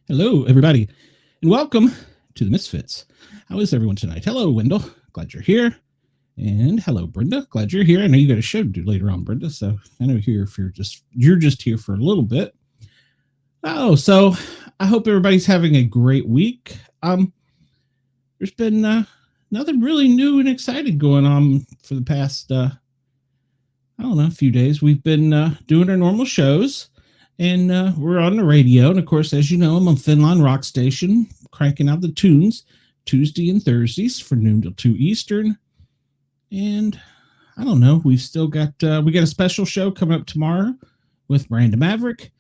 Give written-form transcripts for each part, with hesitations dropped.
Hello, everybody, and welcome to the Misfits. How is everyone tonight? Hello, Wendell. Glad you're here. And hello, Brenda. Glad you're here. I know you got a show to do later on, Brenda, so I know you're just here for a little bit. Oh, so I hope everybody's having a great week. There's been nothing really new and exciting going on for the past, a few days. We've been doing our normal shows. And we're on the radio. And, of course, as you know, I'm on Finland Rock Station, cranking out the tunes Tuesday and Thursdays from noon till 2 Eastern. And I don't know. We've still got we got a special show coming up tomorrow with Miranda Maverick.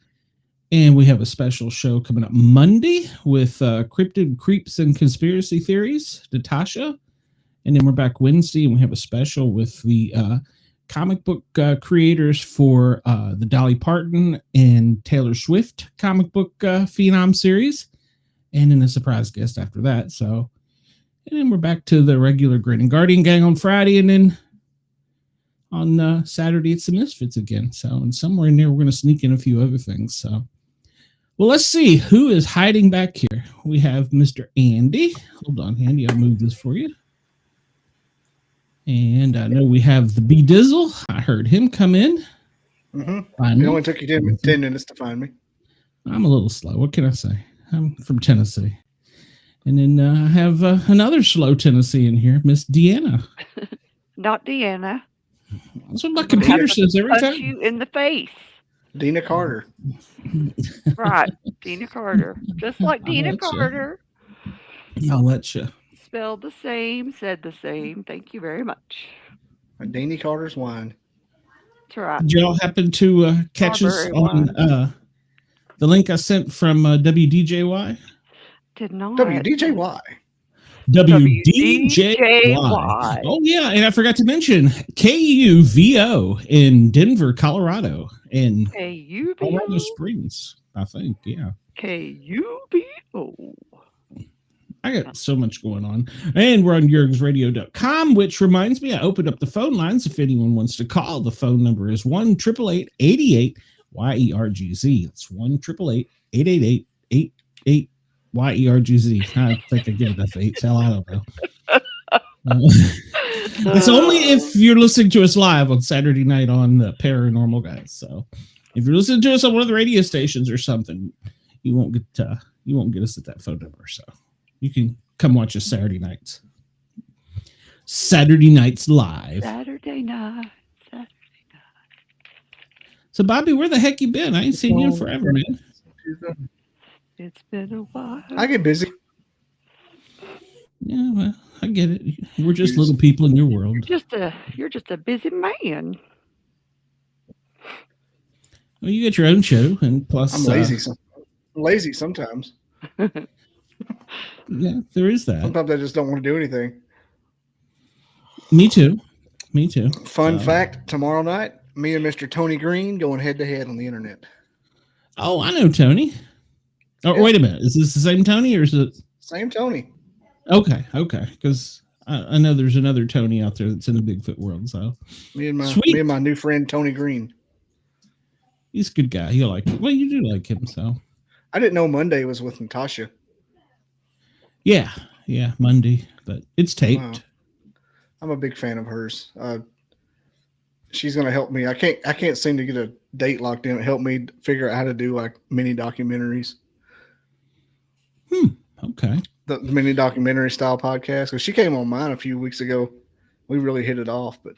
And we have a special show coming up Monday with Cryptid Creeps and Conspiracy Theories, Natasha. And then we're back Wednesday, and we have a special with the comic book creators for the Dolly Parton and Taylor Swift comic book Phenom series, and then a surprise guest after that. So, and then we're back to the regular Grin and Guardian gang on Friday, and then on Saturday it's the Misfits again. So, and somewhere in there we're going to sneak in a few other things. So, well, let's see who is hiding back here. We have Mr. Andy. Hold on, Andy, I'll move this for you. And I know we have the B-Dizzle. I heard him come in. Mm-hmm. It only took you 10 minutes to find me. I'm a little slow. What can I say? I'm from Tennessee. And then I have another slow Tennessean here, Miss Deanna. Not Deanna. That's what my computer says every time. Punch you in the face. Dina Carter. Right. Dina Carter. Just like Dina Carter. I'll let you. Spelled the same, said the same. Thank you very much. Dini Carter's wine. That's right. Did y'all happen to catch us on the link I sent from WDJY? Did not. WDJY. WDJY. Oh, yeah. And I forgot to mention KUVO in Denver, Colorado. And Colorado Springs, I think. Yeah. KUVO. I got so much going on. And we're on YurgsRadio.com, which reminds me, I opened up the phone lines if anyone wants to call. The phone number is 1-888-88-YERGZ. It's 1-888-888-YERGZ. I think I give it a 8. Hell, I don't know. It's only if you're listening to us live on Saturday night on the Paranormal Guys. So if you're listening to us on one of the radio stations or something, you won't get us at that phone number. So you can come watch us Saturday nights. Saturday nights live. Saturday night. So, Bobby, where the heck you been? I ain't seen you in forever, man. It's been a while. I get busy. Yeah, well, I get it. We're just little people in your world. You're just a busy man. Well, you got your own show, and plus I'm lazy. Lazy sometimes. Yeah, there is that. Sometimes I just don't want to do anything. Me too. Fun fact, tomorrow night, me and Mr. Tony Green going head-to-head on the internet. Oh, I know Tony. Oh, yeah. Wait a minute. Is this the same Tony or is it? Same Tony. Okay. Because I know there's another Tony out there that's in the Bigfoot world. So me and my new friend Tony Green. he's a good guy. You'll like him. Well, you do like him, so. I didn't know Monday was with Natasha. Yeah, Monday, but it's taped. Wow. I'm a big fan of hers. She's gonna help me. I can't seem to get a date locked in. Help me figure out how to do like mini documentaries. Okay. The mini documentary style podcast. Because she came on mine a few weeks ago. We really hit it off, but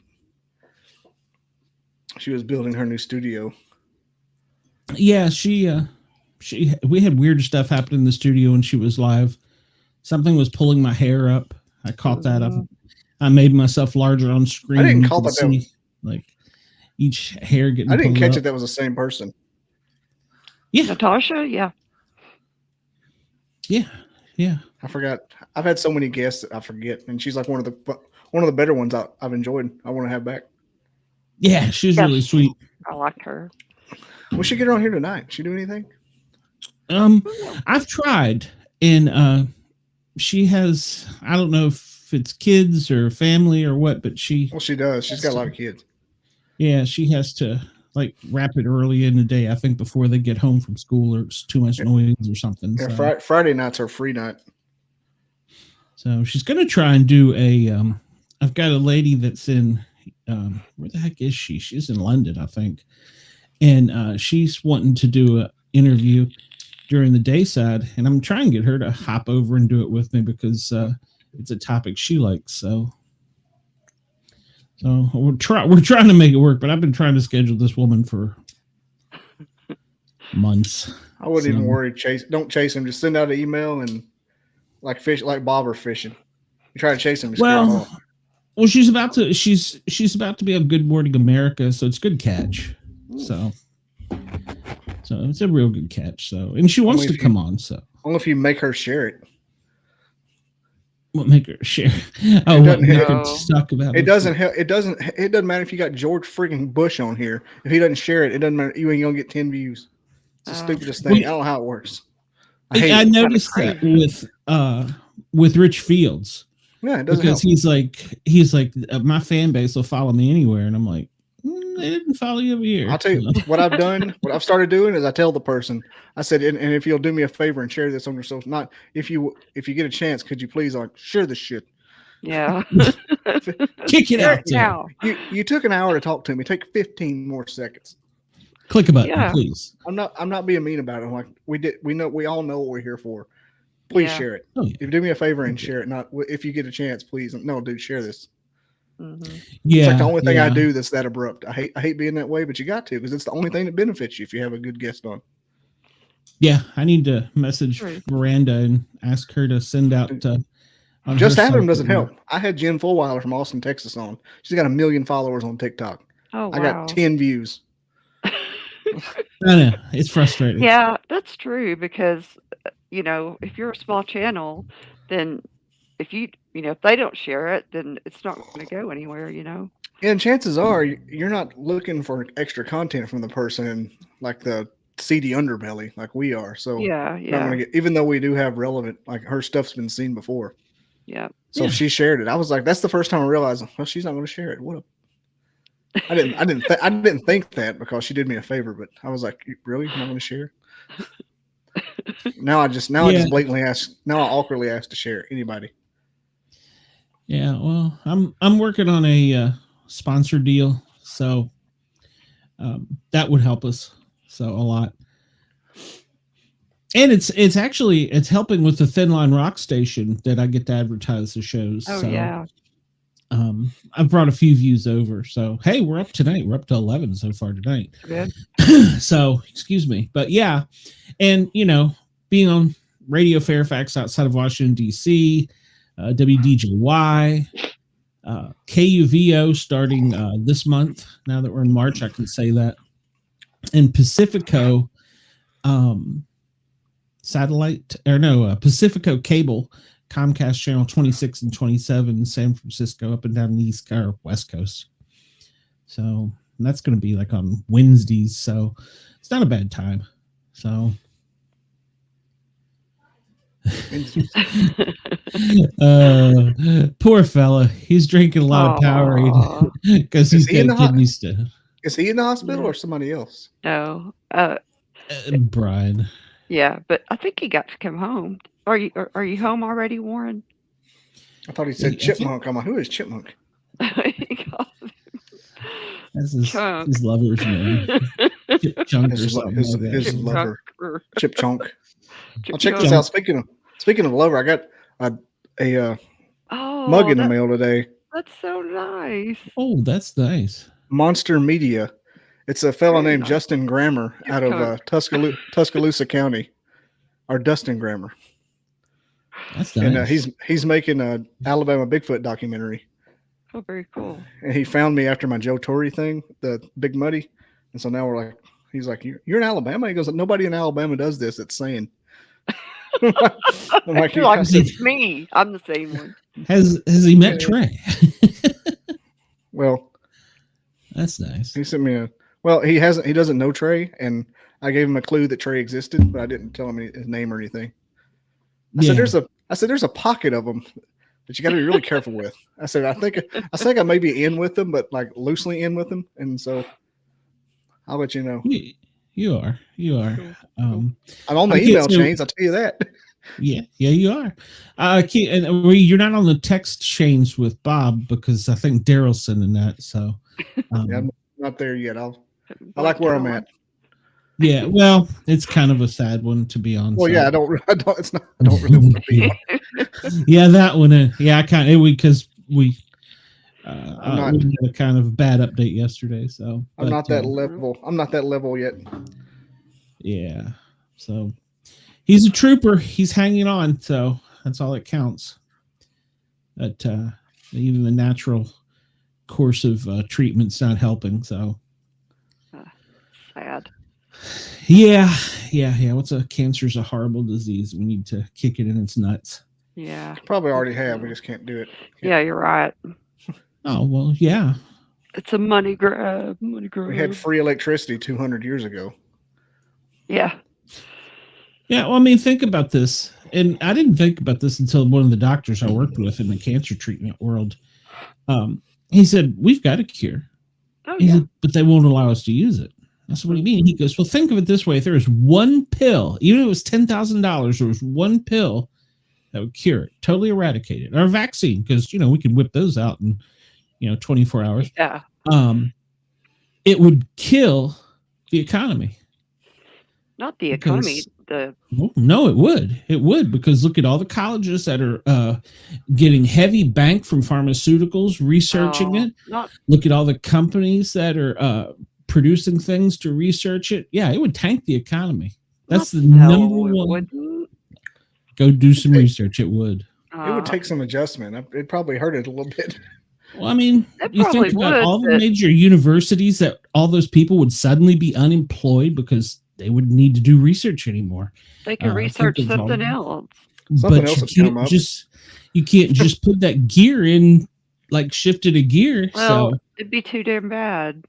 she was building her new studio. Yeah, we had weird stuff happen in the studio when she was live. Something was pulling my hair up. I caught that up. I made myself larger on screen. I didn't call that. See, like each hair getting. I didn't catch up. it. That was the same person. Yeah, Natasha. Yeah. I forgot. I've had so many guests that I forget, and she's like one of the better ones I've enjoyed. I want to have back. Yeah, she's really sweet. I like her. We should get her on here tonight. She do anything? I've tried, and she has. I don't know if it's kids or family or what, but she. Well, she does. She's got a lot of kids. Yeah, she has to like wrap it early in the day. I think before they get home from school, or it's too much noise or something. Yeah, so. Friday night's her free night. So she's gonna try and do a. I've got a lady that's in. Where the heck is she? She's in London, I think, and she's wanting to do an interview during the day side, and I'm trying to get her to hop over and do it with me because it's a topic she likes. So we're trying to make it work, but I've been trying to schedule this woman for months. I wouldn't even worry. Don't chase him. Just send out an email and like bobber fishing. You try to chase him. Well, she's about to be on Good Morning America, so it's a good catch. So it's a real good catch. So, and she wants to come on. So only if you make her share it. What make her share? Oh, what make her talk about it? Doesn't help. It doesn't matter if you got George freaking Bush on here. If he doesn't share it, it doesn't matter. You ain't gonna get 10 views. It's the stupidest thing. I don't know how it works. I noticed that with Rich Fields. Yeah, it doesn't because help. he's like my fan base will follow me anywhere, and I'm like, they didn't follow you over here. I'll tell you what I've done. What I've started doing is I tell the person, I said, and if you'll do me a favor and share this on your social, not if you get a chance, could you please share this shit? Yeah, kick it out now. You took an hour to talk to me. Take 15 more seconds. Click a button, please. I'm not being mean about it. I'm like we all know what we're here for. Please share it. Oh, yeah. If you do me a favor and share it, not if you get a chance, please. No, dude, share this. Mm-hmm. Yeah, it's like the only thing I do that's that abrupt. I hate being that way, but you got to because it's the only thing that benefits you if you have a good guest on. Yeah, I need to message Miranda and ask her to send out. Just having them doesn't help. I had Jen Fulweiler from Austin, Texas on. She's got 1 million followers on TikTok. Oh, wow. I got 10 views. I know it's frustrating. Yeah, that's true because if you're a small channel, then if they don't share it, then it's not going to go anywhere, And chances are you're not looking for extra content from the person like the seedy underbelly like we are. So yeah. Even though we do have relevant, like her stuff's been seen before. Yeah. So she shared it. I was like, that's the first time I realized, well, she's not going to share it. I didn't think that because she did me a favor, but I was like, really? You're not going to share? Now I just blatantly ask. Now I awkwardly ask to share. Anybody? Yeah, well, I'm working on a sponsor deal, so that would help us a lot. And it's actually helping with the Thin Line Rock station that I get to advertise the shows. Oh, so, yeah. I've brought a few views over. So hey, we're up tonight. We're up to 11 so far tonight. Good. So excuse me, but yeah, and being on Radio Fairfax outside of Washington D.C., WDJY, KUVO starting this month. Now that we're in March, I can say that, and Pacifico, Pacifico Cable, Comcast Channel 26 and 27, San Francisco, up and down the East or West Coast. So that's going to be like on Wednesdays. So it's not a bad time. So. Poor fella. He's drinking a lot of Powerade because he's got kidney stones. Is he in the hospital Yeah. or somebody else? No. Brian. Yeah, but I think he got to come home. Are you home already, Warren? I thought he said Chipmunk. I'm like, who is Chipmunk? He got That's his Chunk. lover's name. Chunk or His something like that. his lover. Chip Chunk. I'll check Chunk. this out. Speaking of lover, I got a mug in the mail today. That's so nice. Oh, that's nice. Monster Media. It's a fellow Very named nice. Justin Grammer out of Tuscaloosa County, or Dustin Grammer, That's nice. and he's making a Alabama Bigfoot documentary. Oh, very cool. And he found me after my Joe Torre thing, the Big Muddy, and so now we're like, he's like, you're in Alabama. He goes, nobody in Alabama does this. It's sane. I'm like, It's me. I'm the same one. Has he met Trey? Well, that's nice. he sent me he doesn't know Trey, and I gave him a clue that Trey existed, but I didn't tell him his name or anything. I said there's a pocket of them that you got to be really careful with. I said I think I may be in with them, but like loosely in with them, and so I'll let you know. You are. I'm on the email chains. I'll tell you that. Yeah, you are. You're not on the text chains with Bob because I think Daryl's sending that. So yeah, I'm not there yet. I like where I'm at. Yeah, well, it's kind of a sad one to be on. Well, so. yeah, I don't really want to be on. Yeah, that one. I kind of because we had a kind of bad update yesterday. So I'm not that level. I'm not that level yet. Yeah. So he's a trooper. He's hanging on. So that's all that counts. But even the natural course of treatment's not helping. So sad. Yeah. Cancer's a horrible disease. We need to kick it in its nuts. Yeah. Probably already have. We just can't do it. Yeah, you're right. Oh, well, yeah. It's a money grab. We had free electricity 200 years ago. Yeah. Yeah, well, I mean, think about this. And I didn't think about this until one of the doctors I worked with in the cancer treatment world. He said, we've got a cure. Oh, yeah. Said, but they won't allow us to use it. That's what he mean. He goes, well, think of it this way. If there was one pill, even if it was $10,000, there was one pill that would cure it, totally eradicate it. Or a vaccine, because, we could whip those out in, 24 hours. Yeah. It would kill the economy. Not the economy. No, it would. It would, because look at all the colleges that are getting heavy bank from pharmaceuticals, researching it. Look at all the companies that are producing things to research it. Yeah, it would tank the economy. That's the number one. Go do some research. It would. It would take some adjustment. It'd probably hurt it a little bit. Well, I mean, you think about all the major universities that all those people would suddenly be unemployed because they wouldn't need to do research anymore. They could research something else. Something else would come up. You can't just put that gear in, like shifted a gear. Well, it'd be too damn bad.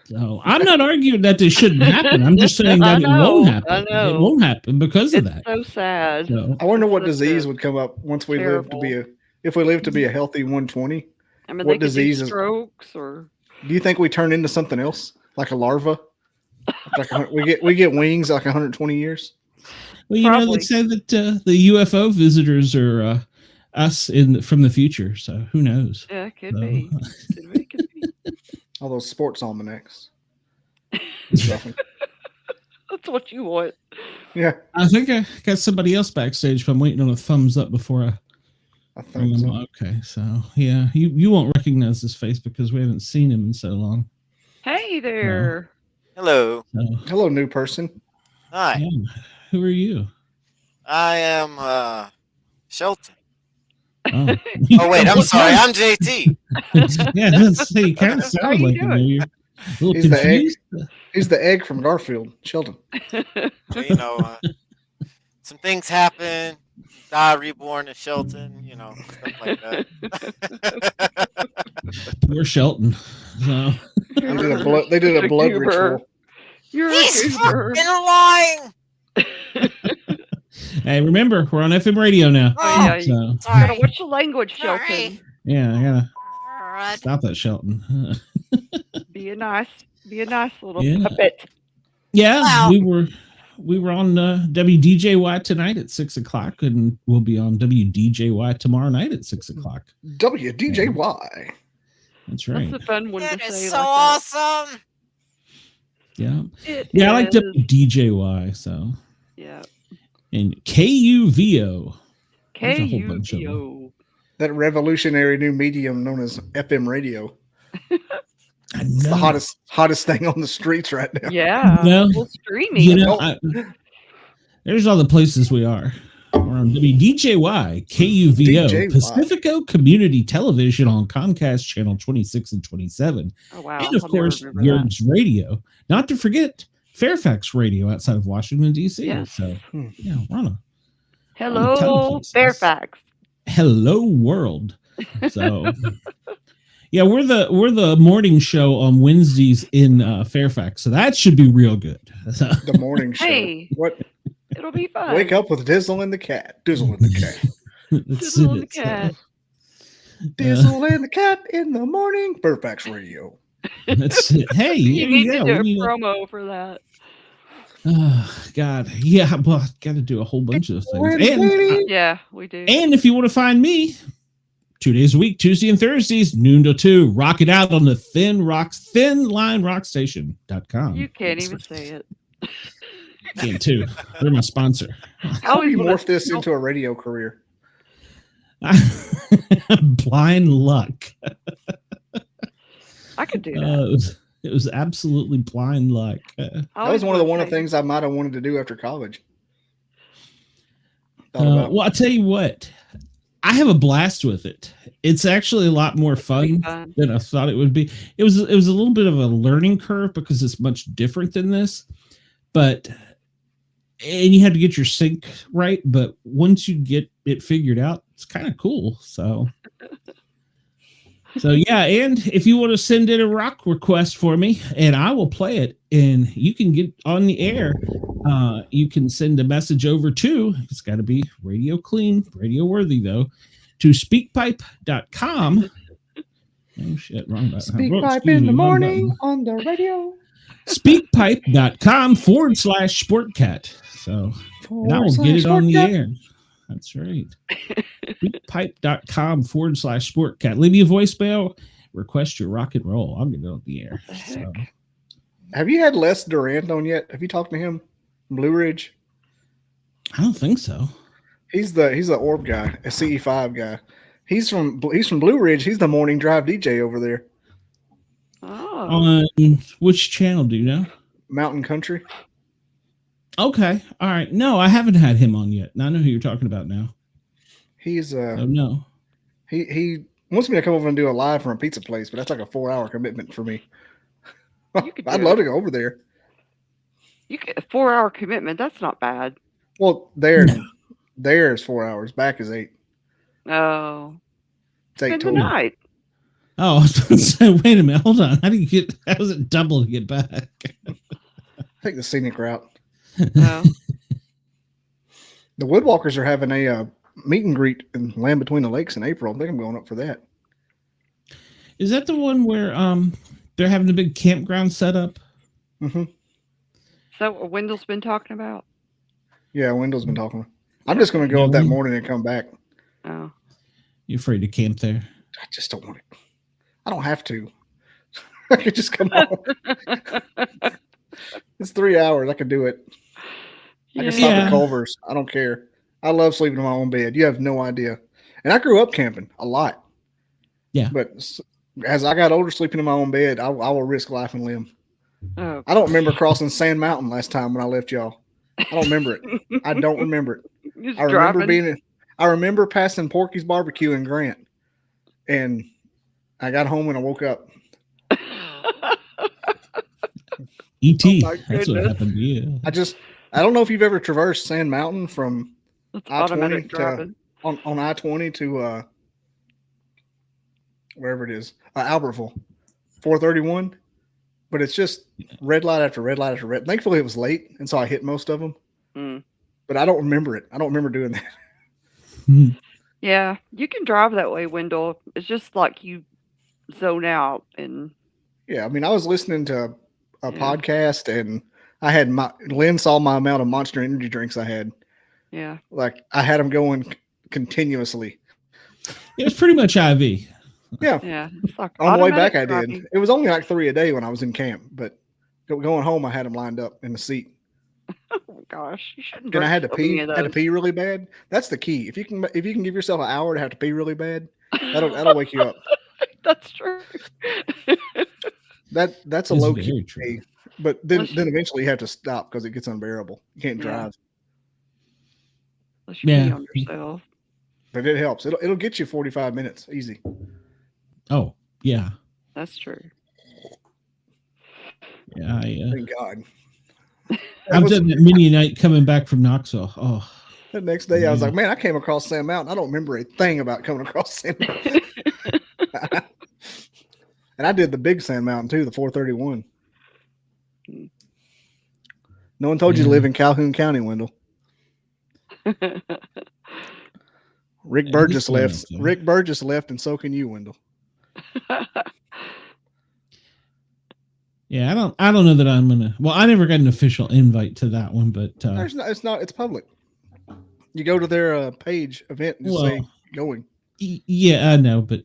So I'm not arguing that this shouldn't happen. I'm just saying that it won't happen. I know. It won't happen because of that. So sad. So, I wonder what disease would come up once we live to be if we live to be a healthy 120. I mean, what diseases? Strokes or? Do you think we turn into something else, like a larva? Like we get wings like 120 years. Well, they say that the UFO visitors are us from the future. So who knows? Yeah, it could be. Could be. All those sports almanacs. That's what you want. Yeah. I think I got somebody else backstage, but I'm waiting on a thumbs up before I thumbs up. Okay, so yeah, you won't recognize this face because we haven't seen him in so long. Hey there. Hello. Hello, new person. Hi. Yeah. Who are you? I am Shelton. Oh. Oh wait, I'm sorry. I'm JT. Yeah, you kind of sound like him. You're a little He's confused. He's the egg from Garfield, Sheldon. Well, some things happen. Die reborn as Shelton, stuff like that. Poor Shelton. So. They did a blood ritual. He's fucking lying. Hey, remember, we're on FM radio now. Oh, yeah. So. Sorry. What's your language, Shelton? Yeah, I gotta stop that, Shelton. Be a nice Be a nice little Yeah. puppet. Yeah, Wow. we were on WDJY tonight at 6:00, and we'll be on WDJY tomorrow night at 6:00. WDJY. That's right. That's a fun one That to is say so like awesome. Yeah, that. yeah, I like is. WDJY. So Yeah. and KUVO. There's a whole bunch of them. KUVO. That revolutionary new medium known as FM radio. I It's the know. hottest thing on the streets right now. Yeah. No. Well, streaming. You know, there's all the places we are. We're on WDJY, KUVO, DJY. Pacifico Community Television on Comcast Channel 26 and 27. Oh, wow. And of I'll course, never remember that. Guyz Radio. Not to forget Fairfax Radio outside of Washington, D.C. Yes. So, yeah, we're on a ton of Hello, places. Fairfax. hello world. So, yeah, we're the morning show on Wednesdays in Fairfax. So that should be real good. So, The morning show. Hey. What? It'll be fun. Wake up with Dizzle and the cat. Dizzle and the cat. that's Dizzle and the it. cat. Dizzle and the cat in the morning. Fairfax Radio. That's it. Hey, You there need you to go. do a We need to- promo for that. Oh, God. Yeah, well, got to do a whole bunch of things. Yeah, we do. And if you want to find me, 2 days a week, Tuesday and Thursdays, noon to 2, rock it out on the thinlinerackstation.com. You can't even say it. Can't too. They're my sponsor. How do you morph this into a radio career? Blind luck. I could do that. It was absolutely blind luck. That was one of the things I might have wanted to do after college. Well, I'll tell you what. I have a blast with it. It's actually a lot more fun than I thought it would be. It was a little bit of a learning curve because it's much different than this. And you had to get your sync right. But once you get it figured out, it's kind of cool. So yeah. And if you want to send in a rock request for me, and I will play it, and you can get on the air. You can send a message over to, it's got to be radio clean, radio worthy though, to speakpipe.com. Oh shit, wrong button. Speakpipe in the morning on the radio. Speakpipe.com/Sportcat. So and I will get it on the air. That's right. Speakpipe.com/Sportcat. Leave me a voicemail. Request your rock and roll. I'll get it on the air. So. Have you had Les Durant on yet? Have you talked to him? Blue Ridge? I don't think so. He's the Orb guy, a CE5 guy. He's from Blue Ridge. He's the morning drive DJ over there. Oh. On which channel do you know? Mountain Country. Okay. All right. No, I haven't had him on yet. I know who you're talking about now. He's Oh no. He wants me to come over and do a live from a pizza place, but that's like a 4-hour commitment for me. I'd love to go over there. You get a 4-hour commitment. That's not bad. Well, there is 4 hours. Back is 8. Oh. It's 8 Spend the total. night. Oh, I was going to say, wait a minute. Hold on. How is it double to get back? Take the scenic route. Oh. The Woodwalkers are having a meet and greet in Land Between the Lakes in April. I think I'm going up for that. Is that the one where they're having a big campground set up? Mm-hmm. Is that what Wendell's been talking about? Yeah, Wendell's been talking. I'm just going to go up that morning and come back. Oh. You afraid to camp there? I just don't want it. I don't have to. I could just come home. It's 3 hours. I could do it. I can stop at Culver's. I don't care. I love sleeping in my own bed. You have no idea. And I grew up camping a lot. Yeah. But as I got older, sleeping in my own bed, I will risk life and limb. Oh. I don't remember crossing Sand Mountain last time when I left y'all. I don't remember it. I don't remember it. Just I remember driving. I remember passing Porky's Barbecue in Grant, and I got home and I woke up. E.T. Oh my That's what goodness. happened to you. I don't know if you've ever traversed Sand Mountain from That's I-20 automatic driving. on I-20 to wherever it is, Albertville, 431. But it's just red light after red light after red. Thankfully, it was late, and so I hit most of them. Mm. But I don't remember it. I don't remember doing that. Yeah, you can drive that way, Wendell. It's just like you zone out and Yeah, I mean, I was listening to podcast, and I had Lynn saw my amount of Monster Energy drinks I had. Yeah. Like I had them going continuously. It was pretty much IV. Yeah. Yeah. It's like On the way back, I automatic did. driving. It was only like 3 a day when I was in camp, but going home, I had them lined up in the seat. Oh my gosh, you shouldn't. And I had to drink so many pee. of I had to those. pee really bad. That's the key. If you can give yourself an hour to have to pee really bad, that'll wake you up. That's true. That's a It's low very key true. pee. But then Unless you- eventually you have to stop because it gets unbearable. You can't Yeah. drive. Unless you pee Yeah. on yourself. But it helps. It'll get you 45 minutes easy. Oh, yeah. That's true. Yeah. Thank God. I've done that many a night coming back from Knoxville. Oh, The next day I was Yeah. like, man, I came across Sand Mountain. I don't remember a thing about coming across Sand Mountain. And I did the big Sand Mountain too, the 431. No one told you to Yeah. live in Calhoun County, Wendell. Rick Yeah, Burgess he's left. still out there. Rick Burgess left, and so can you, Wendell. yeah. I don't know that I'm gonna. Well, I never got an official invite to that one, but It's not. It's public. You go to their page event and just say going. Yeah, I know, but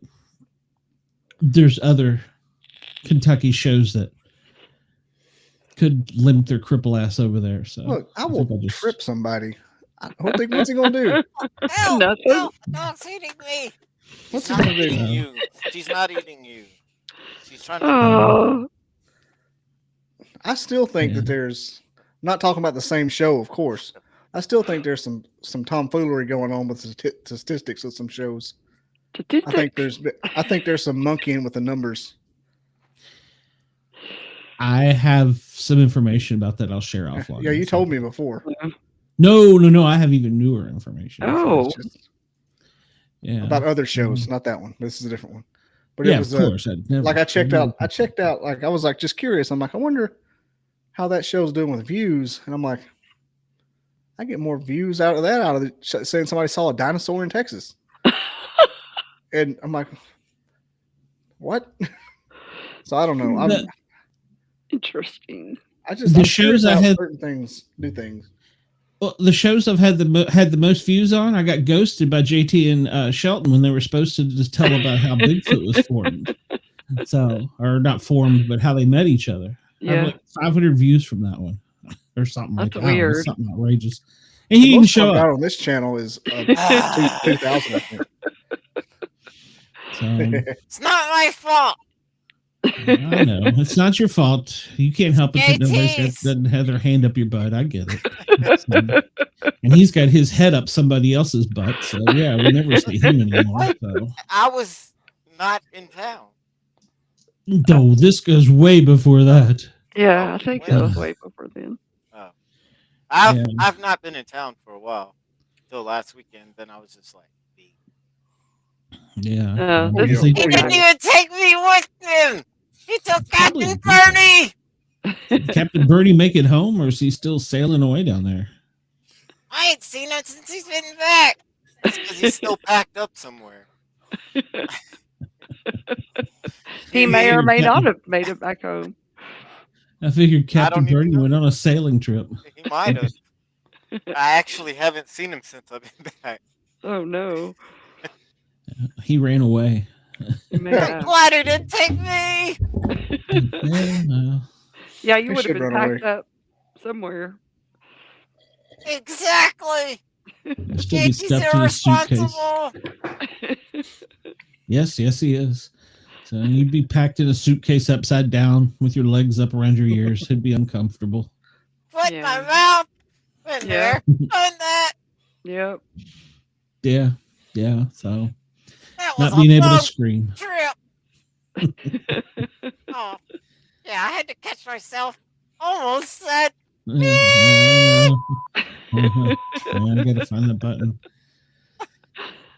there's other Kentucky shows that could limp their cripple ass over there. So Look, I think will I'll just- trip somebody. What's he gonna do? Help! Nothing. Help! Dog's eating me. What's She's he not gonna do? eating you. She's not eating you. She's trying to. Oh, I still think Yeah. that there's not talking about the same show, of course. I still think there's some tomfoolery going on with statistics of some shows. I think there's some monkeying with the numbers. I have some information about that. I'll share offline. Yeah, you told me before. No. I have even newer information. Oh. It's just Yeah. about other shows, not that one. This is a different one. But yeah, it was of course. I'd never, like I checked out. Like I was like just curious. I'm like, I wonder how that show's doing with views. And I'm like, I get more views out of that saying somebody saw a dinosaur in Texas. And I'm like, what? So I don't know. interesting. I just The I'm shows curious I how had- certain things do things. Well, the shows I've had the most views on, I got ghosted by JT and Shelton when they were supposed to just tell about how Bigfoot was formed. So, or not formed, but how they met each other. I have Yeah. like 500 views from that one, or something like That's that. weird. Something outrageous. And he The didn't most show I've got up. on this channel is 2,000. I think. So, It's not my fault. I know it's not your fault. You can't help it that nobody JT's. doesn't have their hand up your butt. I get it. So, and he's got his head up somebody else's butt. So yeah, we never see him anymore. So I was not in town. no, this goes way before that. Yeah, I think that was way before then. I've not been in town for a while. Till last weekend. Then I was just like, Yeah. This yeah. is he didn't even take me with him. He took Captain Bernie. Captain Bernie make it home, or is he still sailing away down there? I ain't seen him since he's been back. It's because he's still packed up somewhere. He may or may not have made it back home. I figured Captain don't even Bernie know. went on a sailing trip. He might have. I actually haven't seen him since I've been back. Oh no. He ran away. He may have. Glad he didn't take me. Yeah, well, Yeah, you He would have should been run packed away. up somewhere. Exactly. he'll still be JT's stuffed in a suitcase. irresponsible. Yes, he is. So you'd be packed in a suitcase upside down with your legs up around your ears. It'd be uncomfortable. Put Yeah. my mouth in Yeah. there. Doing that. Yep. Yeah. So That was not being a able long to scream. trip. Oh, yeah, I had to catch myself. Almost said, Yeah, I gotta find the button.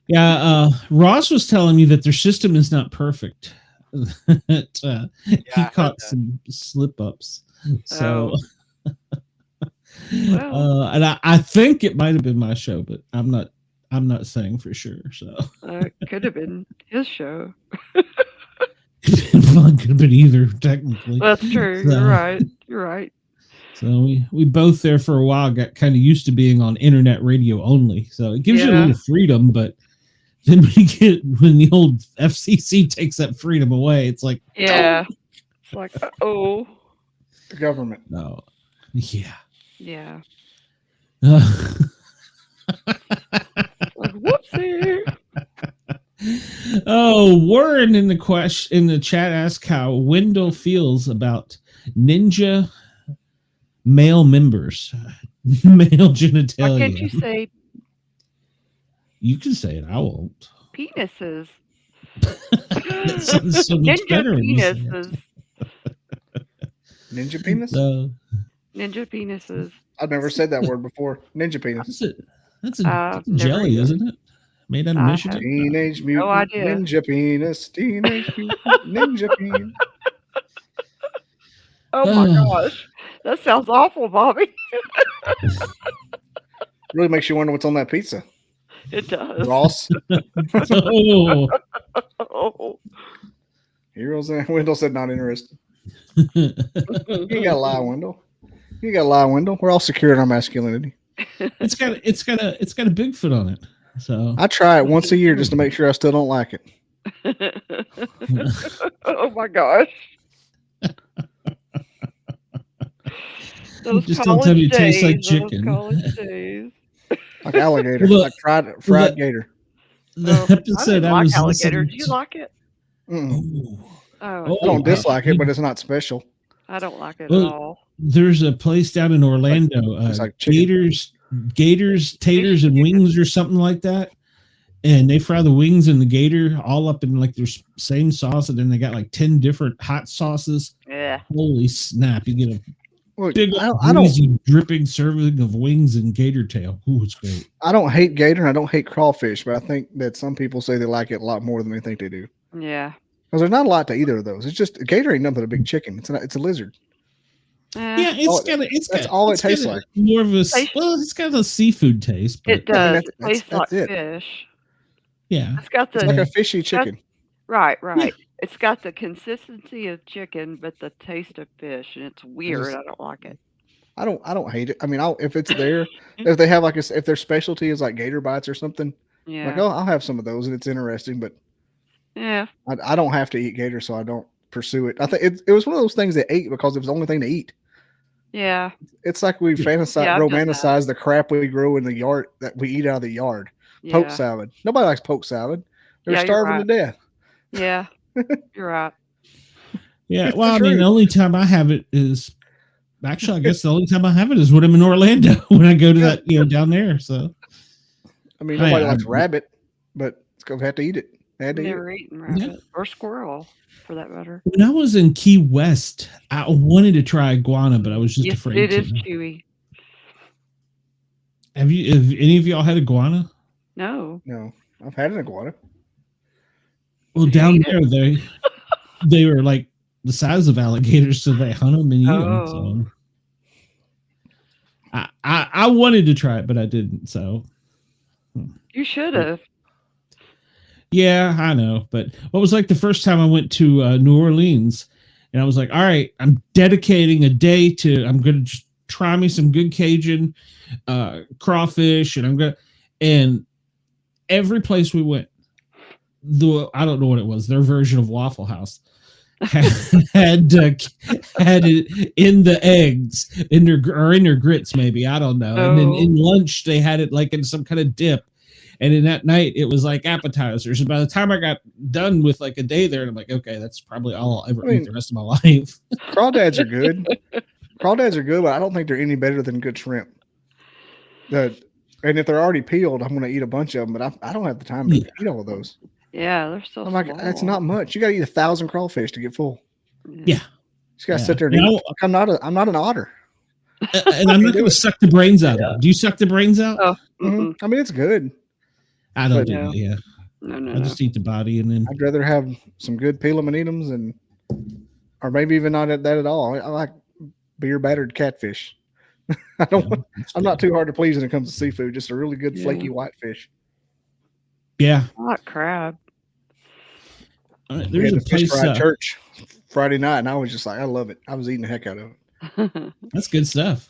Yeah, Ross was telling me that their system is not perfect. He I heard caught that. some slip ups. So, Well. and I think it might have been my show, but I'm not saying for sure. So, Could have been his show. could have been either technically. That's true. So- You're right. You're right. So we both there for a while got kind of used to being on internet radio only. So it gives you a Yeah. little freedom, but then when the old FCC takes that freedom away, it's like, Yeah. It's like, oh. The government. no, yeah. Yeah. Like, whoopsie. Oh, Warren in the chat asked how Wendell feels about ninja male members, male genitalia. Why can't you say? You can say it. I won't. Penises. That sounds so much Ninja better. penises. Ninja penis? Ninja penises. I've never said that word before. Ninja penis. That's a jelly, isn't it? Made out of Michigan. Teenage Mutant Ninja Penis. Teenage Mutant Ninja Penis. Oh my gosh. That sounds awful, Bobby. Really makes you wonder what's on that pizza. It does. Ross. Oh. Heroes and Wendell said not interested. You ain't gotta lie, Wendell. You gotta lie, Wendell. We're all secure in our masculinity. It's got a Bigfoot on it. So I try it once a year just to make sure I still don't like it. Oh my gosh. Those just don't tell me it tastes like days, chicken. Like alligator, like fried gator. The episode I was alligator. listening Do you like it? I don't dislike it, but it's not special. I don't like it at all. There's a place down in Orlando, like Gators, taters, and wings, or something like that. And they fry the wings and the gator all up in like their same sauce, and then they got like 10 different hot sauces. Yeah. Holy snap! You get a big, I don't dripping serving of wings and gator tail. Ooh, it's great. I don't hate gator and I don't hate crawfish, but I think that some people say they like it a lot more than they think they do. Yeah. Because there's not a lot to either of those. It's just gator ain't nothing but a big chicken. It's a lizard. Yeah, that's all it tastes like. More of a it's got a seafood taste. But it does. It tastes like fish. Yeah, it's like a fishy chicken. Right. It's got the consistency of chicken, but the taste of fish, and it's weird. I don't like it. I don't hate it. I mean, if it's there, if they have if their specialty is like gator bites or something, like I'll have some of those, and it's interesting. But yeah, I don't have to eat gator, so I don't pursue it. I think it was one of those things they ate because it was the only thing to eat. Yeah, it's like we romanticize the crap we grow in the yard that we eat out of the yard. Poke salad. Nobody likes poke salad. They're starving to death. Yeah, you're right. Yeah, well, I mean, the only time I have it is actually, I guess the only time I have it is when I'm in Orlando when I go to that, down there. So, I mean, nobody likes rabbit, but it's gonna have to eat it. Never eaten rabbit or squirrel, for that matter. When I was in Key West, I wanted to try iguana, but I was just afraid. It is chewy. Have any of y'all had iguana? No, I've had an iguana. Well, down there they were like the size of alligators, so they hunt them and eat them. So I wanted to try it, but I didn't. So you should have. Yeah, I know. But what was like the first time I went to New Orleans, and I was like, all right, I'm dedicating a day I'm going to just try me some good Cajun crawfish, and every place we went, I don't know what it was, their version of Waffle House had it in the eggs, in their grits, maybe, I don't know. And then in lunch they had it like in some kind of dip. And in that night, it was like appetizers. And by the time I got done with like a day there, I'm like, okay, that's probably all I'll ever eat the rest of my life. Crawdads are good. Crawdads are good, but I don't think they're any better than good shrimp. And if they're already peeled, I'm going to eat a bunch of them, but I don't have the time to eat all of those. Yeah, they're so small. That's not much. You got to eat 1,000 crawfish to get full. Yeah. You just got to sit there and eat. I'm not an otter. And I'm not going to suck the brains out of them. Do you suck the brains out? Oh, I mean, it's good. I don't do that, yeah. No. I just eat the body, and then I'd rather have some good peel them and eat them, or maybe even not that at all. I like beer battered catfish. I'm not too hard to please when it comes to seafood. Just a really good flaky white fish. Yeah, I like crab. There's a place at church Friday night, and I was just like, I love it. I was eating the heck out of it. That's good stuff.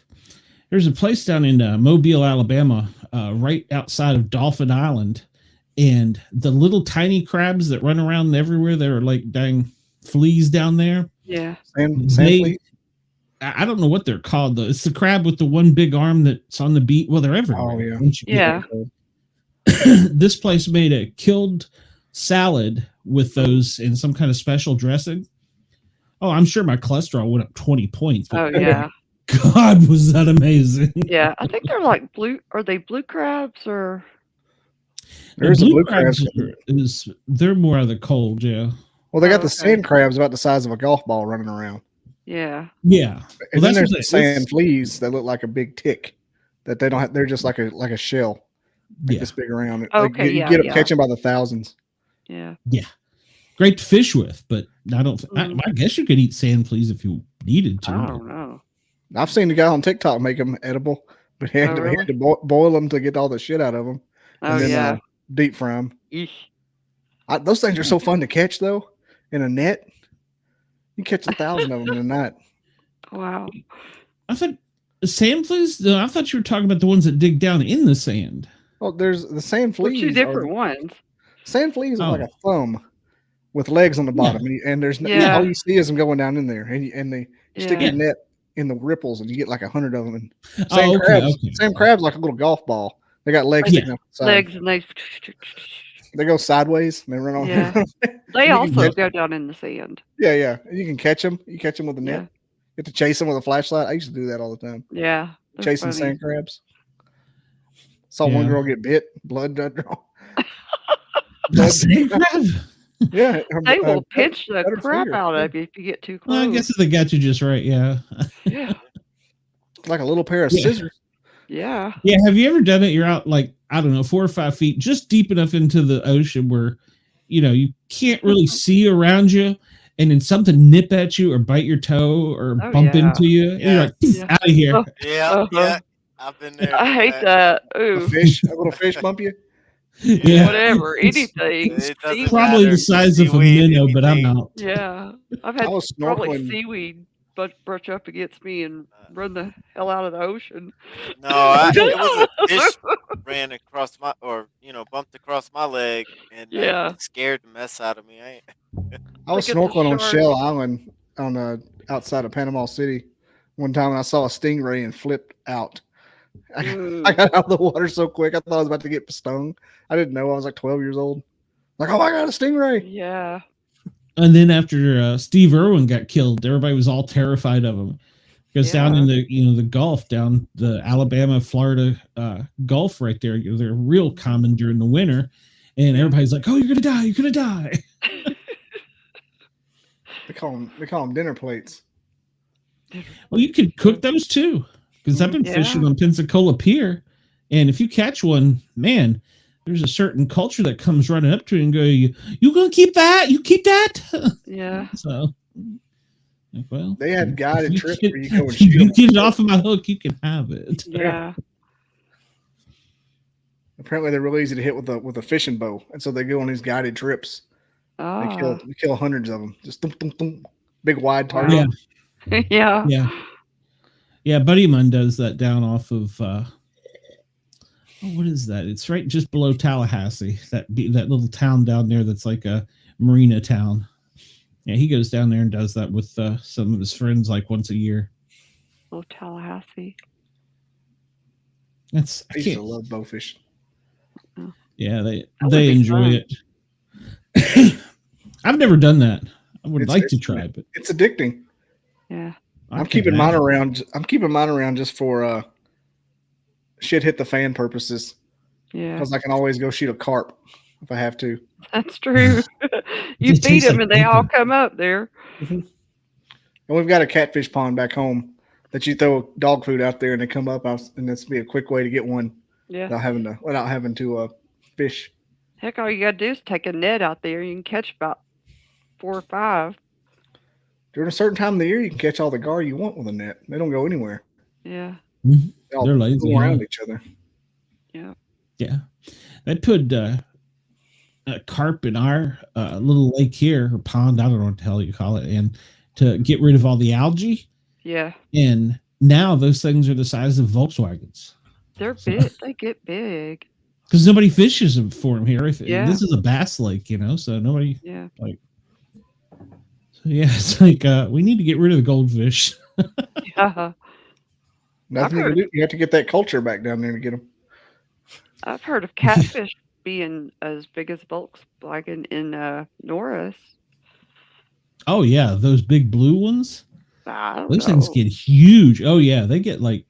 There's a place down in Mobile, Alabama, right outside of Dolphin Island, and the little tiny crabs that run around everywhere, they're like dang fleas down there. Yeah. Sand fleas? I don't know what they're called though. It's the crab with the one big arm that's on the beach. Well, they're everywhere. Oh yeah. Yeah. This place made a killed salad with those in some kind of special dressing. Oh, I'm sure my cholesterol went up 20 points. Oh yeah. God, was that amazing. Yeah. I think they're like blue. Are they blue crabs or? There's a blue crabs. They're more of the cold, yeah. Well, they got the sand crabs about the size of a golf ball running around. Yeah. Yeah. And then there's the sand fleas that look like a big tick that they don't have. They're just like a shell. Like this big around. Okay. You get them catch them by the thousands. Yeah. Yeah. Great to fish with, but I don't. I guess you could eat sand fleas if you needed to. I don't know. I've seen the guy on TikTok make them edible, but he had to boil them to get all the shit out of them. And then, deep fry them. Those things are so fun to catch, though, in a net. You catch 1,000 of them in a night. Wow. I thought sand fleas. I thought you were talking about the ones that dig down in the sand. Well, there's the sand fleas. Two different ones. Sand fleas are like a thumb with legs on the bottom, and there's all you see is them going down in there, and they stick a net in the ripples, and you get like 100 of them. And sand crabs like a little golf ball. They got legs. Legs, and they go sideways. And they run on. Yeah. They also go down in the sand. Yeah. And you can catch them. You catch them with a net. You have to chase them with a flashlight. I used to do that all the time. Yeah. Chasing sand crabs. Saw one girl get bit. Blood draw. Sand crab? Yeah. They will pinch the crap out of you if you get too close. Well, I guess if they got you just right, yeah. Yeah. Like a little pair of scissors. Yeah. Yeah. Have you ever done it? You're out like, I don't know, 4 or 5 feet, just deep enough into the ocean where, you can't really see around you, and then something nip at you or bite your toe or bump into you. Yeah. You're like, out of here. Yeah. I've been there. I hate that. Ooh. A little fish bump you? Yeah. Whatever. Anything. Probably the size of a minnow, but I'm out. Yeah. I've had probably seaweed brush up against me and run the hell out of the ocean. No, it was a fish ran across bumped across my leg and scared the mess out of me. I was snorkeling on Shell Island outside of Panama City one time, and I saw a stingray and flipped out. I got out of the water so quick, I thought I was about to get stung. I didn't know. I was like 12 years old. Like, oh my God, a stingray. Yeah. And then after Steve Irwin got killed, everybody was all terrified of him. Because down in the the Gulf, down the Alabama, Florida Gulf right there, they're real common during the winter. And everybody's like, oh, you're going to die. You're going to die. They call them dinner plates. Well, you could cook those too. Because I've been fishing on Pensacola Pier. And if you catch one, man, there's a certain culture that comes running up to you and go, you going to keep that? You keep that? Yeah. So, well. They had guided trips where you go and shoot you get it off of my hook, you can have it. Yeah. Apparently, they're really easy to hit with a fishing bow. And so they go on these guided trips. Oh. They kill hundreds of them. Just thump, thump, thump. Big wide target. Yeah. Yeah, buddy of mine does that down off of what is that? It's right just below Tallahassee. That little town down there that's like a marina town. Yeah, he goes down there and does that with some of his friends like once a year. Oh, Tallahassee. I used to love bow fishing. Yeah, they enjoy it. I've never done that. I would like to try, but it's addicting. Yeah. I'm keeping mine around just for shit hit the fan purposes. Yeah. Because I can always go shoot a carp if I have to. That's true. You feed them and they all come up there. Mm-hmm. And we've got a catfish pond back home that you throw dog food out there and they come up, and that's be a quick way to get one. Yeah. Without having to fish. Heck, all you gotta do is take a net out there. You can catch about 4 or 5. During a certain time of the year, you can catch all the gar you want with a net. They don't go anywhere. Yeah. They're lazy around each other. Yeah. Yeah. They put a carp in our little lake here, or pond, I don't know what the hell you call it, and to get rid of all the algae. Yeah. And now those things are the size of Volkswagens. They're big. They get big. Because nobody fishes for them here. Yeah. This is a bass lake, so nobody. Yeah. It's like we need to get rid of the goldfish. Yeah. Nothing you can do. You have to get that culture back down there to get them. I've heard of catfish being as big as Volkswagen in Norris. Oh yeah, those big blue ones. Those things get huge. Oh yeah, they get like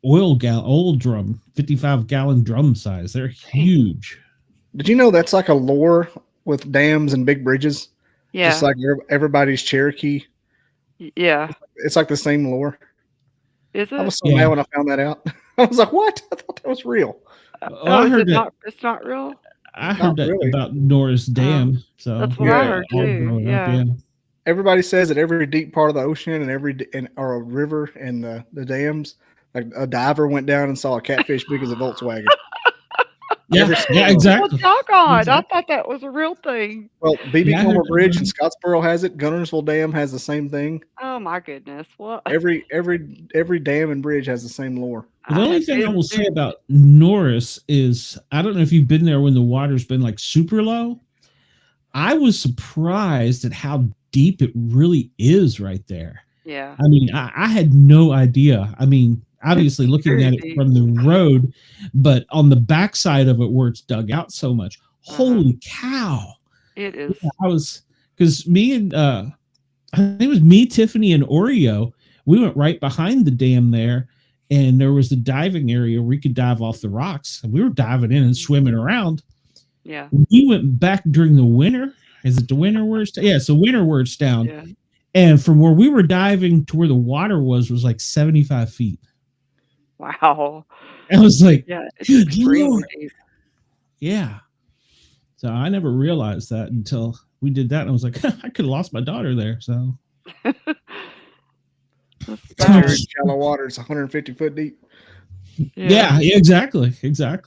oil drum, 55-gallon drum size. They're huge. Did you know that's like a lure with dams and big bridges? Yeah. Just like everybody's Cherokee. Yeah. It's like the same lore. Is it? I was so mad when I found that out. I was like, what? I thought that was real. I heard that. It's not real? I heard that about Norris Dam. So that's what I heard too. Yeah. Everybody says that every deep part of the ocean or a river and the dams, like a diver went down and saw a catfish big as a Volkswagen. Yeah, exactly. Well, doggone. Exactly. I thought that was a real thing. Well, BB Comer Bridge in Scottsboro has it. Gunnersville Dam has the same thing. Oh my goodness! What? Every dam and bridge has the same lore. The only thing I will say about Norris is I don't know if you've been there when the water's been like super low. I was surprised at how deep it really is right there. Yeah. I mean, I had no idea. I mean, obviously looking at it from the road, but on the backside of it where it's dug out so much, holy cow. It is. Yeah, because me and I think it was me, Tiffany, and Oreo, we went right behind the dam there, and there was a diving area where we could dive off the rocks, and we were diving in and swimming around. Yeah. We went back during the winter. Is it the winter where it's down? Yeah, so winter where it's down. Yeah. And from where we were diving to where the water was like 75 feet. Wow. I was like, yeah, it's extremely deep. Yeah. So I never realized that until we did that. And I was like, I could have lost my daughter there. So shallow water, it's 150 foot deep. Yeah, exactly. So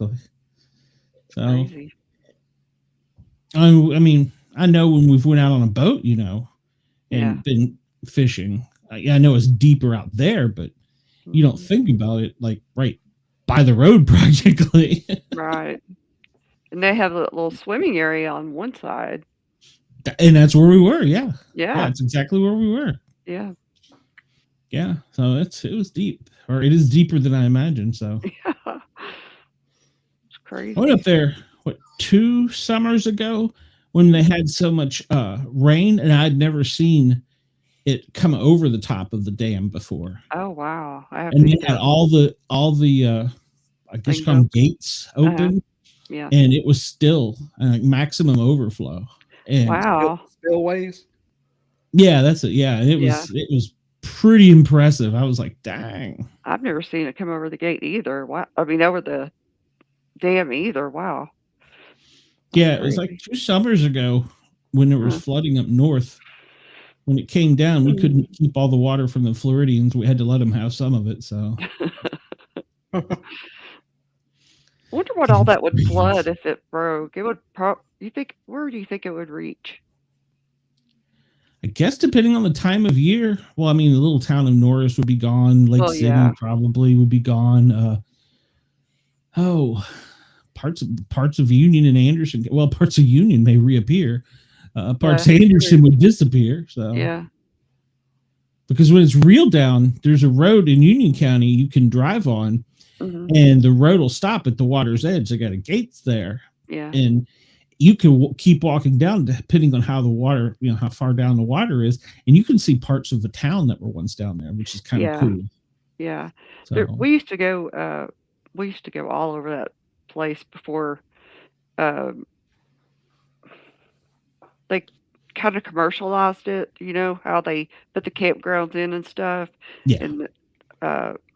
crazy. I mean, I know when we've went out on a boat, and been fishing. I know it's deeper out there, but you don't think about it like right by the road practically. Right. And they have a little swimming area on one side. And that's where we were. Yeah. Yeah. That's exactly where we were. Yeah. Yeah. So it was deep, or it is deeper than I imagined. So yeah. It's crazy. I went up there, 2 summers ago when they had so much rain, and I'd never seen it come over the top of the dam before. Oh wow! And they had all the I guess called gates open. Yeah, and it was still maximum overflow. And wow! Spillways. Yeah, that's it. Yeah, and it was pretty impressive. I was like, dang! I've never seen it come over the gate either. Wow! I mean, over the dam either. Wow! Yeah, it was like 2 summers ago when there was flooding up north. When it came down, we couldn't keep all the water from the Floridians. We had to let them have some of it. So, I wonder what all that would flood if it broke. It would. Where do you think it would reach? I guess depending on the time of year. Well, I mean, the little town of Norris would be gone. Lake City probably would be gone. Parts of Union and Anderson. Well, parts of Union may reappear. Parts of Anderson would disappear. So because when it's real down, there's a road in Union County you can drive on, and the road will stop at the water's edge. They got a gates there, and you can keep walking down depending on how the water, how far down the water is, and you can see parts of the town that were once down there, which is kind of cool. Yeah, so, we used to go. We used to go all over that place before. They kind of commercialized it, how they put the campgrounds in and stuff. Yeah. And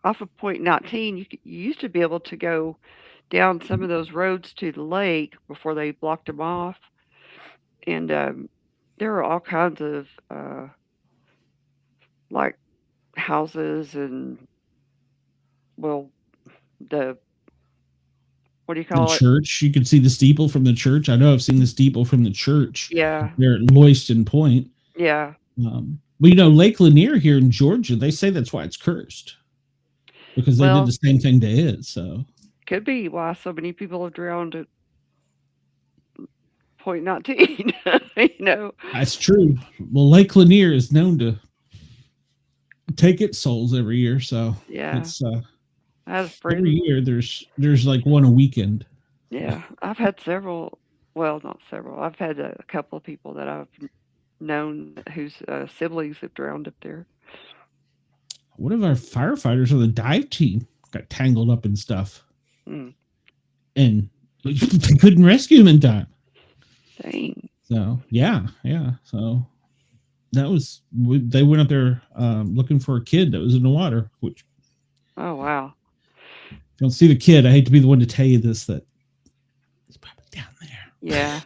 off of Point 19, you used to be able to go down some of those roads to the lake before they blocked them off. And there were all kinds of like houses and, what do you call it? Church. You could see the steeple from the church. I know I've seen the steeple from the church. Yeah. There at Loyston Point. Yeah. Well, Lake Lanier here in Georgia, they say that's why it's cursed. Because they did the same thing to it, so. Could be why so many people have drowned at Point 19, That's true. Well, Lake Lanier is known to take its souls every year, so it's every year there's like one a weekend. Yeah, I've had several. Well, not several. I've had a couple of people that I've known whose siblings have drowned up there. One of our firefighters on the dive team got tangled up in stuff, and they couldn't rescue him in time. Dang. So yeah. So that was they went up there looking for a kid that was in the water. Which, oh wow! If you don't see the kid, I hate to be the one to tell you this, that it's probably down there. Yeah.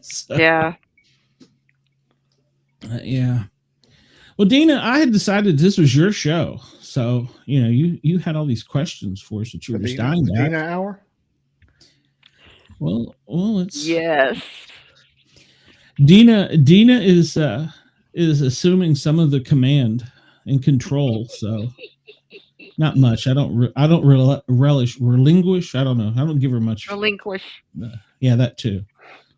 So, yeah. Yeah. Well, Dina, I had decided this was your show, so you had all these questions for us that you were just dying to. Dina hour. Well, it's yes. Dina is assuming some of the command and control, so not much. I don't relinquish. I don't know. I don't give her much. Relinquish. Yeah, that too.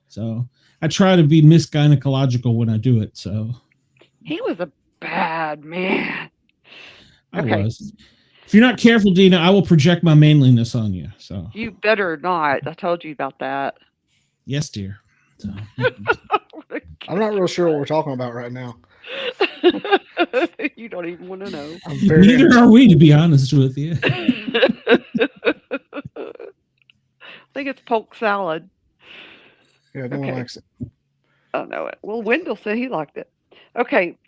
So I try to be misgynecological when I do it. So he was a bad man. I was. If you're not careful, Dina, I will project my manliness on you. So you better not. I told you about that. Yes, dear. So. I'm not real sure what we're talking about right now. You don't even want to know. Neither are we, to be honest with you. I think it's polk salad. Yeah, no one likes it. I know it. Well, Wendell said he liked it. Okay.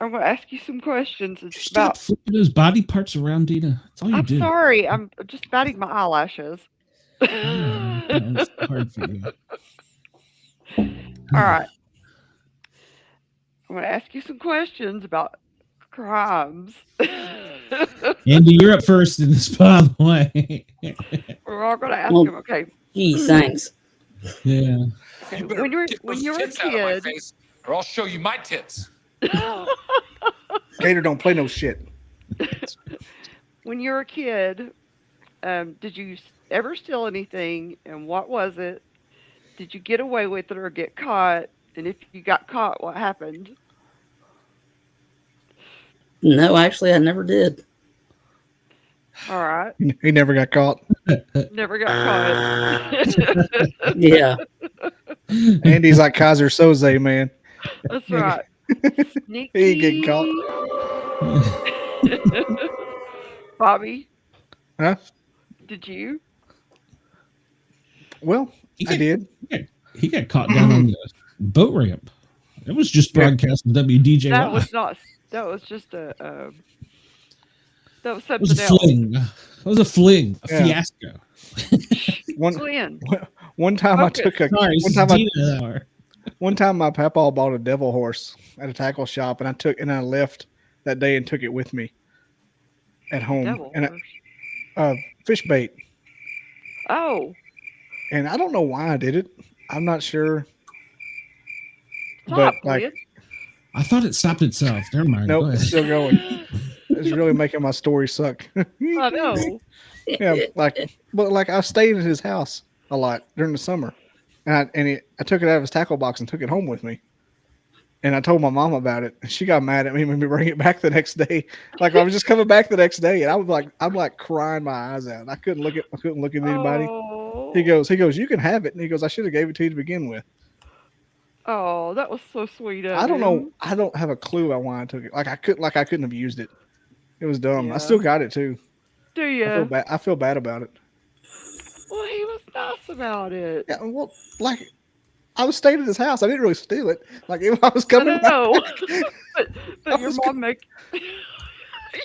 I'm going to ask you some questions. Stop flipping those body parts around, Dina. That's all you do. I'm sorry. I'm just batting my eyelashes. It's hard for you. All right. I'm going to ask you some questions about crimes. Andy, you're up first in this, by the way. We're all going to ask them. Okay. Geez, thanks. Yeah. Okay. When you're a kid, or I'll show you my tits. Gator don't play no shit. When you're a kid, did you ever steal anything, and what was it? Did you get away with it or get caught? And if you got caught, what happened? No, actually, I never did. All right. He never got caught. Never got caught. Yeah. Andy's like Kaiser Soze, man. That's right. Sneaky. He get caught. Bobby? Huh? Did you? Well, I did. He got caught down on the boat ramp. It was just broadcast on WDJY. That was not. That was just a. That was something else. Fling. It was a fling. A fiasco. One time I took a. One time my papa bought a devil horse at a tackle shop, and I left that day and took it with me at home. Fish bait. Oh. And I don't know why I did it. I'm not sure. Stop, but like, I thought it stopped itself. Never mind. Nope, it's still going. It's really making my story suck. I know. Yeah, but I stayed at his house a lot during the summer, and I took it out of his tackle box and took it home with me. And I told my mom about it, and she got mad at me when we bring it back the next day. Like I was just coming back the next day, and I'm like crying my eyes out. I couldn't look at anybody. Oh. He goes, you can have it. And he goes, I should have gave it to you to begin with. Oh, that was so sweet. I don't know. I don't have a clue on why I took it. I couldn't have used it. It was dumb. Yeah. I still got it too. Do you? I feel bad about it. Well, he was nice about it. Yeah. Well, I was staying at his house. I didn't really steal it. Like if I was coming back. but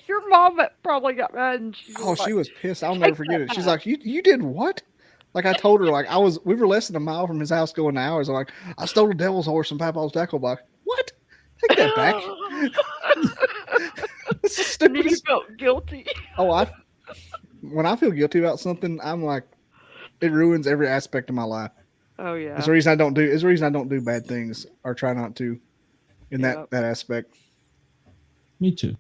your mom probably got mad and she was pissed. I'll never forget it. She's like, you did what? Like I told her, we were less than a mile from his house going hours. I'm like, I stole a devil's horse from Papa's tackle box. What? Take that back. This is stupid. And you felt guilty. When I feel guilty about something, I'm like, it ruins every aspect of my life. Oh yeah. It's the reason I don't do bad things or try not to. in that aspect. Me too.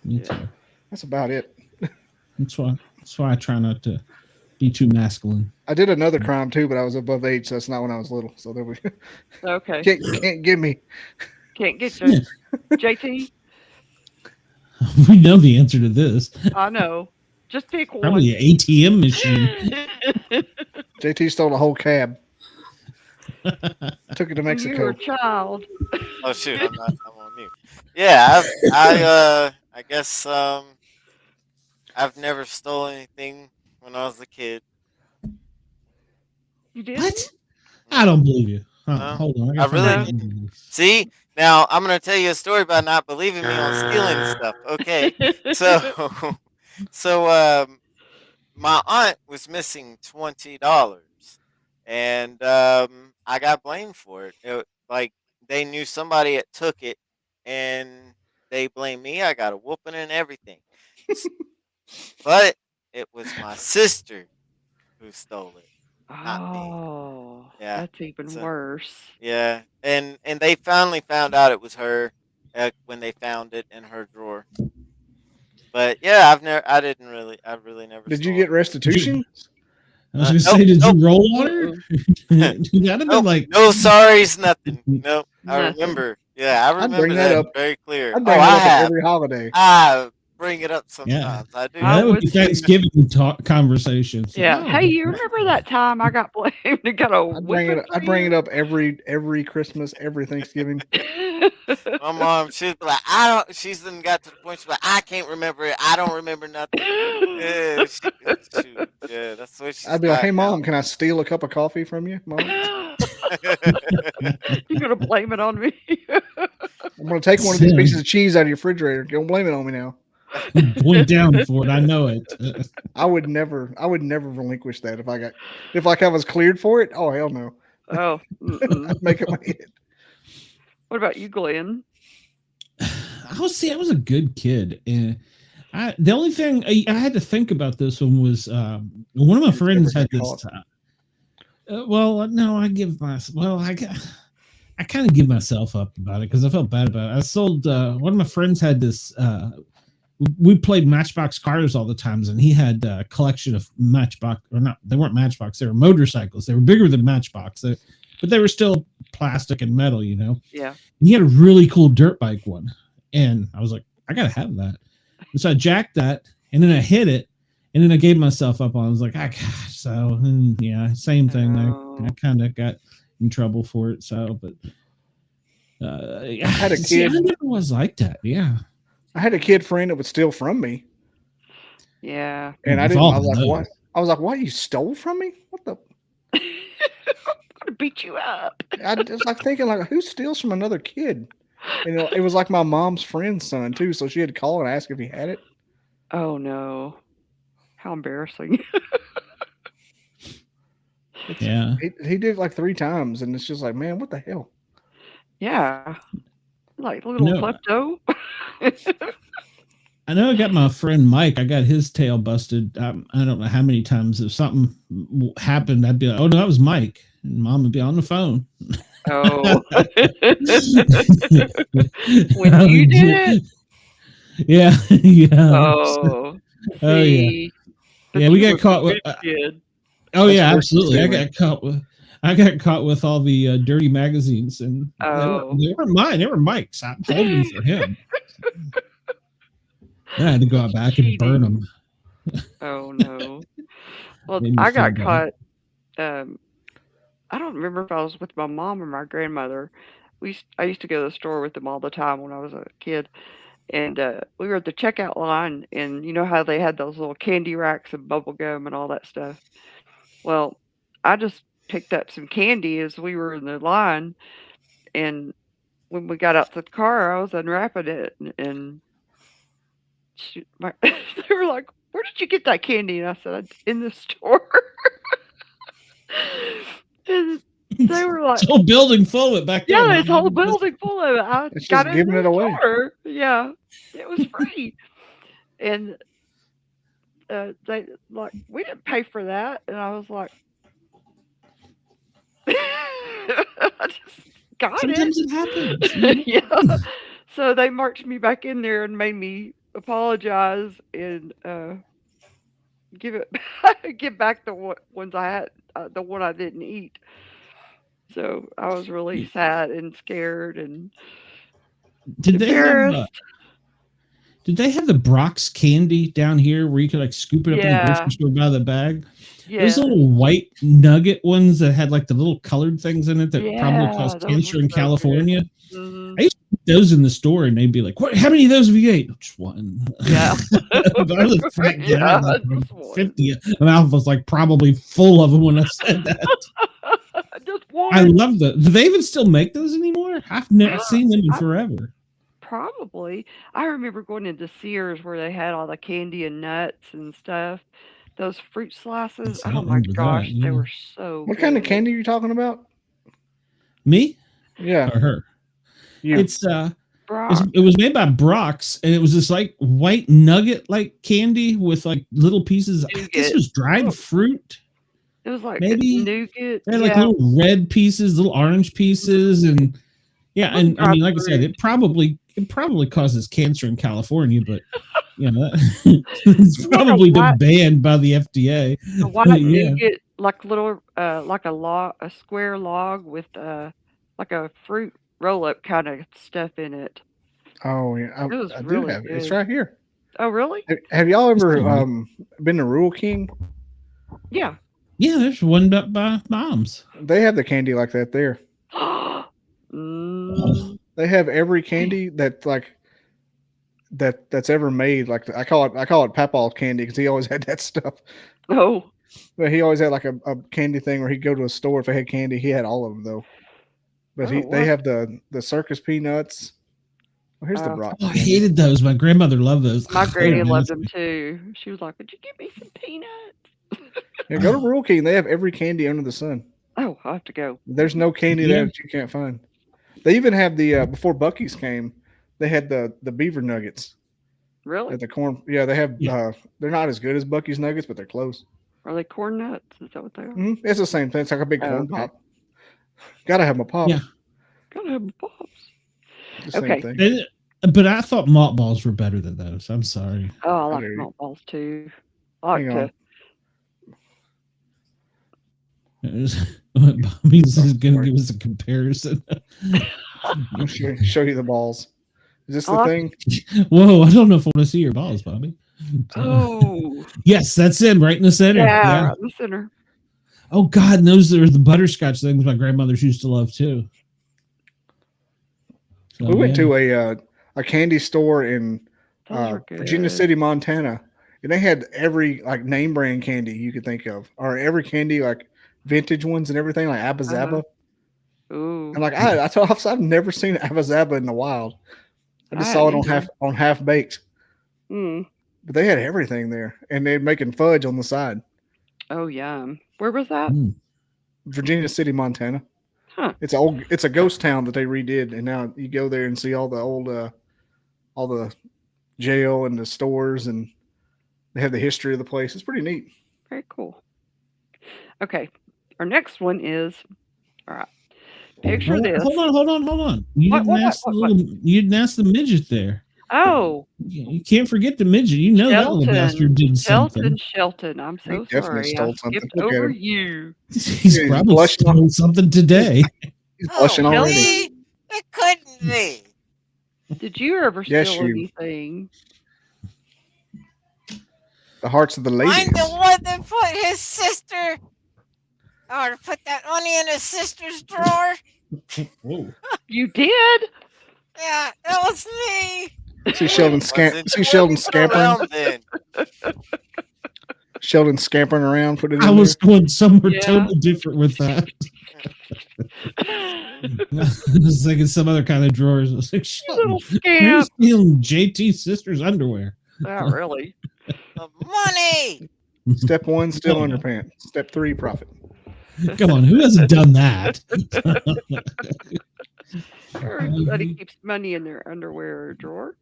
Me too. That's about it. That's why I try not to be too masculine. I did another crime too, but I was above age, so that's not when I was little. So there we go. Okay. Can't get me. Can't get you. JT? We know the answer to this. I know. Just pick one. Probably an ATM machine. JT stole a whole cab. Took it to Mexico. You were a child. Oh shoot, I'm on mute. Yeah, I guess I've never stolen anything when I was a kid. You did? What? I don't believe you. No. Hold on. I really see. Now I'm gonna tell you a story about not believing me on stealing stuff. Okay, so my aunt was missing $20, and I got blamed for it. Like they knew somebody that took it, and they blamed me. I got a whooping and everything, but it was my sister who stole it. Not me. Yeah, that's even worse. Yeah, and they finally found out it was her when they found it in her drawer. But yeah, I really never. Did you get restitution? I was gonna say, did you roll on her? That'd have been like no sorries, nothing. No, I remember. Yeah, I remember that up very clear. I bring it up at every holiday. I bring it up sometimes. I do. That would be Thanksgiving conversations. Yeah. Hey, you remember that time I got blamed and got a whipping? I bring it up every Christmas, every Thanksgiving. My mom, she's like, she's then got to the point she's like, I can't remember it. I don't remember nothing. Yeah, that's what she's. I'd be like, hey mom, can I steal a cup of coffee from you, mom? You're gonna blame it on me. I'm gonna take one of these pieces of cheese out of your refrigerator. Don't blame it on me now. Point down for it. I know it. I would never relinquish that if I was cleared for it. Oh hell no. Oh, I'd make it my head. What about you, Glenn? I was a good kid, and the only thing I had to think about this one was one of my friends had this. No, I kind of give myself up about it because I felt bad about it. I sold one of my friends had this. We played Matchbox cars all the times, and he had a collection of Matchbox, or not, they weren't Matchbox, they were motorcycles. They were bigger than Matchbox, but they were still plastic and metal, you know? Yeah. And he had a really cool dirt bike one. And I was like, I got to have that. And so I jacked that, and then I hit it, and then I gave myself up on it. I was like, same thing. I kind of got in trouble for it. So, but I had a kid. I never was like that. Yeah. I had a kid friend that would steal from me. Yeah. And I was like, what? I was like, what? You stole from me? What the? I'm gonna beat you up. I was like thinking, like, who steals from another kid? And it was like my mom's friend's son too, so she had to call and ask if he had it. Oh no! How embarrassing! Yeah, he did it like 3 times, and it's just like, man, what the hell? Yeah, like little klepto. I know I got my friend Mike. I got his tail busted. I don't know how many times. If something happened, I'd be like, "Oh no, that was Mike," and Mom would be on the phone. Oh, when you did it? Yeah, yeah. Oh, yeah. Yeah, we got caught with. Oh yeah, absolutely. I got caught with all the dirty magazines, and they weren't mine. They were Mike's. I'm holding for him. I had to go out back and burn them. Oh no! Well, I got caught. I don't remember if I was with my mom or my grandmother. I used to go to the store with them all the time when I was a kid, and we were at the checkout line, and you know how they had those little candy racks and bubble gum and all that stuff. Well, I just picked up some candy as we were in the line, and when we got out to the car, I was unwrapping it, and they were like, "Where did you get that candy?" And I said, "In the store." And they were like, "This whole building full of it back there." Yeah, this whole building full of it. I got it giving it away. Store. Yeah, it was free. And they like, we didn't pay for that, and I was like, I just got Sometimes it. it happens. Yeah. So they marched me back in there and made me apologize and give it give back the ones I had, the one I didn't eat. So I was really sad and scared and Did they have embarrassed. Did they have the Brock's candy down here where you could like scoop it up in the Yeah. grocery store by the bag? Yeah. Those little white nugget ones that had like the little colored things in it that probably Yeah, caused those cancer were in so California. Mhm. I used to eat those in the store and they'd be like, "What? How many of those have you ate?" Just one. Yeah. But I was a fat guy. Yeah, Like, just one. 50. My mouth was like probably full of them when I said that. Just one. I love the. Do they even still make those anymore? I've never seen them in I- forever. Probably. I remember going into Sears where they had all the candy and nuts and stuff. Those fruit slices. I Oh don't my remember that, gosh, they yeah. were so What kind of good. candy are you talking about? Me Yeah. or her? You. It's Brock. it was made by Brock's, and it was this like white nugget like candy with like little pieces. I guess it was dried fruit. It was like maybe nougat. They had like Yeah. little red pieces, little orange pieces, and yeah, and I mean, like I said, it probably causes cancer in California, but you know, it's probably been banned by the FDA. The white Yeah. nougat, like little, like a square log with like a fruit roll up kind of stuff in it. Oh yeah, It was I do really have it. It's good. right here. Oh really? Have y'all ever cool. been to Rural King? Yeah. Yeah, there's one up by Mom's. They have the candy like that there. Mm. They have every candy that's like that's ever made. Like I call it Papaw's candy because he always had that stuff. Oh. But he always had like a candy thing where he'd go to a store if they had candy. He had all of them though. But Oh, they wow. have the circus peanuts. Oh, here's the Brock. Oh, I candy. hated those. My grandmother loved those. My They granny were loved nasty. them too. She was like, "Would you give me some peanuts?" Yeah, go to Rural King. They have every candy under the sun. Oh, I'll have to go. There's no candy Yeah. there that you can't find. They even have the before Buc-ee's came, they had the beaver nuggets Really? at the corn. Yeah, they have. Yeah. They're not as good as Buc-ee's nuggets, but they're close. Are they corn nuts? Is that what they are? It's the same thing. It's like a big Oh, corn okay. pop. Gotta have my pop. Yeah. Gotta have pops. The same Okay. thing. But I thought malt balls were better than those. I'm sorry. Oh, I like do. malt balls too. I like Hang to. on. Bobby's is going to give us a comparison. I'll show you the balls. Is this the I thing? Whoa, I don't know if I want to see your balls, Bobby. Oh, Yes, that's it, right in the center. yeah, right in the center. Oh, God, and those are the butterscotch things my grandmothers used to love, too. So, We went yeah. to a candy store in Those are Virginia good. City, Montana, and they had every like name brand candy you could think of, or every candy like vintage ones and everything, like Abba Zaba. Ooh. I'm like, I've never seen Abba Zaba in the wild. I just I saw it hadn't on half baked, Mm. but they had everything there, and they're making fudge on the side. Oh, yum. Where was that? Mm. Virginia City, Montana. Huh. It's a ghost town that they redid, and now you go there and see all the old, all the jail and the stores, and they have the history of the place. It's pretty neat. Very cool. Okay. Our next one is, all right. Picture this. Hold on. You What, didn't what, ask what, the what? little. You didn't ask the midget there. Oh, You can't forget the midget. You know that little bastard did something. Shelton. I'm so He definitely sorry. I stole something. skipped Look at over him. you. He's He's probably blushing. stole something today. He's blushing Oh, already. Me? It couldn't be. Did you ever Yes, steal you. anything? The hearts of the ladies. I'm the one that put his sister, or put that money in his sister's drawer. Whoa. You did? Yeah, that was me. See Sheldon Wasn't scampering. around then. Sheldon scampering around. Put it I in was going somewhere Yeah. totally different with that. I was thinking some other kind of drawers. I was like, You little Sheldon, you're scamp. stealing JT's sister's underwear. Not really. The money. there. Step 1, steal Oh. underpants. Step 3, profit. Come on, who hasn't done that? Everybody keeps money in their underwear drawer.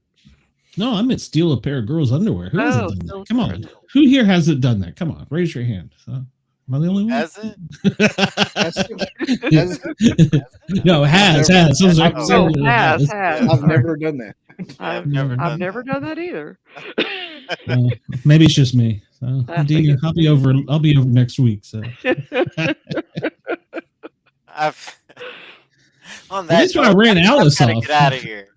No, I meant steal a pair of girls' underwear. Who hasn't Oh, done steal that? Come a pair on. of underwear. Who here hasn't done that? Come on, raise your hand. So, Am I the only one? Has it? No, it has. I've never done that. I've never done that either. Maybe it's just me. So, Dean, I'll be over next week. So that's why I ran Alice off. Get out of here.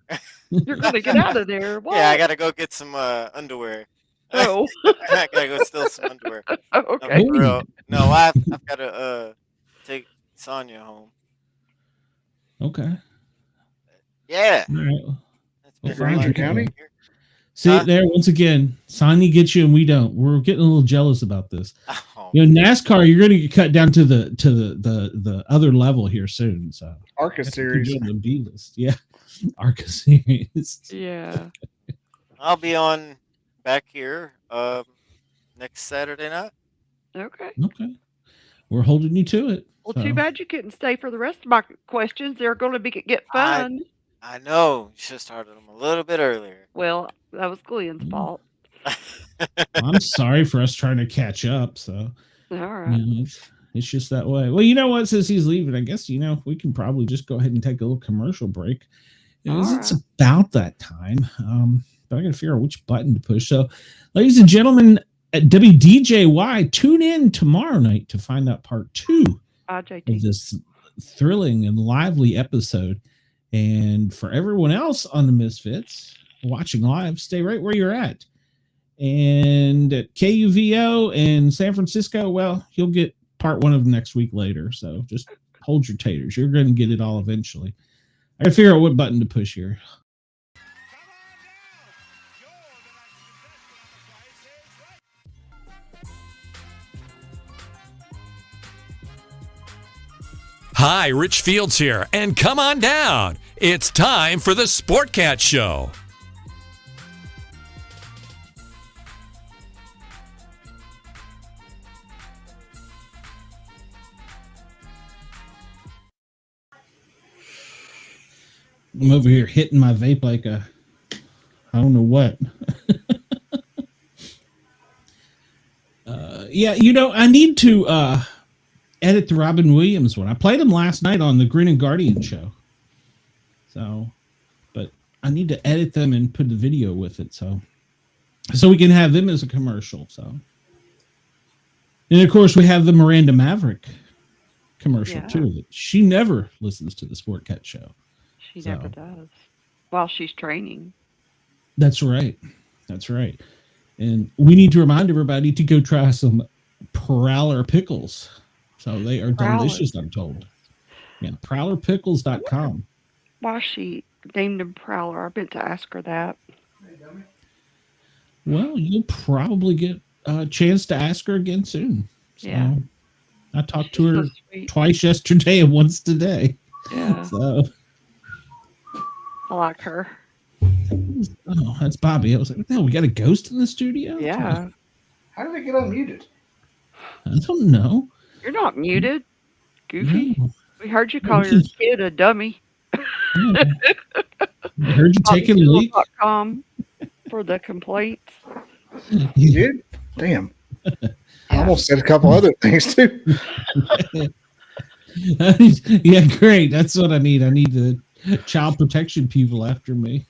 You're gonna get out of there. What? Yeah, I gotta go get some underwear. Oh, I gotta go steal some underwear. Okay. No, for real. No, I've gotta take Sonia home. Okay. Yeah. All right. Well, Ranger County. See there once again, Sonya gets you and we don't. We're getting a little jealous about this. Oh. NASCAR, you're going to get cut down to the other level here soon. So ARCA series, the B list, yeah, ARCA series. Yeah. I'll be on back here next Saturday night. Okay. We're holding you to it. Well, too bad you couldn't stay for the rest of my questions. They're going to get fun. I know. You should have started them a little bit earlier. Well, that was Glenn's fault. I'm sorry for us trying to catch up. So, all right. It's just that way. Well, you know what? Since he's leaving, I guess, we can probably just go ahead and take a little commercial break. It's about that time. But I got to figure out which button to push. So, ladies and gentlemen, at WDJY, tune in tomorrow night to find out part 2 of this thrilling and lively episode. And for everyone else on the Misfits watching live, stay right where you're at. And at KUVO in San Francisco, well, you'll get part 1 of next week later. So just hold your taters. You're going to get it all eventually. I got to figure out what button to push here. Hi, Rich Fields here, and come on down. It's time for the Sportcat Show. I'm over here hitting my vape like I don't know what. I need to edit the Robin Williams one. I played him last night on the Green and Guardian show. So, but I need to edit them and put the video with it. So we can have them as a commercial. So, and of course we have the Miranda Maverick commercial too. She never listens to the Sportcat show. She never does. While she's training. That's right. And we need to remind everybody to go try some Prowler pickles. So they are delicious, I'm told. Yeah, prowlerpickles.com. Why she named him Prowler? I meant to ask her that. Well, you'll probably get a chance to ask her again soon. So yeah. I talked to her twice yesterday and once today. Yeah. So I like her. Oh, that's Bobby. I was like, no, we got a ghost in the studio? Yeah. How did they get unmuted? I don't know. You're not muted, Goofy. No. We heard you call your kid a dummy. Yeah. I heard you taking a leak. For the complaints. You did? Damn. I almost said a couple other things too. Yeah, great. That's what I need. I need the child protection people after me.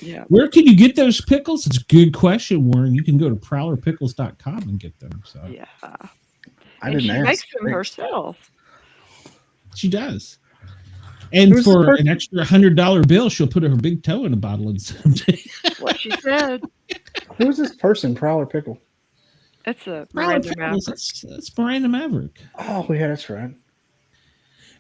Yeah. Where can you get those pickles? It's a good question, Warren. You can go to prowlerpickles.com and get them. So yeah. She makes them herself. She does. And for an extra $100 bill, she'll put her big toe in a bottle and send them. What she said. Who's this person, Prowler Pickle? It's a Miranda Maverick. That's Miranda Maverick. Oh, yeah, that's right.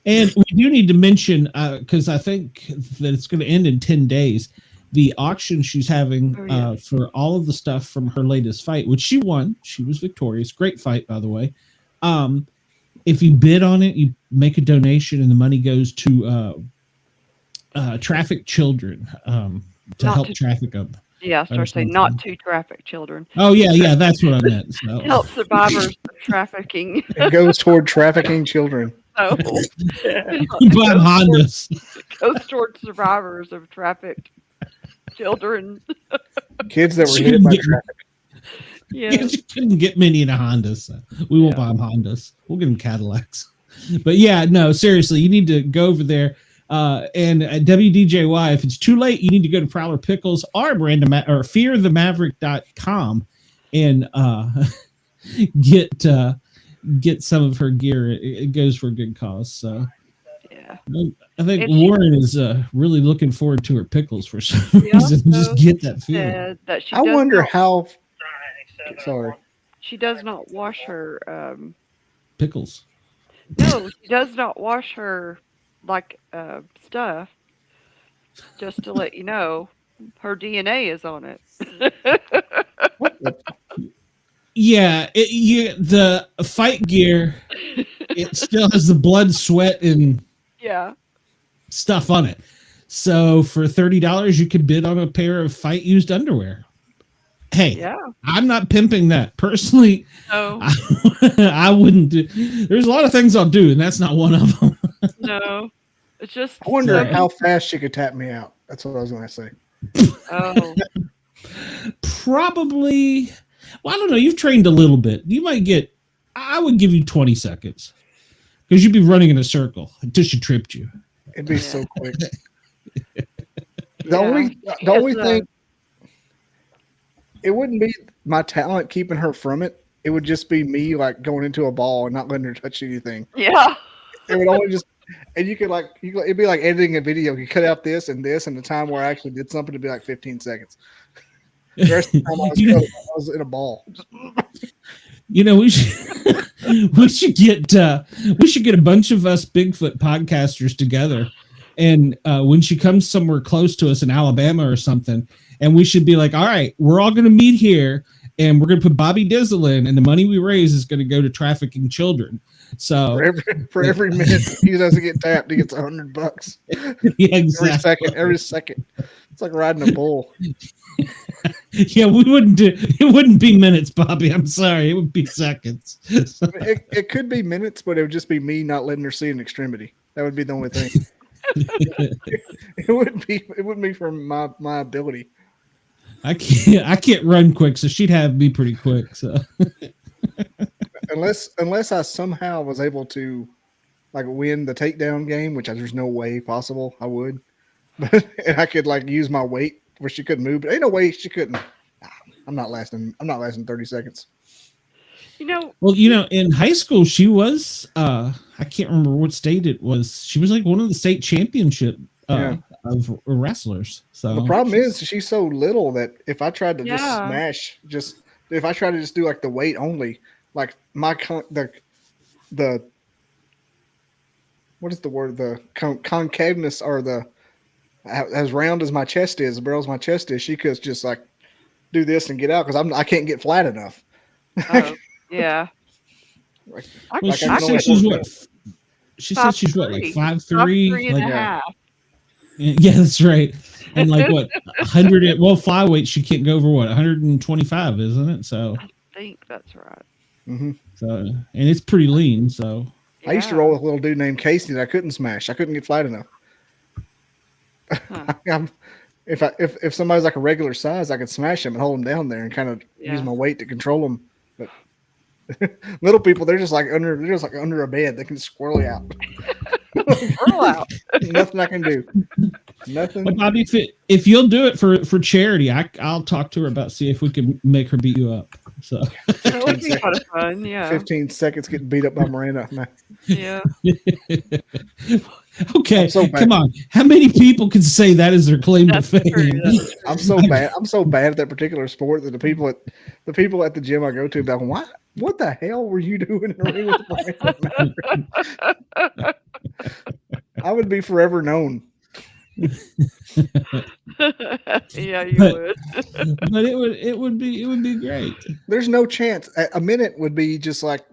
And we do need to mention, because I think that it's going to end in 10 days, the auction she's having for all of the stuff from her latest fight, which she won. She was victorious. Great fight, by the way. If you bid on it, you make a donation, and the money goes to traffic children to help traffic them. Yeah, I started saying not to traffic children. Oh, yeah, that's what I meant. So. Help survivors of trafficking. It goes toward trafficking children. Oh. Buy Hondas. It goes toward survivors of trafficked children. Kids that were hit by traffic. Yeah. You couldn't get many in a Honda, so we won't buy them Hondas. We'll get them Cadillacs. But yeah, no, seriously, you need to go over there. And at WDJY, if it's too late, you need to go to Prowler Pickles or or fearthemaverick.com and get some of her gear. It goes for a good cause. So Yeah. I think Warren is really looking forward to her pickles for some reason. Just get that feeling. That she I wonder not, how. Sorry. She does not wash her. Pickles. No, she does not wash her stuff. Just to let you know, her DNA is on it. Yeah, the fight gear, it still has the blood, sweat, and stuff on it. So for $30, you could bid on a pair of fight used underwear. Hey, I'm not pimping that personally. No, I wouldn't do. There's a lot of things I'll do, and that's not one of them. No, it's just. I wonder how fast she could tap me out. That's what I was going to say. Oh, probably. Well, I don't know. You've trained a little bit. You might get. I would give you 20 seconds because you'd be running in a circle until she tripped you. It'd be so quick. The only thing. It wouldn't be my talent keeping her from it. It would just be me like going into a ball and not letting her touch anything. Yeah. It would only just, and you could it'd be like editing a video. You cut out this, and the time where I actually did something to be like 15 seconds. The rest of the time I was in a ball. You know, we should get a bunch of us Bigfoot podcasters together, and when she comes somewhere close to us in Alabama or something, and we should be like, all right, we're all going to meet here, and we're going to put Bobby Dizzle in, and the money we raise is going to go to trafficking children. So for every minute he doesn't get tapped, he gets $100. Yeah, exactly. Every second. It's like riding a bull. Yeah, it wouldn't be minutes, Bobby. I'm sorry. It would be seconds. It could be minutes, but it would just be me not letting her see an extremity. That would be the only thing. It wouldn't be from my ability. I can't run quick, so she'd have me pretty quick. So unless I somehow was able to like win the takedown game, which there's no way possible I would, and I could like use my weight where she couldn't move, but ain't no way she couldn't. I'm not lasting 30 seconds. In high school she was I can't remember what state it was. She was like one of the state championship of wrestlers. So the problem is she's so little that if I tried to just smash, if I tried to just do like the weight only, like the what is the word? The concaveness or the as round as my chest is, the barrel as my chest is, she could just like do this and get out because I can't get flat enough. Yeah. She said she's what, like 5'3", and a half. Yeah, that's right. And like what, 100? Well, flyweight she can't go over what, 125, isn't it? So I think that's right. Mm-hmm. So and it's pretty lean. So I used to roll with a little dude named Casey that I couldn't smash. I couldn't get flat enough. Huh. If somebody's like a regular size, I could smash him and hold him down there and kind of use my weight to control them. But little people, they're just like under a bed. They can squirrel you out. Squirrel out. Nothing I can do. Nothing. But Bobby, if you'll do it for charity, I'll talk to her about see if we can make her beat you up. So that would be kind of fun. Yeah. 15 seconds getting beat up by Miranda. Nah. Yeah. Okay, come on. How many people can say that is their claim to fame? I'm so bad. I'm so bad at that particular sport that the people at the gym I go to about what the hell were you doing in the ring with Miranda? I would be forever known. Yeah, you would. But it would be great. There's no chance. A minute would be just like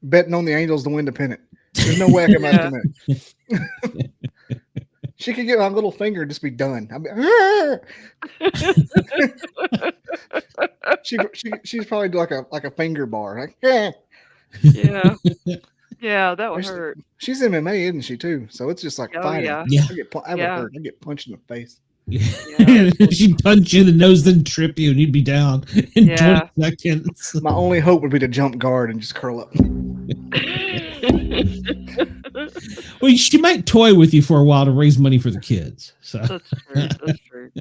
betting on the Angels to win the pennant. There's no way I can last a minute. She could get my little finger and just be done. She's probably like a finger bar. Like, yeah. Yeah, that would hurt. She's MMA, isn't she, too? So it's just like fighting. Yeah. I get punched in the face. Yeah. She'd punch you in the nose, then trip you, and you'd be down in 20 seconds. My only hope would be to jump guard and just curl up. Well, she might toy with you for a while to raise money for the kids. So That's true. That's true.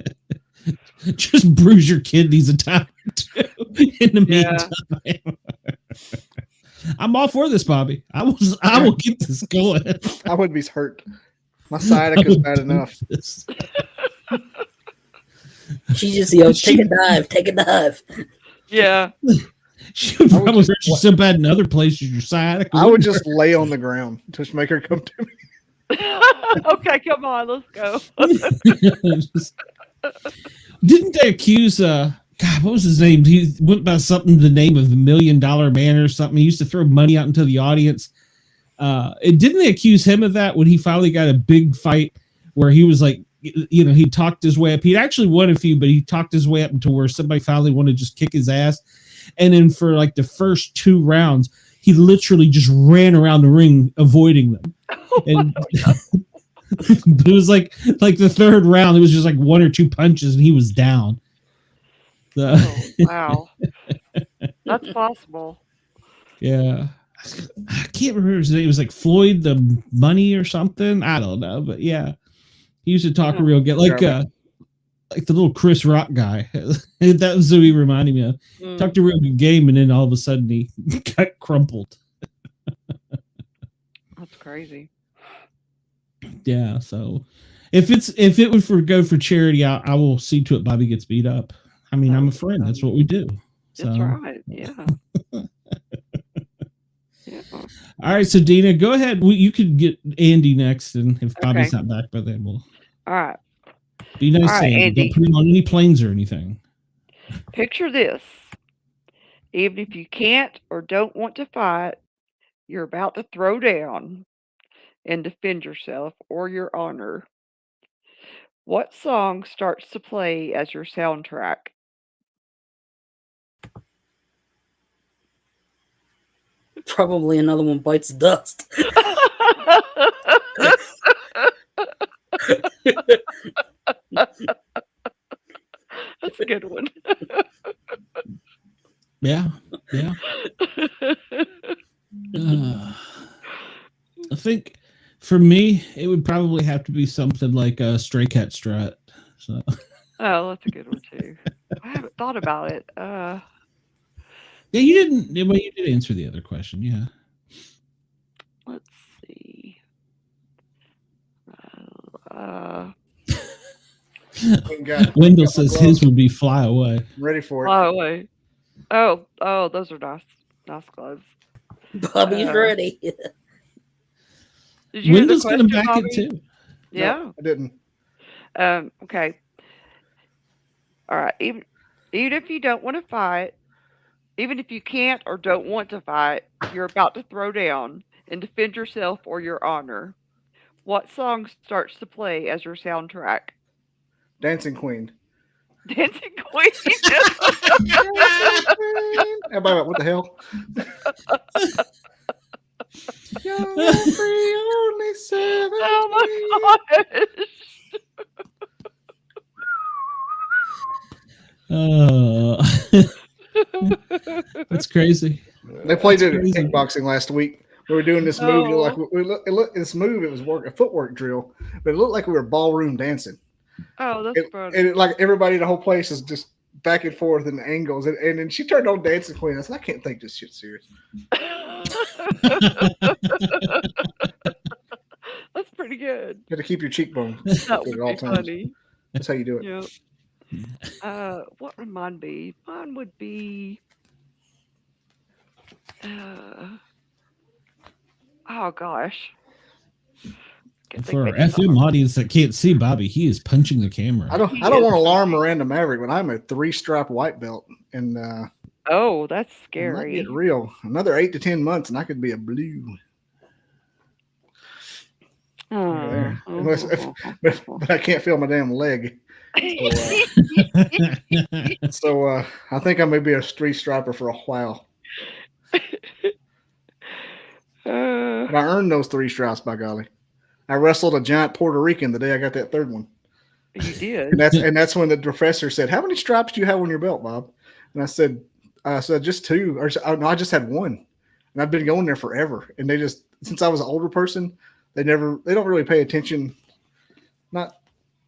just bruise your kidneys a time or two in the meantime. I'm all for this, Bobby. I will get this going. I would be hurt. My sciatic is bad enough. She just yelled, take a dive, take a dive. Yeah. She would probably hurt you so bad in other places. Your sciatic. I would just lay on the ground to make her come to me. Okay, come on, let's go. Didn't they accuse God, what was his name? He went by something the name of the $1 Million Man or something. He used to throw money out into the audience. Didn't they accuse him of that when he finally got a big fight where he was like, he talked his way up. He'd actually won a few, but he talked his way up into where somebody finally wanted to just kick his ass. And then for like the first 2 rounds, he literally just ran around the ring avoiding them. And it was like the 3rd round, it was just like 1 or 2 punches and he was down. Wow. That's possible. Yeah. I can't remember his name. It was like Floyd the Money or something. I don't know, but yeah. He used to talk real good. Like the little Chris Rock guy. That was who he reminded me of. Talked a real good game, and then all of a sudden he got crumpled. That's crazy. Yeah, so if it would go for charity, I will see to it Bobby gets beat up. I mean, I'm a friend. That's what we do. So. That's right. Yeah. Yeah. All right, so Dina, go ahead. You could get Andy next, and if Bobby's not back by then, we'll. All right. Be nice, All right, Andy. Don't put him on any planes or anything. Picture this. Even if you can't or don't want to fight, you're about to throw down and defend yourself or your honor. What song starts to play as your soundtrack? Probably another one bites dust. That's a good one. Yeah. I think for me, it would probably have to be something like a Stray Cat Strut. So. Oh, that's a good one too. I haven't thought about it. Yeah, you didn't. Well, you did answer the other question. Yeah. Let's see. Wendell says his would be Fly Away. I'm ready for it. Fly Away. Oh, those are nice gloves. Bobby's ready. Did you Wendell's going to back Bobby? it too. Yeah. No, I didn't. Okay. All right. Even if you don't want to fight, even if you can't or don't want to fight, you're about to throw down and defend yourself or your honor. What song starts to play as your soundtrack? Dancing Queen. Dancing Queen. Everybody, what the hell? You're every only 17. Oh my gosh. That's crazy. They played it in kickboxing last week. We were doing this move. This move. It was a footwork drill, but it looked like we were ballroom dancing. Oh, that's funny. And like everybody in the whole place is just back and forth in the angles. And then she turned on Dancing Queen. I said, I can't take this shit serious. That's pretty good. You have to keep your cheekbone That would at all be times. funny. That's how you do it. Yep. What would mine be? Mine would be. Oh gosh. For our FM audience that can't see Bobby, he is punching the camera. I don't want to alarm Miranda Maverick, but I'm a 3-stripe white belt, and oh, that's might scary. get real. Another 8 to 10 months, and I could be a blue. But I can't feel my damn leg. So I think I may be a 3-striper for a while. But I earned those 3 stripes, by golly. I wrestled a giant Puerto Rican the day I got that 3rd one. You did. And that's when the professor said, "How many stripes do you have on your belt, Bob?" And I said, just 2, or no, I just had 1, and I've been going there forever. And they just, since I was an older person, they don't really pay attention, not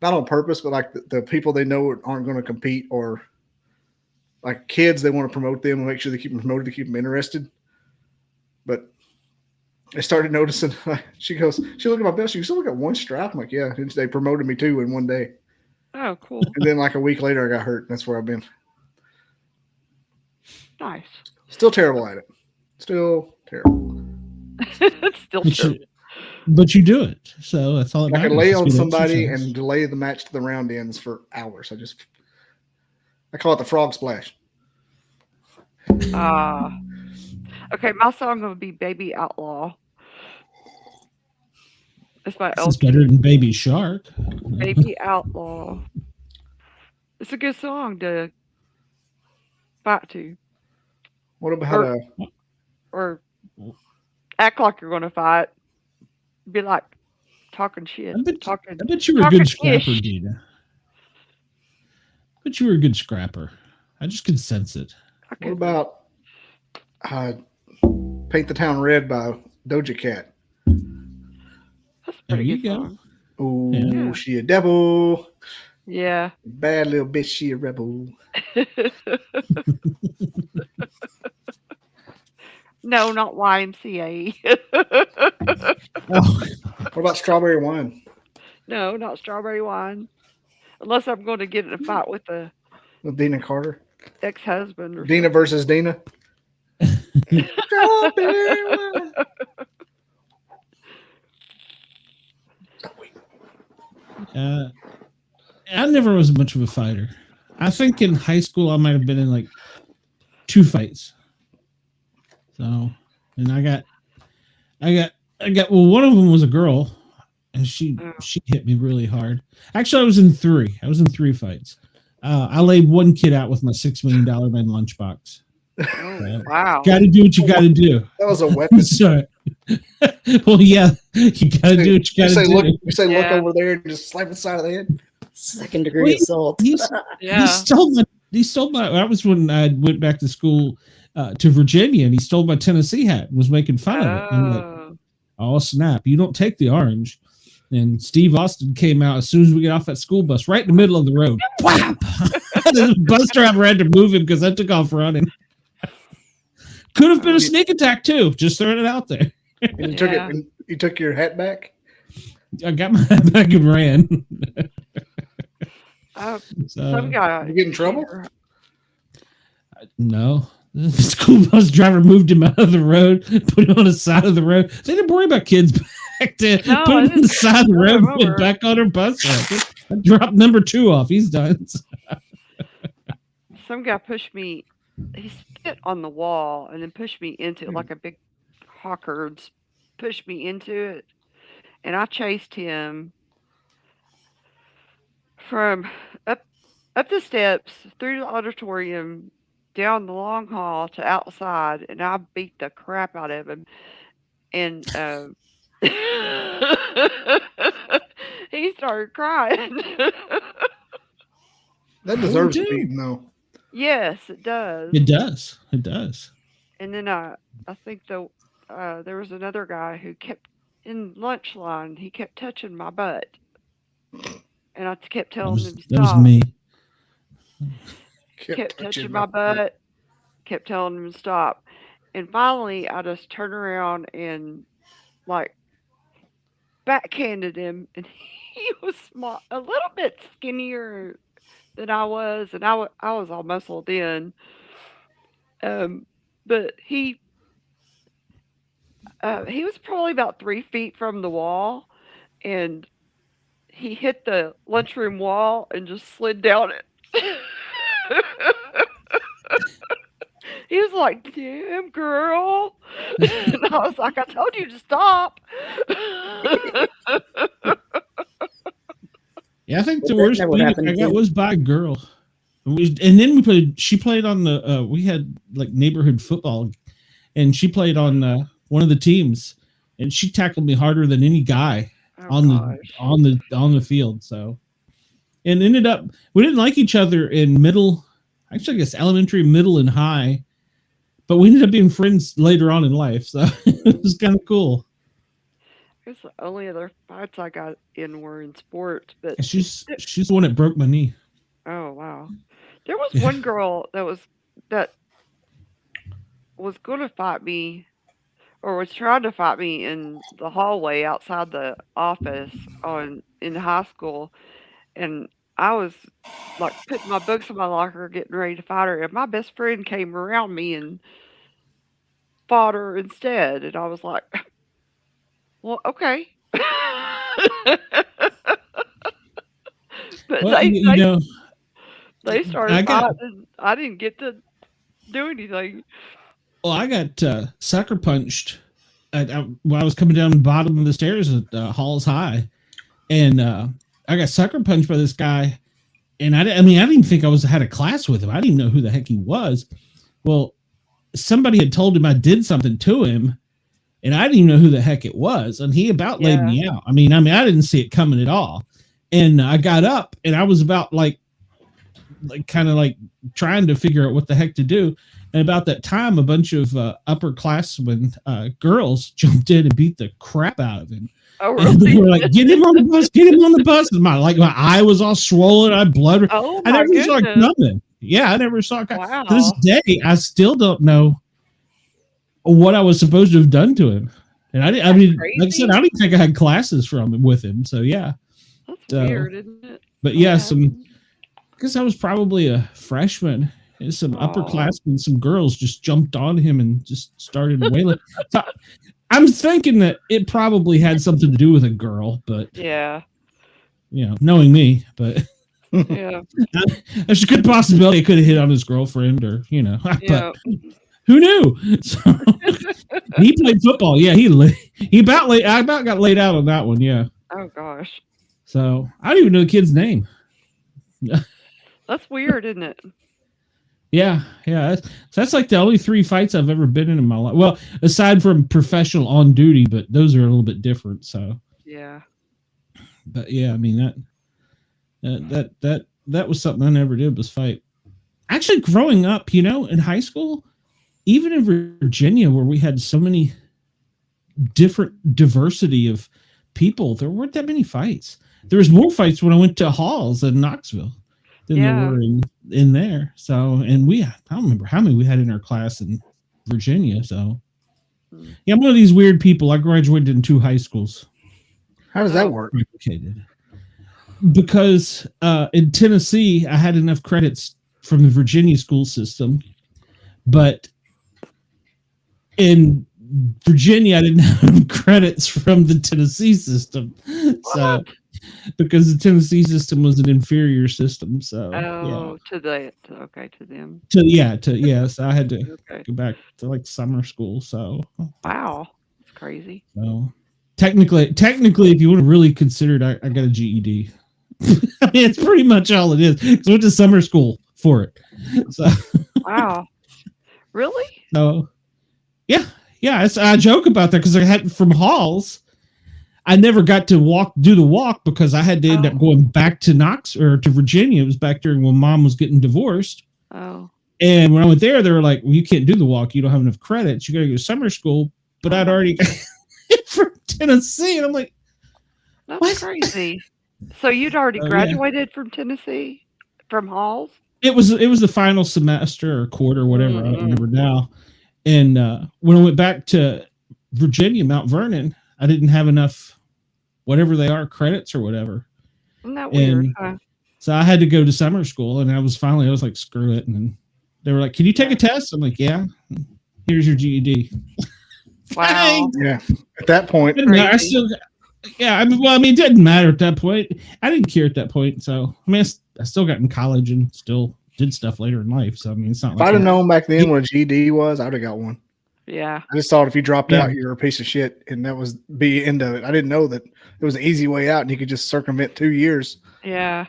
on purpose, but like the people they know aren't going to compete, or like kids, they want to promote them and make sure they keep them promoted to keep them interested. But I started noticing, she looked at my belt. She goes, "Still got 1 stripe." I'm like, "Yeah." And they promoted me 2 in one day. Oh, cool. And then like a week later, I got hurt. That's where I've been. Nice. Still terrible at it. Still terrible. Still terrible. But you do it. So that's all. I can lay on somebody and delay the match to the round ends for hours. I call it the frog splash. Okay, my song would be "Baby Outlaw." It's my It's better than Baby Shark. Baby Outlaw. It's a good song to fight to. What about or act like you're going to fight? Be like talking shit. I bet you were a good scrapper, ish. Dina. I bet you were a good scrapper. I just could sense it. what about "Paint the Town Red" by Doja Cat? That's a pretty good song. Oh, Yeah. She a devil. Yeah. Bad little bitch, she a rebel. No, not YMCA. Oh, What about "Strawberry Wine"? No, not Strawberry Wine. Unless I'm going to get in a fight with the With Dina Carter? ex-husband. Or Dina versus Dina? Strawberry Wine. I never was much of a fighter. I think in high school I might have been in like 2 fights. So, and I got. Well, one of them was a girl, and she hit me really hard. Actually, I was in 3. I was in 3 fights. I laid one kid out with my $6 million man lunchbox. Oh, wow. Got to do what you got to do. That was a weapon. Sorry. Well, yeah, you got to do what you got to do. You say, look over there and just slap the side of the head. Second-degree assault. He stole my. That was when I went back to school to Virginia, and he stole my Tennessee hat and was making fun of it. And I'm like, oh snap! You don't take the orange. And Steve Austin came out as soon as we get off that school bus, right in the middle of the road. Whap! The bus driver had to move him because I took off running. Could have been a sneak attack too. Just throwing it out there. And you took it. And you took your hat back. I got my hat back and ran. Some guy. You get in trouble? No. The school bus driver moved him out of the road, put him on the side of the road. They didn't worry about kids back then. Put him on the side of the road, went back on her bus. I dropped number 2 off. He's done. Some guy pushed me. He spit on the wall and then pushed me into it like a big hawker. Pushed me into it, and I chased him from up the steps, through the auditorium, down the long hall to outside, and I beat the crap out of him. And he started crying. That deserves a beating, though. Yes, it does. It does. It does. And then I think there was another guy who kept in lunch line. He kept touching my butt, and I kept telling him to stop. That was me. Kept touching my butt. Kept telling him to stop, and finally I just turned around and like backhanded him, and he was small, a little bit skinnier than I was, and I was all muscled in. But he was probably about 3 feet from the wall, and he hit the lunchroom wall and just slid down it. He was like, "Damn, girl." And I was like, "I told you to stop." Yeah, I think the worst thing I got was by a girl. And then she played on we had like neighborhood football, and she played on one of the teams, and she tackled me harder than any guy on the field. So and ended up, we didn't like each other in middle, actually I guess elementary, middle, and high, but we ended up being friends later on in life. So it was kind of cool. I guess the only other fights I got in were in sports, but She's the one that broke my knee. oh wow. There was one girl that was going to fight me, or was trying to fight me in the hallway outside the office in high school, and I was like putting my books in my locker, getting ready to fight her, and my best friend came around me and fought her instead, and I was like, "Well, okay." But Well, they started fighting, and I didn't get to do anything. Well, I got sucker punched while I was coming down the bottom of the stairs at Halls High, and I got sucker punched by this guy. And I didn't even think I had a class with him. I didn't even know who the heck he was. Well, somebody had told him I did something to him, and I didn't even know who the heck it was. And he about laid me out. I didn't see it coming at all. And I got up, and I was about kind of trying to figure out what the heck to do. And about that time, a bunch of upperclassmen girls jumped in and beat the crap out of him. Oh, really? And they were like, "Get him on the bus! Get him on the bus!" And my eye was all swollen. I had blood. Oh, I never saw it coming. Yeah, I never saw it coming. Wow. To this day, I still don't know what I was supposed to have done to him. And like I said, I don't think I had classes with him. So yeah, that's weird, isn't it? But yeah, I guess I was probably a freshman. And some upperclassmen, some girls just jumped on him and just started wailing. So I'm thinking that it probably had something to do with a girl, but yeah, knowing me, but yeah, there's a good possibility I could have hit on his girlfriend, or but who knew? So, he played football. Yeah, I about got laid out on that one. Yeah. Oh gosh. So I don't even know the kid's name. That's weird, isn't it? Yeah. That's like the only 3 fights I've ever been in my life. Well, aside from professional on duty, but those are a little bit different. So yeah. But yeah, that was something I never did, was fight. Actually, growing up, in high school, even in Virginia, where we had so many different diversity of people, there weren't that many fights. There was more fights when I went to Halls in Knoxville than there were in there. So, and I don't remember how many we had in our class in Virginia. So, yeah, I'm one of these weird people. I graduated in 2 high schools. How does that work? Because in Tennessee, I had enough credits from the Virginia school system, but in Virginia, I didn't have credits from the Tennessee system. So, because the Tennessee system was an inferior system. So, to them. So I had to go back to summer school. So, wow, that's crazy. So, technically, if you want to really consider it, I got a GED. It's pretty much all it is. I went to summer school for it. So, wow, really? So, yeah. I joke about that because I had from Halls. I never got to do the walk because I had to end up going back to to Virginia. It was back during when Mom was getting divorced. Oh. And when I went there, they were like, "Well, you can't do the walk. You don't have enough credits. You got to go to summer school." But I'd already got from Tennessee, and I'm like, "That's what? Crazy." So you'd already graduated from Tennessee, from Halls? It was the final semester or quarter, whatever. I don't remember now. And when I went back to Virginia, Mount Vernon, I didn't have enough, whatever they are, credits or whatever. Isn't that weird? So I had to go to summer school, and I was like, screw it. And then they were like, "Can you take a test?" I'm like, "Yeah. Here's your GED." Wow. Yeah. At that point, I still, it didn't matter at that point. I didn't care at that point. So I still got in college and still did stuff later in life. So it's not. If I'd have known back then what a GED was, I'd have got one. Yeah. I just thought if you dropped out, you're a piece of shit, and that was the end of it. I didn't know that it was an easy way out, and you could just circumvent 2 years. Yeah.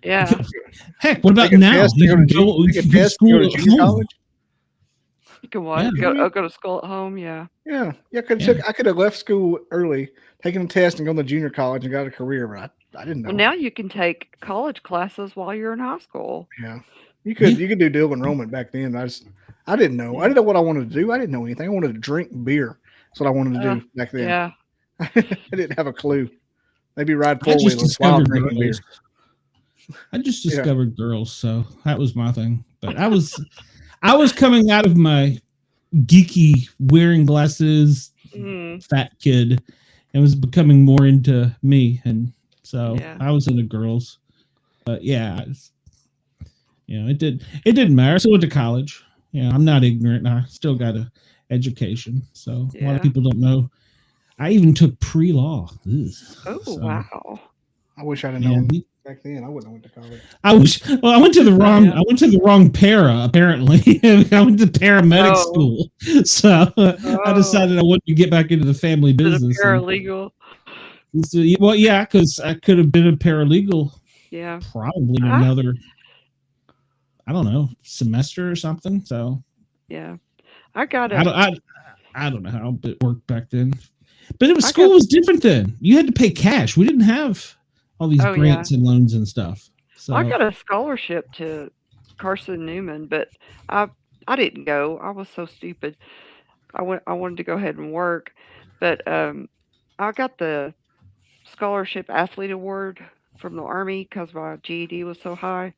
Yeah. Heck, what about now? You can go to school at home. You can what? Go to school at home. Yeah. Yeah. I could have left school early, taken a test, and gone to junior college and got a career. But I didn't know. Well, now you can take college classes while you're in high school. Yeah, you could do dual enrollment back then. I didn't know. I didn't know what I wanted to do. I didn't know anything. I wanted to drink beer. That's what I wanted to do back then. Yeah. I didn't have a clue. Maybe ride I just 4-wheelers while discovered drinking beer. girls. I just discovered girls, so that was my thing. But I was coming out of my geeky wearing glasses fat kid and was becoming more into me, and so I was into girls. But yeah, it didn't matter. So I went to college. I'm not ignorant. I still got a education. So a lot of people don't know. I even took pre-law. Wow! I wish I'd have known back then. I wouldn't have went to college. I went to the wrong. I went to the wrong para. Apparently, I went to paramedic school. So I decided I wanted to get back into the family business. Paralegal. Well, yeah, because I could have been a paralegal. Yeah. Probably another, I don't know, semester or something. So yeah, I got it. I don't know how it worked back then, but school was different then. You had to pay cash. We didn't have all these grants and loans and stuff. So I got a scholarship to Carson Newman, but I didn't go. I was so stupid. I wanted to go ahead and work, but I got the scholarship athlete award from the Army because my GED was so high,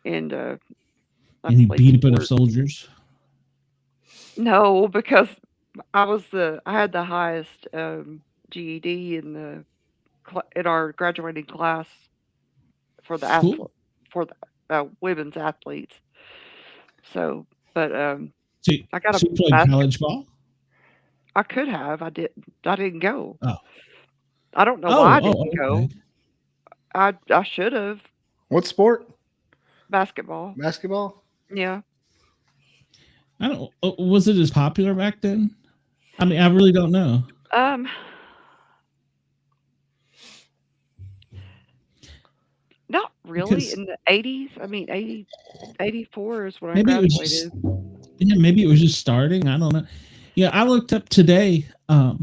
and you beat a bunch of soldiers. No, because I had the highest GED in our graduating class for the women's athletes. So, but I got you played college ball. I could have. I didn't go. Oh. I don't know why I didn't go. I should have. What sport? Basketball. Basketball? Yeah. I don't. Was it as popular back then? I mean, I really don't know. Not really. In the 80s. I mean, 84 is when I graduated. Maybe it was just starting. I don't know. Yeah, I looked up today. I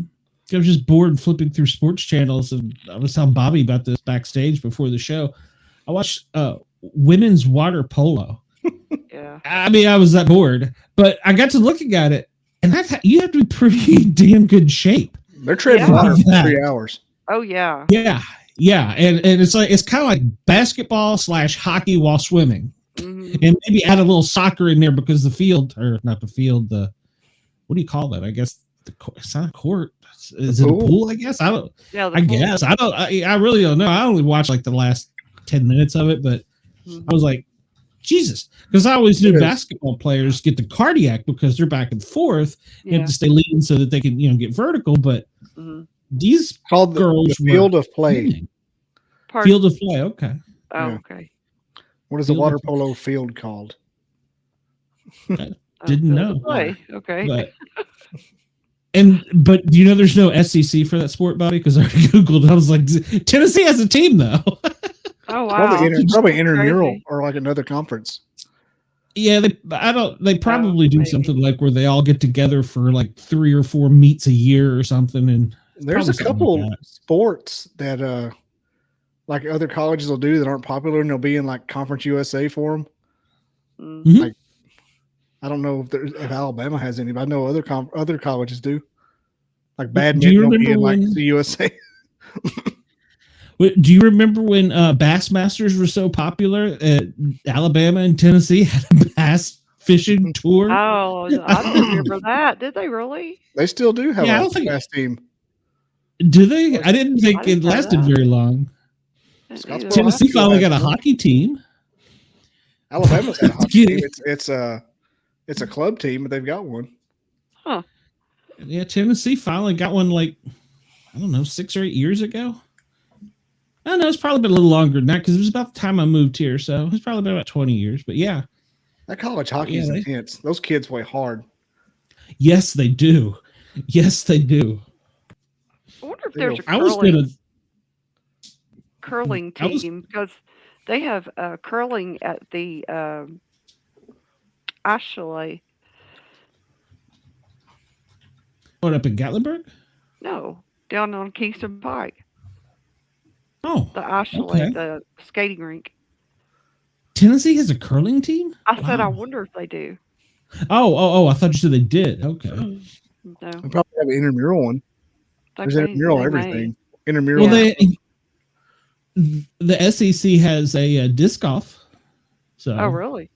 was just bored flipping through sports channels, and I was telling Bobby about this backstage before the show. I watched women's water polo. Yeah. I mean, I was that bored, but I got to looking at it, and you have to be pretty damn good shape. They're treading water for 3 hours. Oh yeah. Yeah, and it's kind of like basketball / hockey while swimming, and maybe add a little soccer in there because the field, or not the field, what do you call that? I guess it's not a court. Is it a pool? I guess I don't. Yeah, I guess I don't. I really don't know. I only watched like the last 10 minutes of it, but I was like, Jesus, because I always knew basketball players get the cardiac because they're back and forth. You have to stay lean so that they can get vertical. But these called girls the field of play. Field of play. Okay. Oh, okay. What is the water polo field called? Didn't know. Okay. But do you know there's no SEC for that sport, Bobby? Because I already Googled. I was like, Tennessee has a team though. Oh wow. Probably intramural or like another conference. Yeah, they probably do something like where they all get together for like 3 or 4 meets a year or something. And there's a couple sports that like other colleges will do that aren't popular, and they'll be in like Conference USA for them. Mm-hmm. Like, I don't know if Alabama has any, but I know other colleges do. Like badminton will be in like the USA. Do you remember when Bassmasters were so popular? Alabama and Tennessee had a bass fishing tour. Oh, I remember that. Did they really? They still do have a bass team. Do they? I didn't think it lasted very long. Tennessee finally got a hockey team. Alabama's got a hockey team. It's a club team, but they've got one. Huh. Yeah, Tennessee finally got one like, I don't know, 6 or 8 years ago. I don't know, it's probably been a little longer than that because it was about the time I moved here. So it's probably been about 20 years. But yeah. That college hockey is intense. Those kids play hard. Yes, they do. Yes, they do. I wonder if there's a curling team because they have curling at the Ashley. What, up in Gatlinburg? No, down on Kingston Pike. Oh, The ice okay. chalet, the skating rink. Tennessee has a curling team? I said, I Wow. wonder if they do. Oh, I thought you said they did. Okay. No, We probably have an intramural one. There's intramural they everything. may. Intramural. Well, the SEC has a disc golf. So. Oh, really?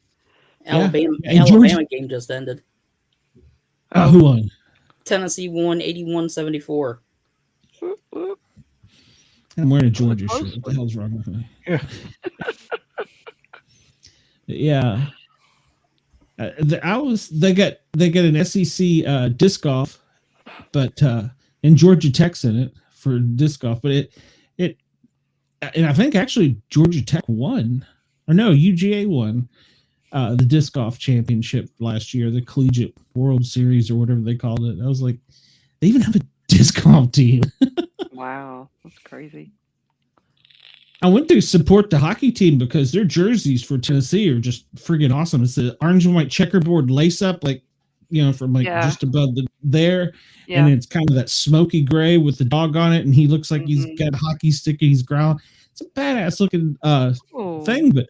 Alabama And Alabama Georgia- game just ended. Who won? Tennessee won 81-74. Whoop, whoop. I'm wearing a Georgia Close shirt. What the hell's wrong with me? Yeah. Yeah. They get an SEC disc golf, but and Georgia Tech's in it for disc golf, but it and I think actually Georgia Tech won, or no, UGA won the disc golf championship last year, the Collegiate World Series or whatever they called it. I was like, they even have a disc golf team. Wow, that's crazy. I went to support the hockey team because their jerseys for Tennessee are just friggin' awesome. It's the orange and white checkerboard lace up, like, from just above there. Yeah. And it's kind of that smoky gray with the dog on it. And he looks like he's got hockey stick and he's growling. It's a badass looking thing, but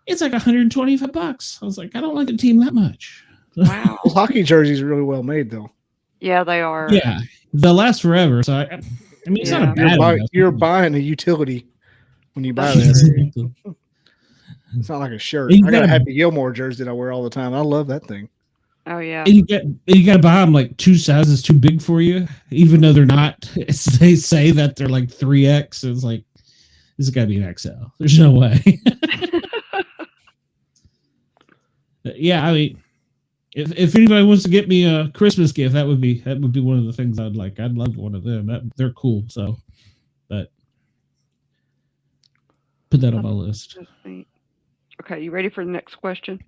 it's like $125. I was like, I don't like the team that much. Wow. Those hockey jerseys are really well made, though. Yeah, they are. Yeah, they'll last forever. So I mean, it's not a bad. You're buying a utility when you buy that. Exactly. It's not like a shirt. You I got a gotta- Happy Gilmore jersey that I wear all the time. I love that thing. Oh, yeah. And you got to buy them like 2 sizes too big for you, even though they're not. They say that they're like 3X. It's like, this has got to be an XL. There's no way. Yeah, I mean, if anybody wants to get me a Christmas gift, that would be one of the things I'd like. I'd love one of them. They're cool. So, but put that on my list. That's neat. Okay, you ready for the next question?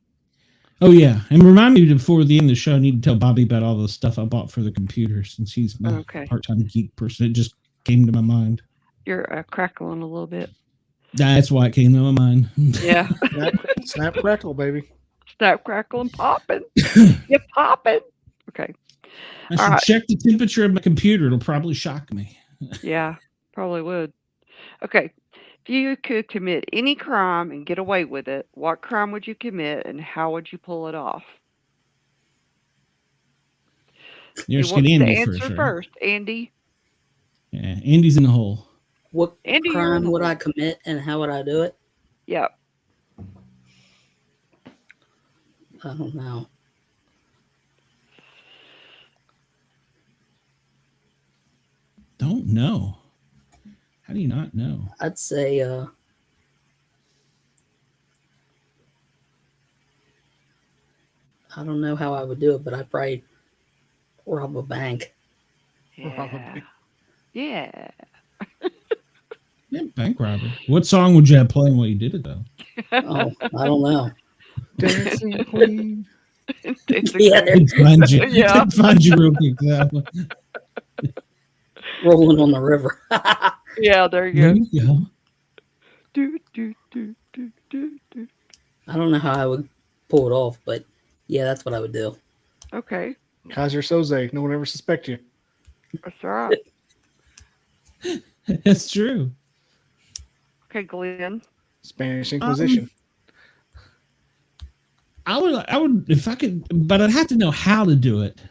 Oh yeah, and remind me before the end of the show. I need to tell Bobby about all the stuff I bought for the computer since he's my Okay. part-time geek person. It just came to my mind. You're crackling a little bit. That's why it came to my mind. Yeah. Snap crackle, baby. Snap, crackle, and popping. You're popping. Okay. I should All right. check the temperature of my computer. It'll probably shock me. Yeah, probably would. Okay. If you could commit any crime and get away with it, what crime would you commit and how would you pull it off? You're Who wants asking to Andy answer right? first? Andy? Yeah, Andy's in the hole. What Andy, you're crime in the would I hole. commit and how would I do it? Yep. I don't know. Don't know. How do you not know? I'd say I don't know how I would do it, but I'd probably rob a bank. Yeah. Probably. Yeah. Yeah, bank robbery. What song would you have playing while you did it though? Oh, I don't know. Dancing Queen. Yeah, they're Find you. Yeah. Find you real quick. That one. rolling on the river. Yeah, there you There go. you go. Do, do, do, do, do, do. I don't know how I would pull it off, but yeah, that's what I would do. Okay. Kaiser Soze. No one ever suspect you. That's all right. That's true. Okay, Glenn. Spanish Inquisition. I would, if I could, but I'd have to know how to do it.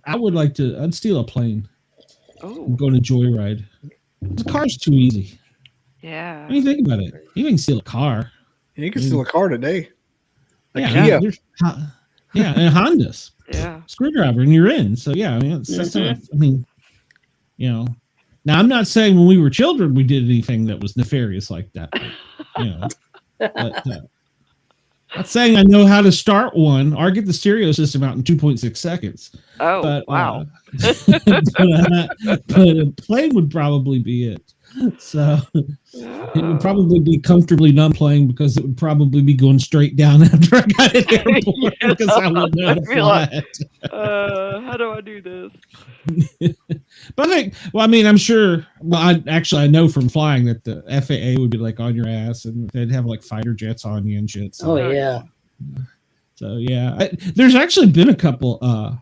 I'd steal a plane Oh, and go on a joyride. The car's too easy. yeah. I mean, think about it. You can steal a car. Yeah, you can steal a car today. Like Yeah, Kia. and Hondas. Yeah. Screwdriver, and you're in. So yeah, I mean, that's not, I mean, Now I'm not saying when we were children we did anything that was nefarious like that. But not saying I know how to start one or get the stereo system out in 2.6 seconds. Oh, But wow. but a plane would probably be it. So it would probably be comfortably not playing because it would probably be going straight down after I got at the airport Yeah. because I wouldn't know how to I'd be fly like, it. How do I do this? But I mean, I'm sure. Well, I know from flying that the FAA would be like on your ass, and they'd have like fighter jets on you and shit. So, Oh yeah. there's actually been a couple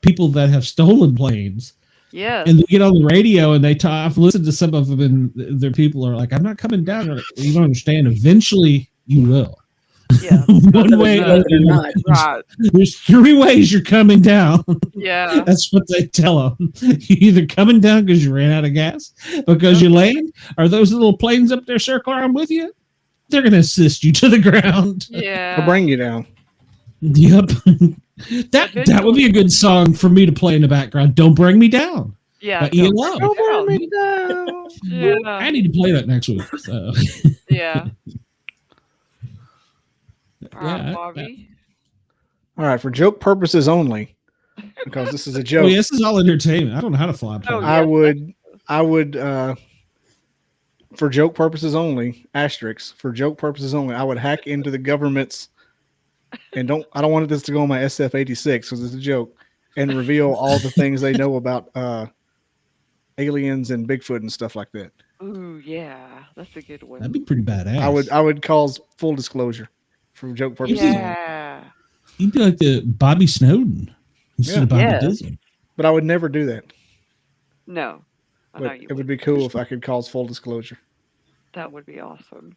people that have stolen planes Yes. And they get on the radio and they talk. I've listened to some of them, and their people are like, "I'm not coming down." Like, you don't understand. Eventually, you will. Yeah. One way or They're not. Right. There's 3 ways you're coming down. Yeah. That's what they tell them. You either coming down because you ran out of gas, because you land, or those little planes up there circle around with you. They're going to assist you to the ground. Yeah. I'll bring you down. Yep. That would be a good song for me to play in the background. Don't Bring Me Down. Yeah. By Ian Love. Don't bring me down. Yeah. I need to play that next week. So. Yeah. All right, Yeah, Bobby. All right, for joke purposes only, because this is a Oh, joke. yeah, this is all entertainment. I don't know how to fly a plane. Oh, yeah. I would, for joke purposes only, asterisk, for joke purposes only, I would hack into the government's, and I don't want this to go on my SF-86 because it's a joke, and reveal all the things they know about aliens and Bigfoot and stuff like that. Ooh, yeah. That's a good one. That'd be pretty badass. I would cause full disclosure for joke purposes only. Yeah. You'd be like the Bobby Snowden instead of Bobby Yes. Disney. But I would never do that. No. I know But you it would be cool if I could cause full disclosure. That would be awesome.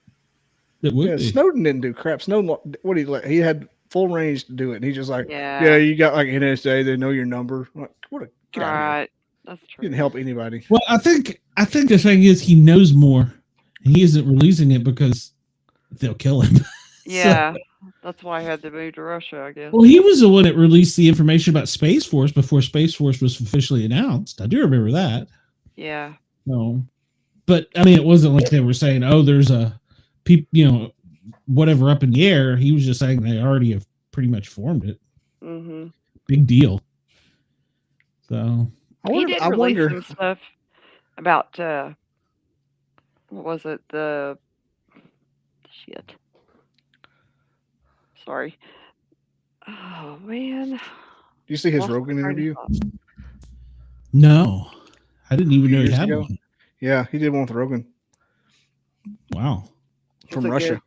It would Yeah, be. Snowden didn't do crap. Snowden, what he had full range to do it. And he's just like, Yeah. yeah, you got like NSA, they know your number. Like, get out of here. Right. That's He true. didn't help anybody. Well, I think the thing is he knows more. And he isn't releasing it because they'll kill him. Yeah. That's why I had to move to Russia, I guess. Well, he was the one that released the information about Space Force before Space Force was officially announced. I do remember that. Yeah. No, but I mean, it wasn't like they were saying, "Oh, there's a whatever up in the air." He was just saying they already have pretty much formed it. Mm-hmm. Big deal. So He did release some stuff about what was it? The shit. Sorry. Oh man. Do you see his Lost my Rogan train of interview? thought. no, I didn't even know he Years had ago? one. Yeah, he did one with Rogan Wow. from Was it Russia. good?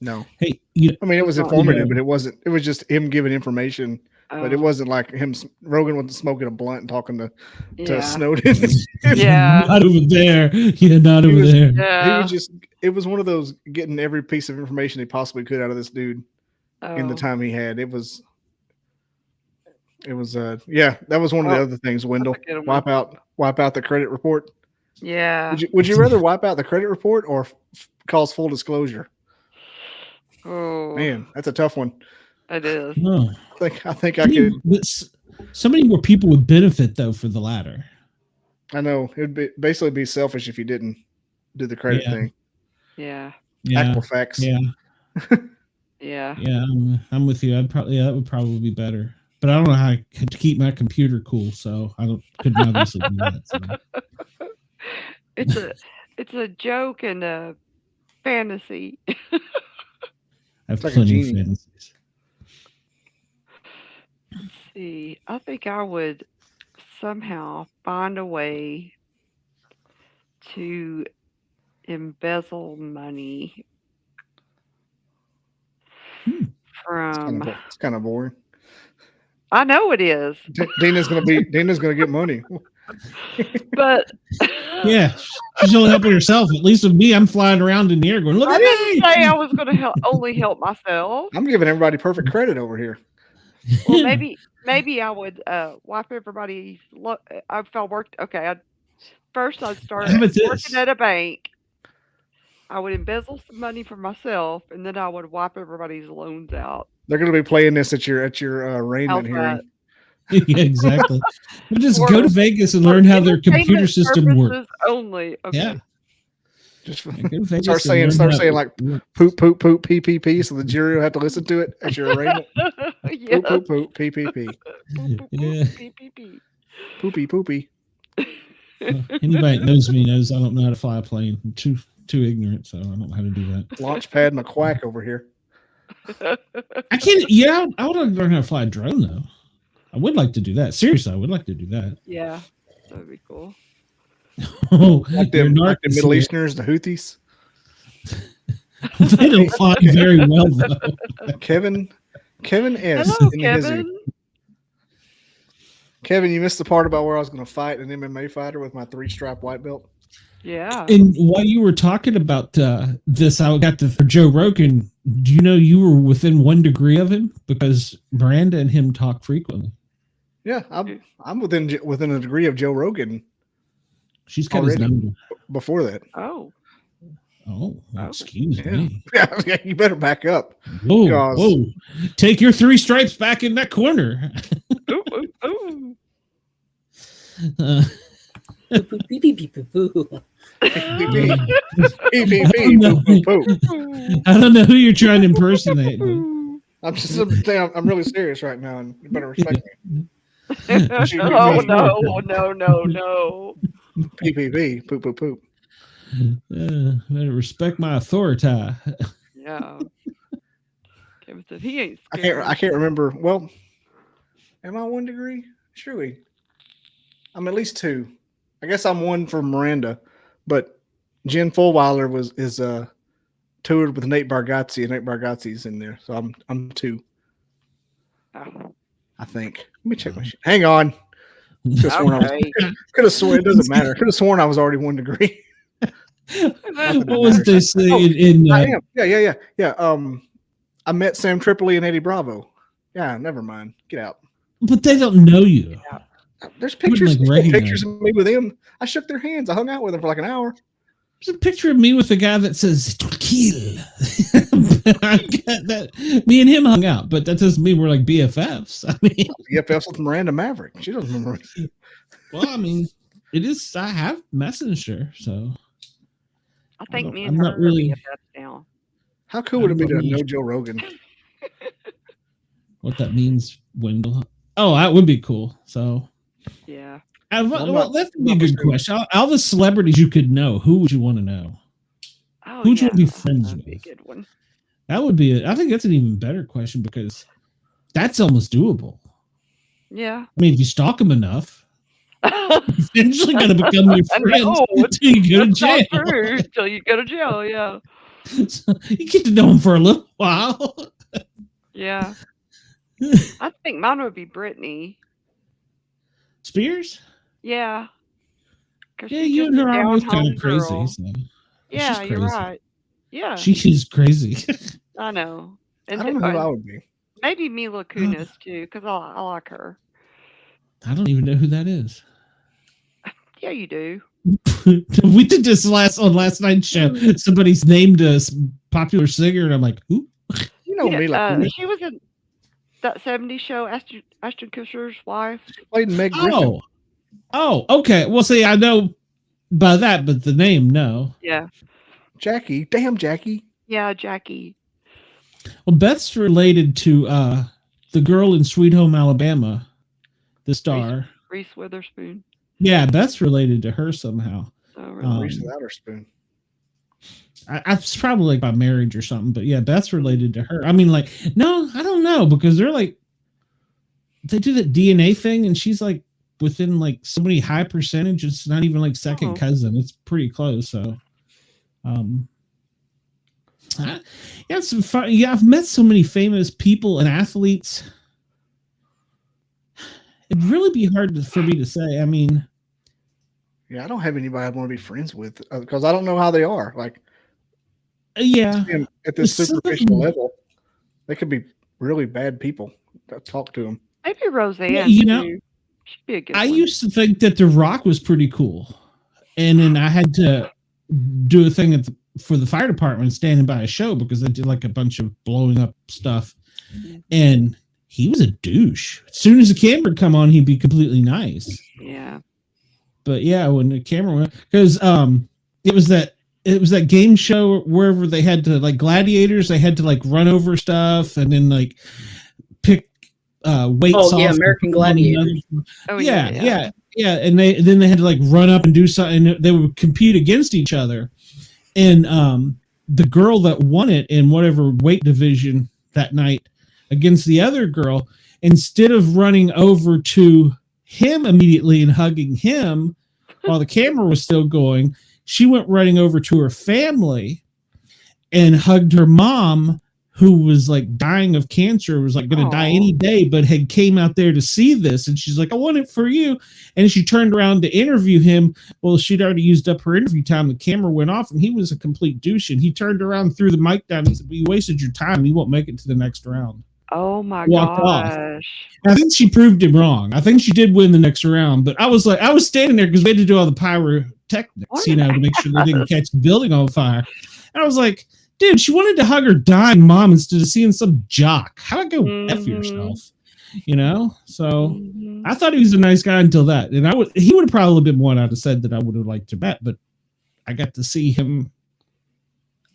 No, Hey, I mean it was It's not informative, good. but it wasn't. It was just him giving information, but it Oh, wasn't like him. Rogan wasn't smoking a blunt and talking to yeah. Snowden. Yeah. Not over there. Yeah, not He over was- there. He Yeah. was just. It was one of those getting every piece of information he possibly could out of this dude in the Oh, time he had. It was. Yeah, that was one of the Oh, other things. Wendell, that's a good one. wipe out the credit report. Yeah. Would you rather wipe out the credit report or cause full disclosure? Oh, Man, that's a tough one. it is. Oh. I think I could. So many more people would benefit though for the latter. I know it would basically be selfish if you didn't do the credit Yeah. thing. Yeah. Yeah, Equifax. yeah, Yeah. yeah. I'm with you. That would probably be better. But I don't know how to keep my computer cool, so couldn't obviously do that. So. It's a joke and a fantasy. I have It's like a plenty of genie. fantasies. Let's see. I think I would somehow find a way to embezzle money from. It's kind of boring. I know it is, Dina's gonna get money. but Yeah, she's only helping herself. At least with me, I'm flying around in the air going, "Look I at didn't me!" say I was going to only help myself. I'm giving everybody perfect credit over here. Well, maybe I would wipe everybody's. If I worked, okay. First, I'd start How about this? working at a bank. I would embezzle some money for myself, and then I would wipe everybody's loans out. They're gonna be playing this at your arraignment How's hearing. that? Yeah, exactly. But just For- go to Vegas and For learn how their computer entertainment system works. purposes only. Okay. Yeah. Just Go to Vegas start and saying learn how like it works. poop poop poop PPP, so the jury will have to listen to it at your arraignment. Yes. Poop poop poop PPP. Poop, poop, poop, Yeah. PPP. Poopy poopy. Anybody that knows me knows I don't know how to fly a plane. I'm too ignorant, so I don't know how to do that. Launchpad McQuack over here. I can't. Yeah, I would like to learn how to fly a drone though. I would like to do that. Seriously, I would like to do that. Yeah, that would be cool. Oh, Like you're the narc- Middle Easterners, the Houthis. They don't fly very well though. Kevin S. Hello, in his- Kevin. Kevin, you missed the part about where I was going to fight an MMA fighter with my 3-stripe white belt. Yeah. And while you were talking about this, I got to for Joe Rogan. Do you know you were within 1 degree of him because Miranda and him talk frequently? Yeah, I'm within a degree of Joe Rogan. She's got his number before that. Oh. Oh, excuse me. Yeah, you better back up. Whoa! Take your 3 stripes back in that corner. Ooh. I don't know who you're trying to impersonate. I'm just saying, I'm really serious right now, and you better respect me. No. PPP, poop, poop, poop. Better respect my authority. Yeah. Kevin said he ain't scared. I can't remember. Well, am I 1 degree? Surely. I'm at least 2. I guess I'm 1 for Miranda, but Jen Fulweiler is toured with Nate Bargatze, and Nate Bargatze's in there, so I'm 2. Oh. I think. Let me check my shit. Hang on. Could have sworn it doesn't matter. Could have sworn I was already 1 degree. What was this in? I am. Yeah. I met Sam Tripoli and Eddie Bravo. Yeah, never mind. Get out. But they don't know you. Yeah. There's pictures of me with them. I shook their hands. I hung out with them for like an hour. There's a picture of me with the guy that says "to kill." I get that. Me and him hung out, but that doesn't mean we're like BFFs. I mean, BFFs with Miranda Maverick. She doesn't remember. Well, I mean, it is. I have Messenger, so I think me and her are really BFFs now. How cool would it be to know Joe Rogan? What that means, Wendell? Oh, that would be cool. So, yeah. Well, that would be a good question. All the celebrities you could know, who would you want to know? Oh, who would you want to be friends That'd with? be a good one. That would be. I think that's an even better question because that's almost doable. Yeah. I mean, if you stalk them enough, you're eventually going to become your friends until you go to jail. Until you go to jail, yeah. So you get to know them for a little while. Yeah. I think mine would be Brittany Spears? Yeah. Yeah, you and her are always kind of crazy. So. Yeah, you're right. Yeah. She's crazy. I know. And I don't know who I would be. Maybe Mila Kunis, too, because I like her. I don't even know who that is. Yeah, you do. We did this last night's show. Somebody's named a popular singer, and I'm like, who? You know Mila Kunis. She was in that 70s show, Ashton Kutcher's wife. She played Meg Griffin. Oh, okay. Well, see, I know by that, but the name, no. Yeah. Jackie. Damn, Jackie. Yeah, Jackie. Well, Beth's related to the girl in Sweet Home Alabama, the star. Reese Witherspoon. Yeah, Beth's related to her somehow. Oh, really? Reese Witherspoon. It's probably like by marriage or something, but yeah, Beth's related to her. I mean, like, no, I don't know, because they're like, they do that DNA thing, and she's like within like so many high percentage. It's not even like second cousin. It's pretty close. So, yeah, some fun. Yeah, I've met so many famous people and athletes. It'd really be hard for me to say. I mean, yeah, I don't have anybody I'd want to be friends with because I don't know how they are. Like, yeah, at this superficial level, they could be really bad people. Talk to them. Maybe Roseanne. Well, you know, she'd be a good I one. used to think that The Rock was pretty cool, and then I had to do a thing for the fire department, standing by a show because I did like a bunch of blowing up stuff, and he was a douche. As soon as the camera would come on, he'd be completely nice. Yeah. But yeah, when the camera went, because it was that game show wherever they had to, like, gladiators, they had to like run over stuff and then like pick weights off. Oh yeah, American Gladiators. Oh yeah. And then they had to like run up and do something. And they would compete against each other. And the girl that won it in whatever weight division that night against the other girl, instead of running over to him immediately and hugging him while the camera was still going, she went running over to her family and hugged her mom, who was like dying of cancer, was like going to die any day, but had came out there to see this. And she's like, I want it for you. And she turned around to interview him. Well, she'd already used up her interview time. The camera went off and he was a complete douche. And he turned around, threw the mic down. And he said, well, you wasted your time. You won't make it to the next round. Oh my Walked gosh. off. I think she proved him wrong. I think she did win the next round, but I was standing there because we had to do all the pyrotechnics, to make sure they didn't catch the building on fire. And I was like, dude, she wanted to hug her dying mom instead of seeing some jock. How about go F yourself? So I thought he was a nice guy until that. And he would have probably been one I'd have said that I would have liked to bet, but I got to see him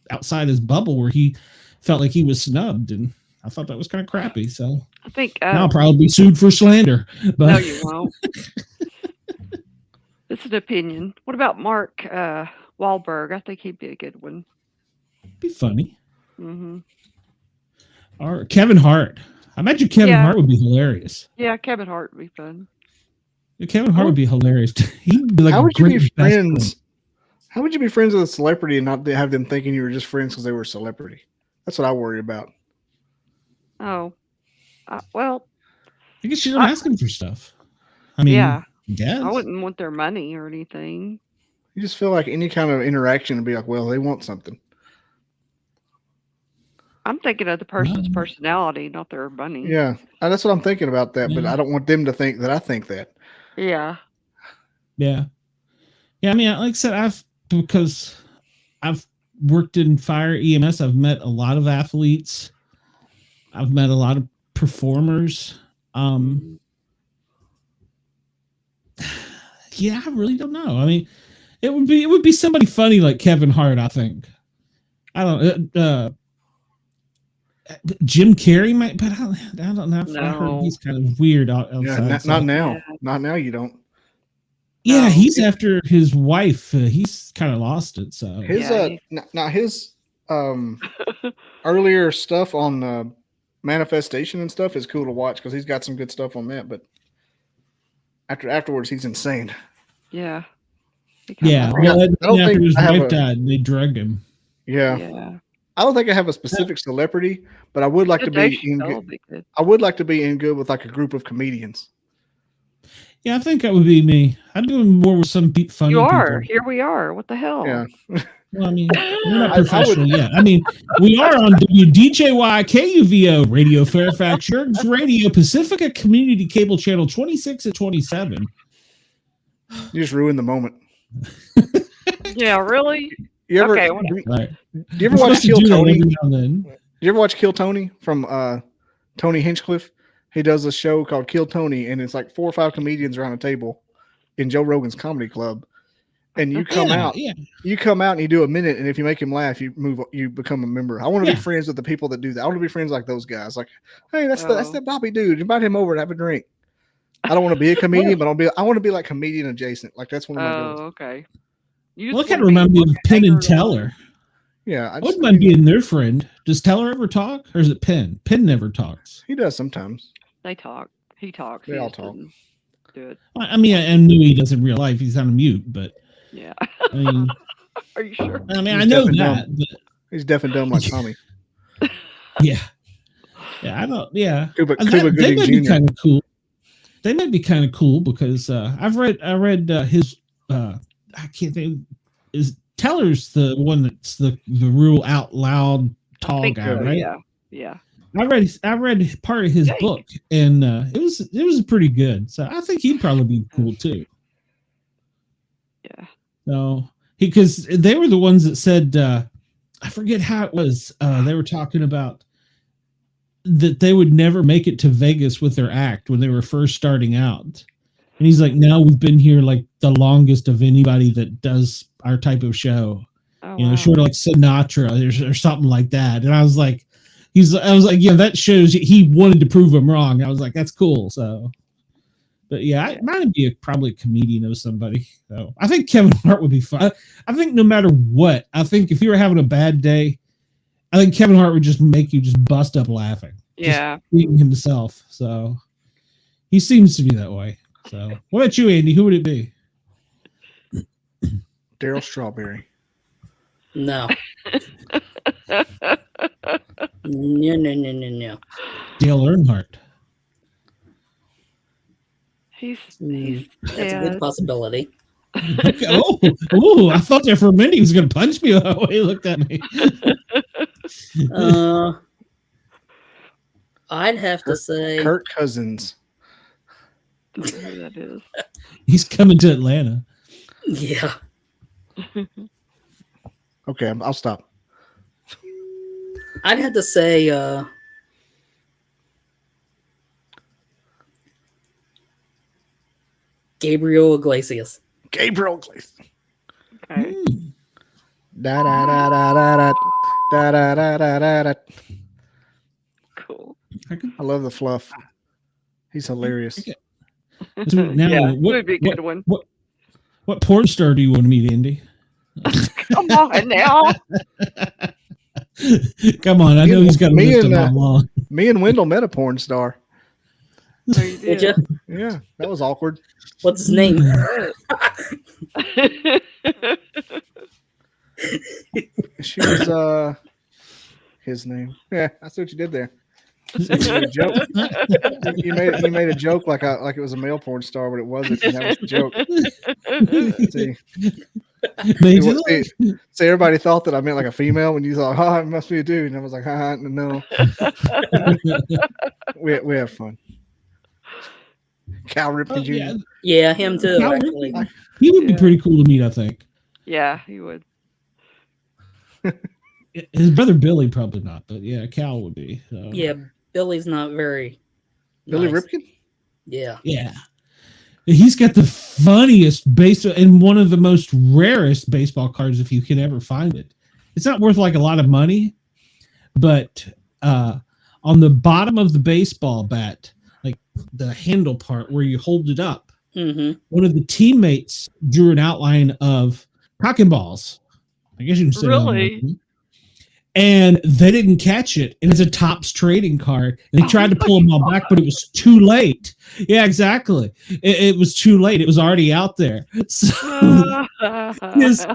outside his bubble where he felt like he was snubbed, and I thought that was kind of crappy. So I think I'll probably be sued for slander. But no, you won't. It's an opinion. What about Mark Wahlberg? I think he'd be a good one. Be funny. Or Kevin Hart. I imagine Kevin Hart would be hilarious. Yeah, Kevin Hart would be fun. Kevin Hart would be hilarious. He'd be like how would you be friends? How would you be friends with a celebrity and not have them thinking you were just friends because they were a celebrity? That's what I worry about. Oh, well. I guess you don't ask them for stuff. I mean, yeah. Yes. I wouldn't want their money or anything. You just feel like any kind of interaction would be like, well, they want something. I'm thinking of the person's personality, not their money. Yeah, that's what I'm thinking about that, but I don't want them to think that I think that. Yeah. Yeah. Yeah, I mean, like I said, because I've worked in fire EMS, I've met a lot of athletes. I've met a lot of performers. Yeah, I really don't know. I mean, it would be somebody funny like Kevin Hart, I think. I don't Jim Carrey might, but I don't know. I heard he's kind of weird outside. Yeah, not now. Not now, you don't. Yeah, he's after his wife. He's kind of lost it. So his his earlier stuff on Manifestation and stuff is cool to watch because he's got some good stuff on that. But afterwards, he's insane. Yeah. Yeah. Well, after his wife died, they drugged him. Yeah. Yeah. I don't think I have a specific celebrity, but I would like to be in good. I would like to be in good with like a group of comedians. Yeah, I think that would be me. I'm doing more with some funny You are. people. Here we are. What the hell? Yeah. Well, I mean, we're not professional yet. I mean, we are on WDJY KUVO Radio Fairfax, Yerg's Radio Pacifica Community Cable Channel 26 and 27. You just ruined the moment. Yeah, really? You ever, okay. Do you ever watch Kill Tony? Do you ever watch Kill Tony from Tony Hinchcliffe? He does a show called Kill Tony, and it's like 4 or 5 comedians around a table in Joe Rogan's comedy club. And you come out, you come out and you do a minute, and if you make him laugh, you become a member. I want to be friends with the people that do that. I want to be friends like those guys. Like, hey, that's that Bobby dude. Invite him over and have a drink. I don't want to be a comedian, but I want to be like comedian adjacent. Like that's one of my goals. Okay. Well, I kind of remind me of Penn and Teller. Yeah, I wouldn't mind being their friend. Does Teller ever talk, or is it Penn? Penn never talks. He does sometimes. They talk. He talks. They all talk. Do it. I mean, I knew he does in real life. He's on mute, but yeah. I mean, are you sure? I mean, I know that. But, he's deaf and dumb like Tommy. Yeah. Yeah, I don't. Yeah, Cuba they might be kind of cool. They might be kind of cool because I read his. I can't think. Is Teller's the one that's the real out loud tall guy, so, right? Yeah. Yeah. I read part of his book, and it was pretty good. So I think he'd probably be cool too. Yeah. So because they were the ones that said I forget how it was. They were talking about that they would never make it to Vegas with their act when they were first starting out. And he's like, now we've been here like the longest of anybody that does our type of show, short of like Sinatra or something like that. And I was like, yeah, that shows he wanted to prove him wrong. I was like, that's cool. So, but yeah, I might be probably a comedian or somebody. So I think Kevin Hart would be fun. I think no matter what, I think if you were having a bad day, I think Kevin Hart would just make you just bust up laughing. Yeah. Just being himself. So he seems to be that way. So what about you, Andy? Who would it be? Daryl Strawberry. No. No. Dale Earnhardt. He's That's a dead. good possibility. Okay. I thought there for a minute he was going to punch me the way he looked at me. I'd have to say Kirk Cousins. Don't know who that is. He's coming to Atlanta. Yeah. Okay, I'll stop. I'd have to say Gabriel Iglesias. Gabriel Iglesias. Okay. Da da da da da da da da da da da. Cool. I love the fluff. He's hilarious. So now, Yeah, would be a good one. What porn star do you want to meet, Andy? Come on now. Come on, I know he's got to Me lift and, him along. Me and Wendell met a porn star. Oh, you Did did. you? Yeah, that was awkward. What's his name? She was his name. Yeah, that's what you did there. You made a joke. You made a joke like it was a male porn star, but it wasn't. And that was the joke. See, everybody thought that I meant like a female when you thought, oh, it must be a dude. And I was like, no. we have fun. Cal Ripken Jr. Yeah, him too. Actually. He would be pretty cool to meet, I think. Yeah, he would. His brother Billy probably not, but yeah, Cal would be. So. Yeah, Billy's not very. Billy nice. Ripken? Yeah. Yeah. He's got the funniest baseball and one of the most rarest baseball cards if you can ever find it. It's not worth like a lot of money, but on the bottom of the baseball bat, like the handle part where you hold it up, one of the teammates drew an outline of cock and balls. I guess you can say really. And they didn't catch it. And it's a Topps trading card. And they tried to pull them all back, but it was too late. Yeah, exactly. It was too late. It was already out there. So his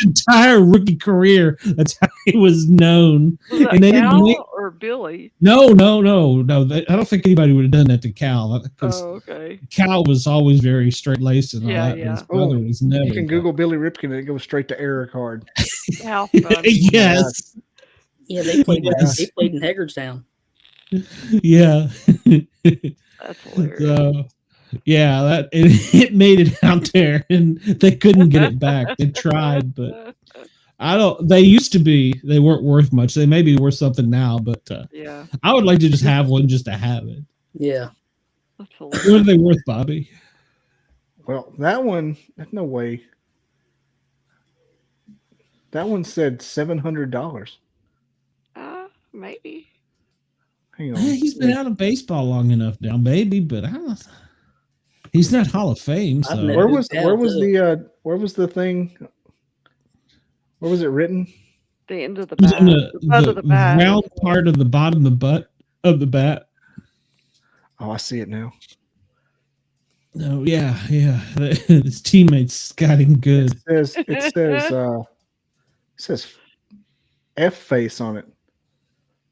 entire rookie career, that's how he was known. Was that and they Cal didn't or Billy? No. I don't think anybody would have done that to Cal. Oh, okay. Cal was always very straight laced and all Yeah, that. yeah. His brother was never. You can Google Billy Ripken and it goes straight to error card. How funny. Yes. Yeah, they played. Yes. They played in Hagerstown. Yeah. That's hilarious. So, yeah, it made it out there, and they couldn't get it back. They tried, but they used to be. They weren't worth much. They may be worth something now, but yeah, I would like to just have one just to have it. Yeah. that's hilarious. What are they worth, Bobby? Well, that one, no way. That one said $700. Maybe. Hang on. He's been out of baseball long enough now, maybe, but I don't. He's not Hall of Fame. So Where was the thing? Where was it written? The end of the It was bat. on The butt of the bat. round part of the bottom of the butt of the bat. Oh, I see it now. No, yeah. His teammates got him good. It says F face on it.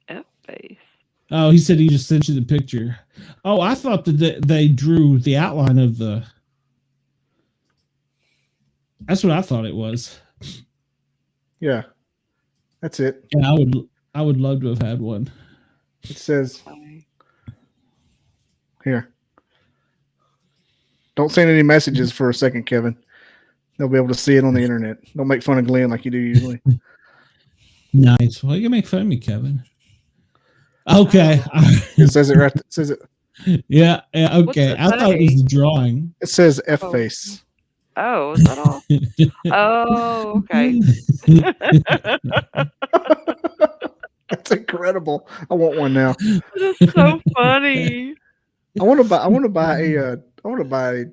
F face. Oh, he said he just sent you the picture. Oh, I thought that they drew the outline of the. That's what I thought it was. Yeah, that's it. Yeah, I would love to have had one. It says here. Don't send any messages for a second, Kevin. They'll be able to see it on the internet. Don't make fun of Glenn like you do usually. Nice. Well, you can make fun of me, Kevin. Okay. It says it right. It says it. Yeah. Okay. I thought it was the drawing. It says F face. Oh, is that all? Oh, okay. That's incredible. I want one now. That's so funny. I want to buy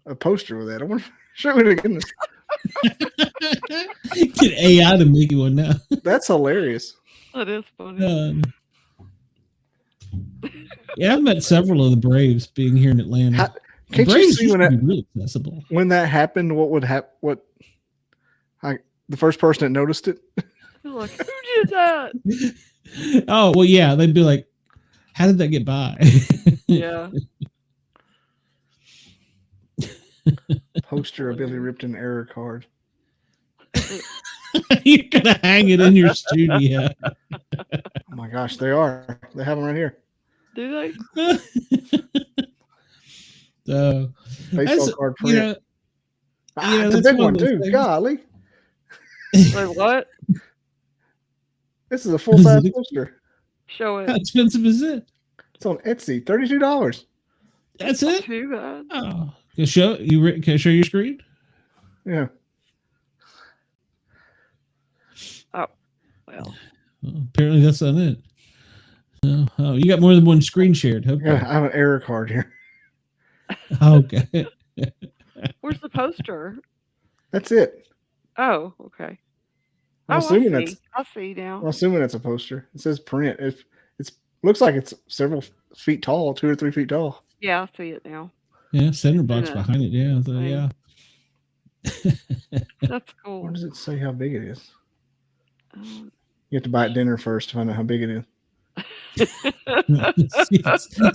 a poster with that. I want to show it again. Get AI to make you one now. That's hilarious. That is funny. Yeah, I've met several of the Braves being here in Atlanta. Can't you see really accessible. When that happened? What would happen? The first person that noticed it? Like, who did that? Oh, well, yeah. They'd be like, how did that get by? Yeah. Poster of Billy Ripton error card. You're going to hang it in your studio. Oh my gosh, they are. They have them right here. Do they? So, Baseball card print. you know, It's a that's big one one of those too. things. Golly. Like what? This is a full-size poster. Show How it. expensive is it? It's on Etsy. $32. That's Not it? too bad. Oh, can I show your screen? Yeah. Well, Oh, apparently that's not it. Oh, you got more than one screen shared. Okay. Yeah, I have an error card here. Okay. where's the poster? That's it. Oh, okay. I'm I assuming see. that's. I see now. I'm assuming that's a poster. It says print. It's looks like it's several feet tall, 2 or 3 feet tall. Yeah, I see it now. Yeah, center box Yeah. behind it. Yeah. So, yeah. That's Where cool. does it say how big it is? Um, You have to buy it dinner first to find out how big it is.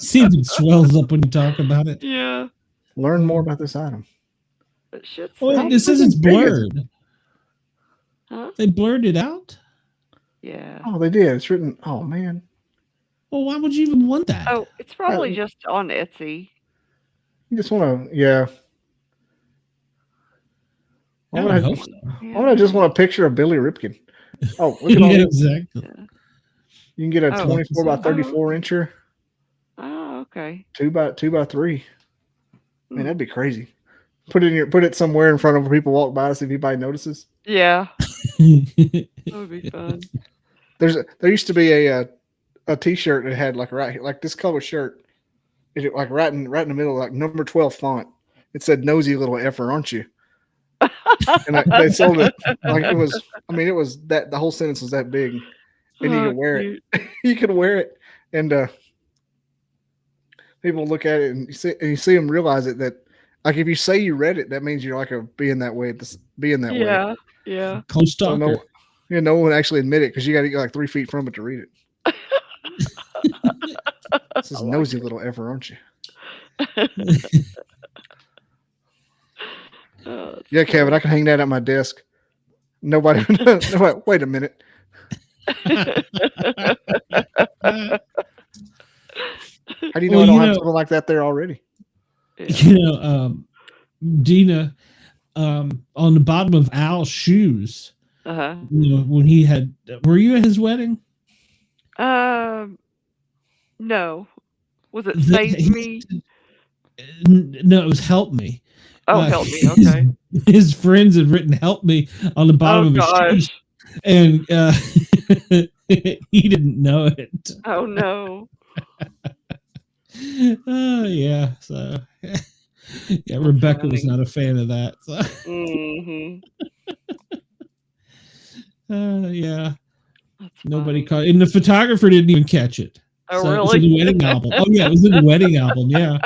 See if it swells up when you talk about it. yeah. Learn more about this item. It should Well, say. it says it's big is it? blurred. Huh? They blurred it out? Yeah. Oh, they did. It's written. Oh man. Well, why would you even want that? Oh, it's probably just on Etsy. You just want to. Yeah. Why I would would I, hope so. why would I just want a picture of Billy Ripken? Oh, look at all Yeah, this. exactly. You can get a Oh, 24 by oh, 34 incher, Oh, okay. 2 by 3. Hmm. Man, that'd be crazy. Put it somewhere in front of where people walk by to see if anybody notices. Yeah, that would be fun. There used to be a T-shirt that had like this color shirt, it like right in the middle, like number 12 font. It said "Nosy little effer, aren't you?" And they sold it like it was. I mean, it was that the whole sentence was that big, and you Oh, could wear cute. it. You could wear it, and people look at it and you see them realize it that like if you say you read it, that means you're like being that way. Being that way. Yeah, yeah. Co-stalker. No one actually admit it because you got to get like 3 feet from it to read it. This is nosy little effer, aren't you? Oh, Yeah, Kevin, I can hang that at my desk. Nobody. Wait a minute. How do you know I don't have something like that there already? Dina, on the bottom of Al's shoes, when he had, were you at his wedding? No. Was it Save Me? No, it was Help Me. Oh, Help Me. Okay. His friends had written "Help Me" on the bottom of his shoes, and he didn't know it. Oh no. Oh yeah. So yeah, Rebecca was not a fan of that. So. Yeah. Nobody caught it. And the photographer didn't even catch it. Oh, so really? It was in the wedding album. Oh, yeah, it was in the wedding album. Yeah.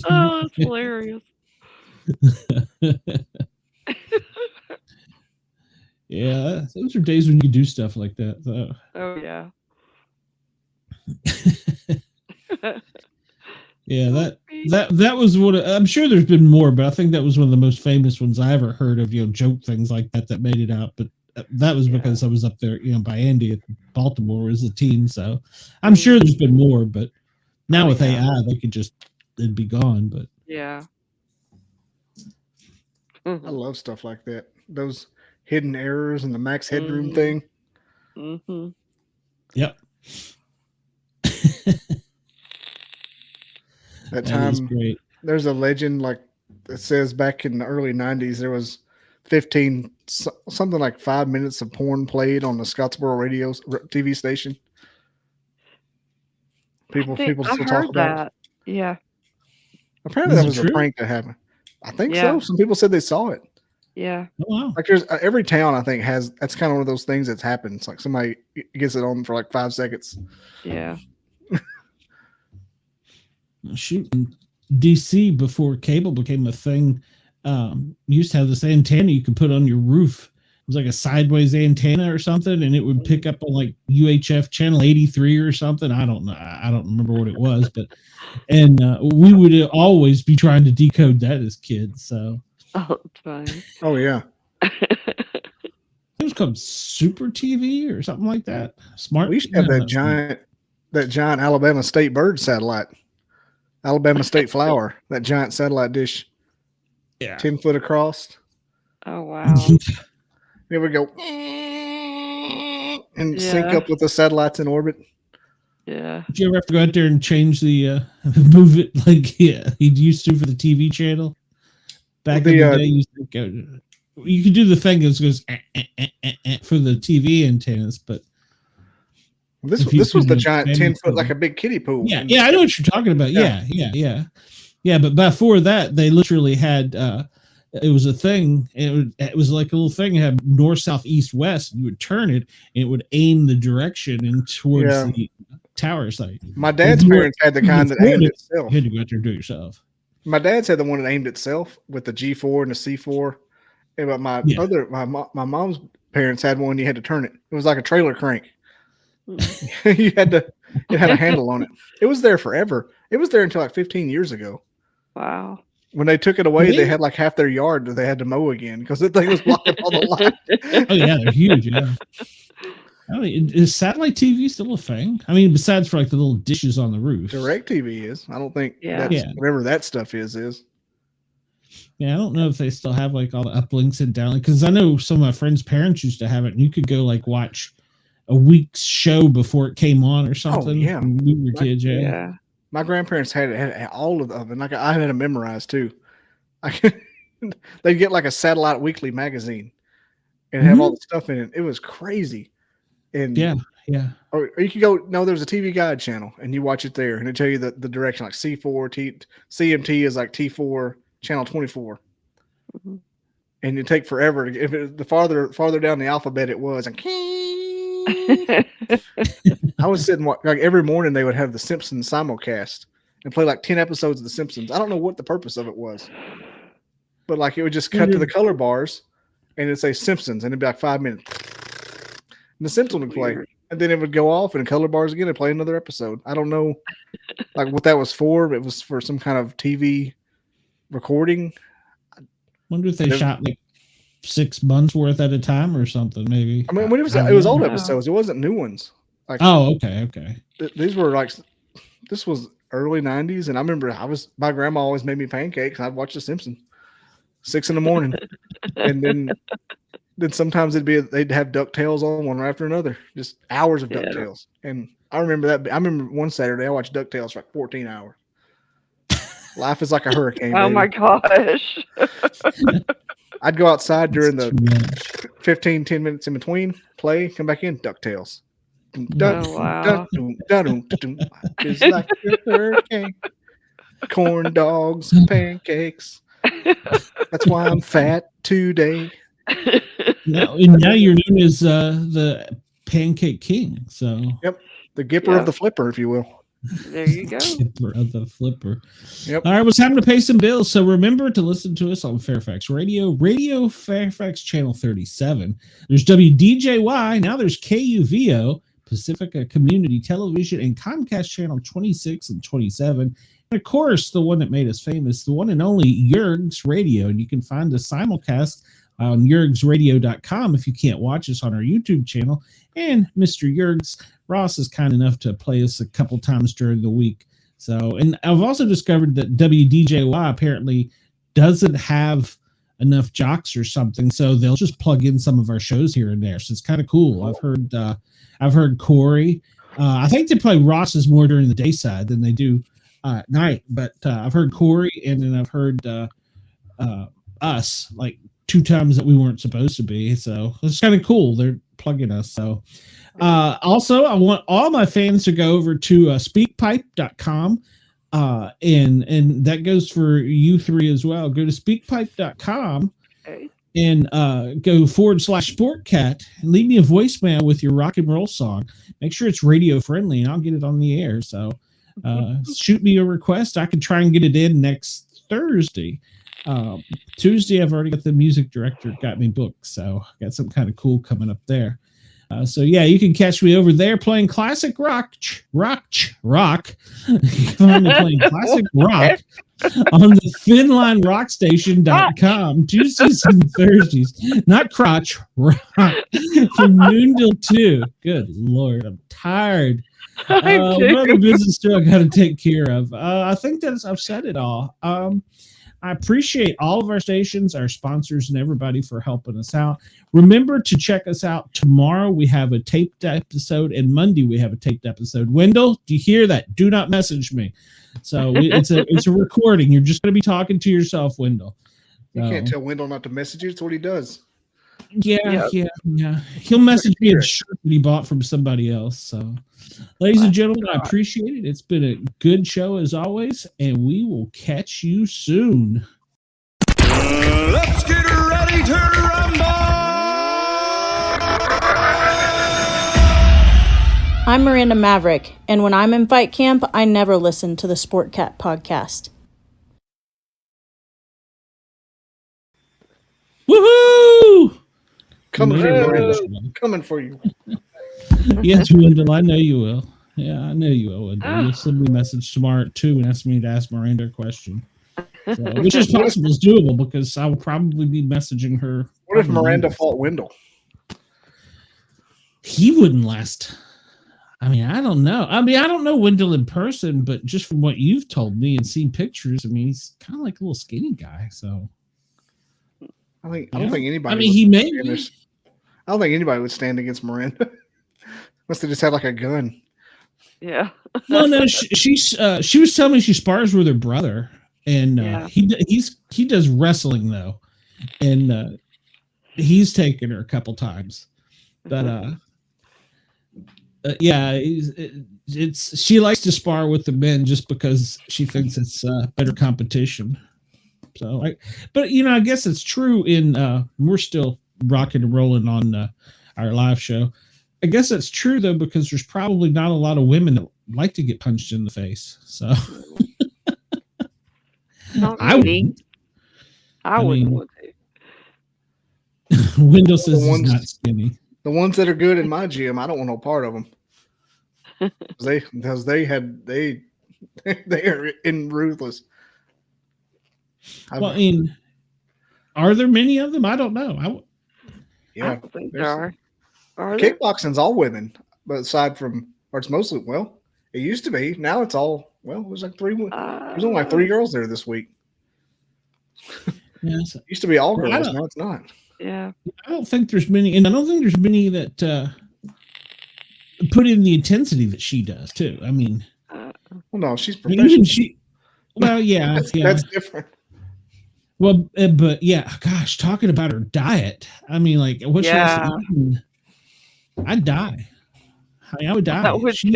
Oh, that's hilarious. Yeah, those are days when you do stuff like that. So. Oh, yeah. Yeah, that was what I'm sure there's been more, but I think that was one of the most famous ones I ever heard of. Joke things like that made it out, but that was because I was up there, by Andy at Baltimore as a team. So I'm sure there's been more, but now with AI, it'd be gone. But yeah, I love stuff like that. Those hidden errors and the max headroom thing. Mm-hmm. Yep. That time, there's a legend like it says back in the early 90s, there was 5 minutes of porn played on the Scottsboro radio TV station. People still talk about it. Yeah. Apparently that was a prank that happened. I think so. Some people said they saw it. Yeah. Oh, wow. Like there's every town I think that's kind of one of those things that's happened. It's like somebody gets it on for like 5 seconds. Yeah. Shoot, in DC before cable became a thing, you used to have this antenna you could put on your roof was like a sideways antenna or something, and it would pick up on like UHF channel 83 or something. I don't know. I don't remember what it was, but we would always be trying to decode that as kids. So it's funny. Oh yeah. It was called Super TV or something like that. Smart. We used to have that giant Alabama State bird satellite, Alabama State flower, that giant satellite dish, 10 foot across. Oh wow! It would go and sync up with the satellites in orbit. Yeah. Did you ever have to go out there and change the move it like he used to for the TV channel? Back in the day, you could do the thing that goes for the TV antennas, but this was the giant 10 foot, like a big kiddie pool. Yeah, I know what you're talking about. Yeah. But before that, they literally had it was a thing. It was like a little thing. It had north, south, east, west. You would turn it, and it would aim the direction and towards the tower site. My dad's parents had the kind that aimed itself. You had to go out there and do it yourself. My dad's had the one that aimed itself with the G4 and the C4. But my mom's parents had one. You had to turn it. It was like a trailer crank. It had a handle on it. It was there forever. It was there until like 15 years ago. Wow. When they took it away, they had like half their yard that they had to mow again because the thing was blocking all the light. Oh yeah, they're huge. Yeah. I mean, is satellite TV still a thing? I mean, besides for like the little dishes on the roof. Direct TV is. I don't think whatever that stuff is. Yeah, I don't know if they still have like all the uplinks and downlinks, because I know some of my friends' parents used to have it, and you could go like watch a week's show before it came on or something. Oh, yeah. When we were kids. Yeah. My grandparents had all of them, and like I had them memorized too. They'd get like a satellite weekly magazine and have all the stuff in it. It was crazy. And or you could go. No, there's a TV Guide channel, and you watch it there, and it tell you the direction, like C4 CMT is like T4 channel 24, and it take forever to if the farther down the alphabet it was, and I was sitting like every morning they would have the Simpsons simulcast and play like 10 episodes of the Simpsons. I don't know what the purpose of it was, but like it would just cut to the color bars and it'd say Simpsons and it'd be like 5 minutes and the Simpsons would play and then it would go off and color bars again and play another episode. I don't know like what that was for, but it was for some kind of TV recording. Wonder if they shot like 6 months worth at a time or something, maybe. I mean, when it was old episodes. It wasn't new ones. Like, okay. These were like, this was early 90s, and I remember my grandma always made me pancakes, and I'd watch The Simpsons 6 a.m, and then sometimes they'd have DuckTales on one after another, just hours of DuckTales. And I remember that. I remember one Saturday I watched DuckTales for like 14 hours. Life is like a hurricane. Oh my gosh. I'd go outside during the 10 minutes in between, play, come back in, DuckTales. Wow. It's like a hurricane. Corn dogs, pancakes. That's why I'm fat today. Now you're known as the Pancake King. So yep, the Gipper of the Flipper, if you will. There you go. Gipper of the Flipper. Yep. All right, well, it's time to pay some bills. So remember to listen to us on Fairfax Radio, Radio Fairfax Channel 37. There's WDJY. Now there's KUVO, Pacifica Community Television, and Comcast Channel 26 and 27. And of course, the one that made us famous, the one and only Guyz Radio. And you can find the simulcast on guyzradio.com if you can't watch us on our YouTube channel. And Mr. Guyz Ross is kind enough to play us a couple times during the week. So, and I've also discovered that WDJY apparently doesn't have enough jocks or something, so they'll just plug in some of our shows here and there. So it's kind of cool. I've heard Corey. I think they play Ross's more during the day side than they do at night. But I've heard Corey, and then I've heard us like 2 times that we weren't supposed to be. So it's kind of cool. They're plugging us. So also, I want all my fans to go over to speakpipe.com. And that goes for you 3 as well. Go to speakpipe.com and go /Sportcat and leave me a voicemail with your rock and roll song. Make sure it's radio friendly and I'll get it on the air. So shoot me a request. I can try and get it in next Thursday. Tuesday, I've already got the music director got me booked, so got some kind of cool coming up there. So yeah, you can catch me over there playing classic rock. You can find me playing classic rock on the thinlinerockstation.com Tuesdays and Thursdays. Not crotch, rock from noon till 2. Good Lord, I'm tired. What other business do I got to take care of? I think I've said it all. I appreciate all of our stations, our sponsors, and everybody for helping us out. Remember to check us out tomorrow. We have a taped episode, and Monday we have a taped episode. Wendell, do you hear that? Do not message me. So it's a recording. You're just going to be talking to yourself, Wendell. You can't tell Wendell not to message you. It's what he does. Yeah. He'll message me a shirt that he bought from somebody else. So, ladies and gentlemen, I appreciate it. It's been a good show as always, and we will catch you soon. Let's get ready to rumble! I'm Miranda Maverick, and when I'm in fight camp, I never listen to the Sportcat podcast. Woohoo! Coming for you, Miranda. Coming for you. Yes, Wendell, I know you will. Yeah, I know you will, Wendell. You'll send me a message tomorrow at 2 and ask me to ask Miranda a question. So, which is possible, is doable, because I will probably be messaging her. What if Miranda fought Wendell? He wouldn't last. I mean, I don't know. I don't know Wendell in person, but just from what you've told me and seen pictures, I mean, he's kind of like a little skinny guy. So, I don't think anybody. I mean, he may. I don't think anybody would stand against Miranda unless they just had like a gun. Yeah. Well, no, she was telling me she spars with her brother, and he does wrestling though, and he's taken her a couple times, but she likes to spar with the men just because she thinks it's better competition. So, I guess it's true. We're still rocking and rolling on our live show. I guess that's true though, because there's probably not a lot of women that like to get punched in the face. So I wouldn't want to. Wendell says he's not skinny. The ones that are good in my gym, I don't want no part of them. they are ruthless. Well, I mean, are there many of them? I don't know. I don't think there are. Kickboxing's all women, but aside from, or it's mostly, well, it used to be. Now it's all, well, there's like there's only like 3 girls there this week. Yes. It used to be all girls. Now it's not. Yeah. I don't think there's many, and I don't think there's many that put in the intensity that she does too. I mean, well, no, she's professional. Well, yeah, that's different. Well, but yeah, gosh, talking about her diet. I mean, like, what she has to eat, I'd die. I mean, I would die. That would she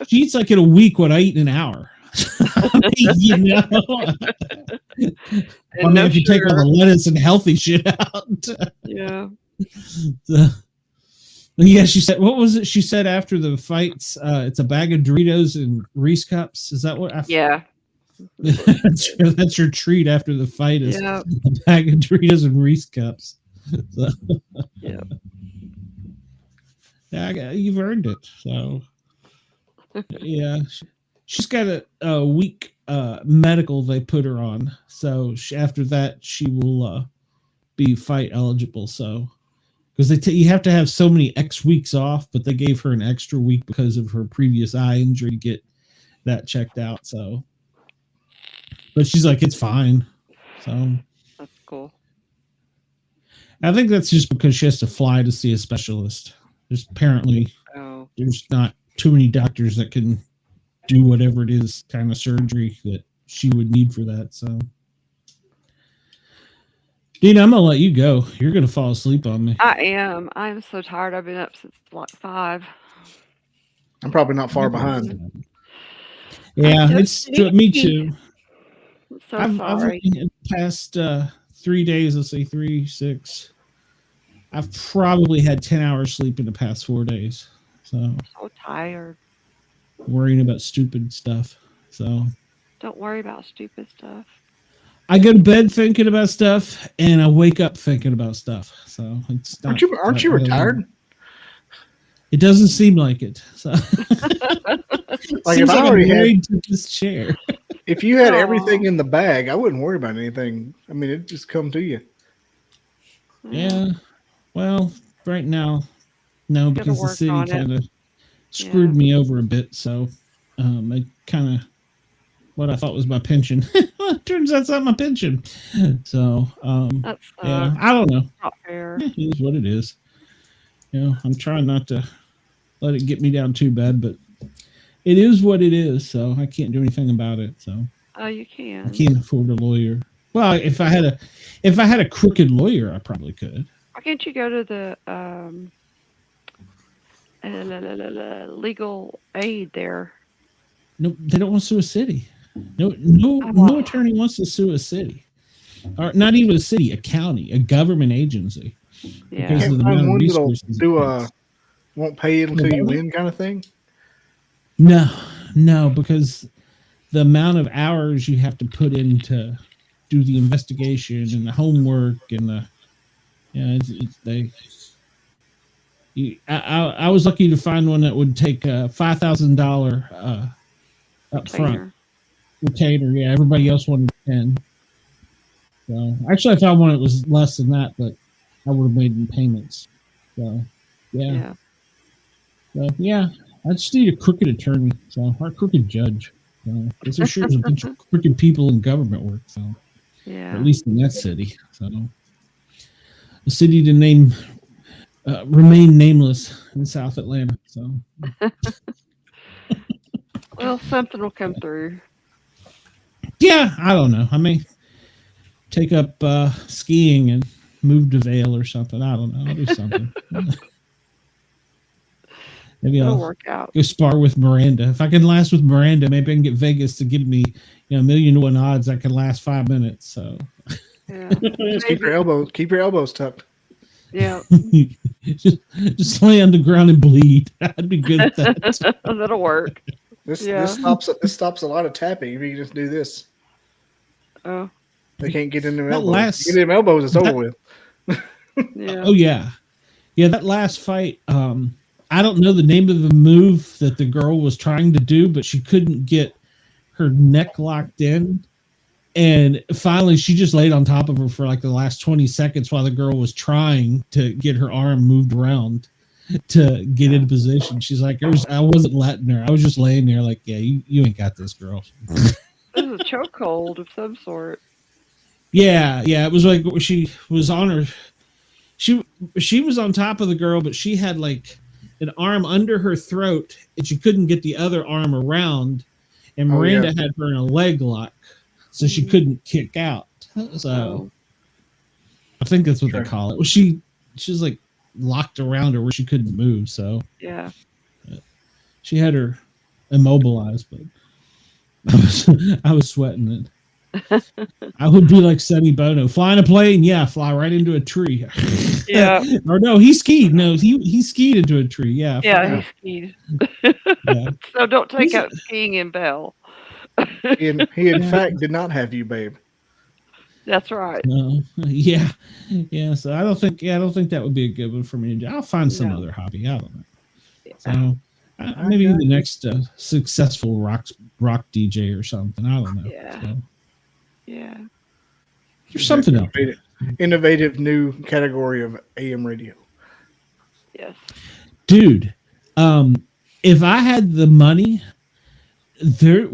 eats like in a week what I eat in an hour. I mean, if you take all the lettuce and healthy shit out. Yeah. Yeah, she said, what was it she said after the fights? It's a bag of Doritos and Reese cups. Is that what? Yeah. That's your treat after the fight is a bag of Doritos and Reese cups. So, yeah, you've earned it. So, yeah, she's got a week medical they put her on. So after that, she will be fight eligible. So, because you have to have so many X weeks off, but they gave her an extra week because of her previous eye injury to get that checked out. So, but she's like, it's fine. So that's cool. I think that's just because she has to fly to see a specialist. There's apparently there's not too many doctors that can do whatever it is kind of surgery that she would need for that. So, Dina, I'm gonna let you go. You're gonna fall asleep on me. I am. I'm so tired. I've been up since like 5. I'm probably not far behind. Yeah, it's me too. I'm so sorry. I've in the past 3 days, let's say 3, 6. I've probably had 10 hours sleep in the past 4 days. So tired. Worrying about stupid stuff. So don't worry about stupid stuff. I go to bed thinking about stuff, and I wake up thinking about stuff. So it's not, aren't you retired? It doesn't seem like it. So like seems if I like already I'm had married to this chair. If you had everything in the bag, I wouldn't worry about anything. I mean, it'd just come to you. Yeah. Well, right now, no, because the city kind of screwed me over a bit. So I kind of what I thought was my pension. Well, it turns out it's not my pension. So yeah, I don't know. Not fair. It is what it is. You know, I'm trying not to let it get me down too bad, but it is what it is. So I can't do anything about it. So you can. I can't afford a lawyer. Well, if I had a crooked lawyer, I probably could. Why can't you go to the legal aid there? No, they don't want to sue a city. No attorney wants to sue a city, or not even a city, a county, a government agency. Yeah, because of the amount of resources. Won't pay it until you win kind of thing. No, because the amount of hours you have to put in to do the investigation and the homework and I was lucky to find one that would take $5,000 up front retainer. Yeah, everybody else wanted 10. So actually, I found one that was less than that, but I would have made in payments. So yeah. So yeah, I just need a crooked attorney, or a crooked judge. Because there sure is a bunch of crooked people in government work. So yeah, at least in that city. So a city to remain nameless in South Atlanta. So well, something will come through. Yeah, I don't know. I may take up skiing and move to Vail or something. I don't know. I'll do something. Maybe It'll I'll work out. go spar with Miranda. If I can last with Miranda, maybe I can get Vegas to give me, 1,000,000 odds I can last 5 minutes. So Yeah. keep your elbows tucked. Yeah. just lay on the ground and bleed. I'd be good at that. That'll work. This stops a lot of tapping if you just do this. Oh. They can't get in them elbows. Get in them elbows, it's over with. Yeah. Oh yeah. Yeah, that last fight, I don't know the name of the move that the girl was trying to do, but she couldn't get her neck locked in. And finally, she just laid on top of her for like the last 20 seconds while the girl was trying to get her arm moved around to get in position. She's like, I wasn't letting her. I was just laying there like, yeah, you ain't got this, girl. This is a chokehold of some sort. Yeah. It was like she was on her. She was on top of the girl, but she had like an arm under her throat, and she couldn't get the other arm around. And Miranda had her in a leg lock, so she couldn't kick out. So I think that's what they call it. Well, she was like locked around her where she couldn't move. So yeah, she had her immobilized, but I was sweating it. I would be like Sonny Bono, flying a plane. Yeah, fly right into a tree. Yeah. Or no, he skied. No, he skied into a tree. Yeah. Yeah, he skied. Yeah. So don't take out skiing in Bell. He in fact did not have you, babe. That's right. No. Yeah. So I don't think that would be a good one for me. I'll find some other hobby. I don't know. Yeah. So maybe the next successful rock DJ or something. I don't know. Yeah. So. Yeah. There's something else. Innovative new category of AM radio. Yes. Dude, if I had the money,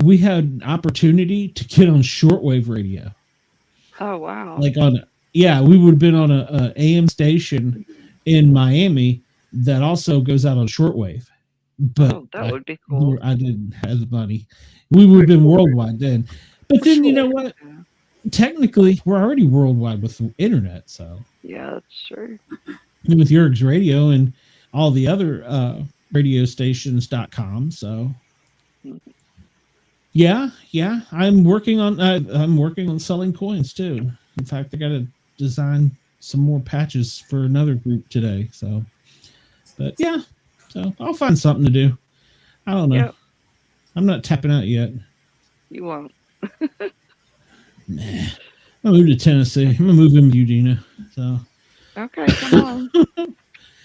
we had an opportunity to get on shortwave radio. Oh wow. Like we would have been on a AM station in Miami that also goes out on shortwave. But that would be cool. I didn't have the money. We would have been worldwide then. But then you know what? Technically, we're already worldwide with the internet. So yeah, that's true. And with Yerg's Radio and all the other radio stations.com. So yeah. I'm working on selling coins too. In fact, I got to design some more patches for another group today. So, but yeah, so I'll find something to do. I don't know. Yep. I'm not tapping out yet. You won't. Nah. I moved to Tennessee. I'm gonna move in with you, Dina. So Okay, come on.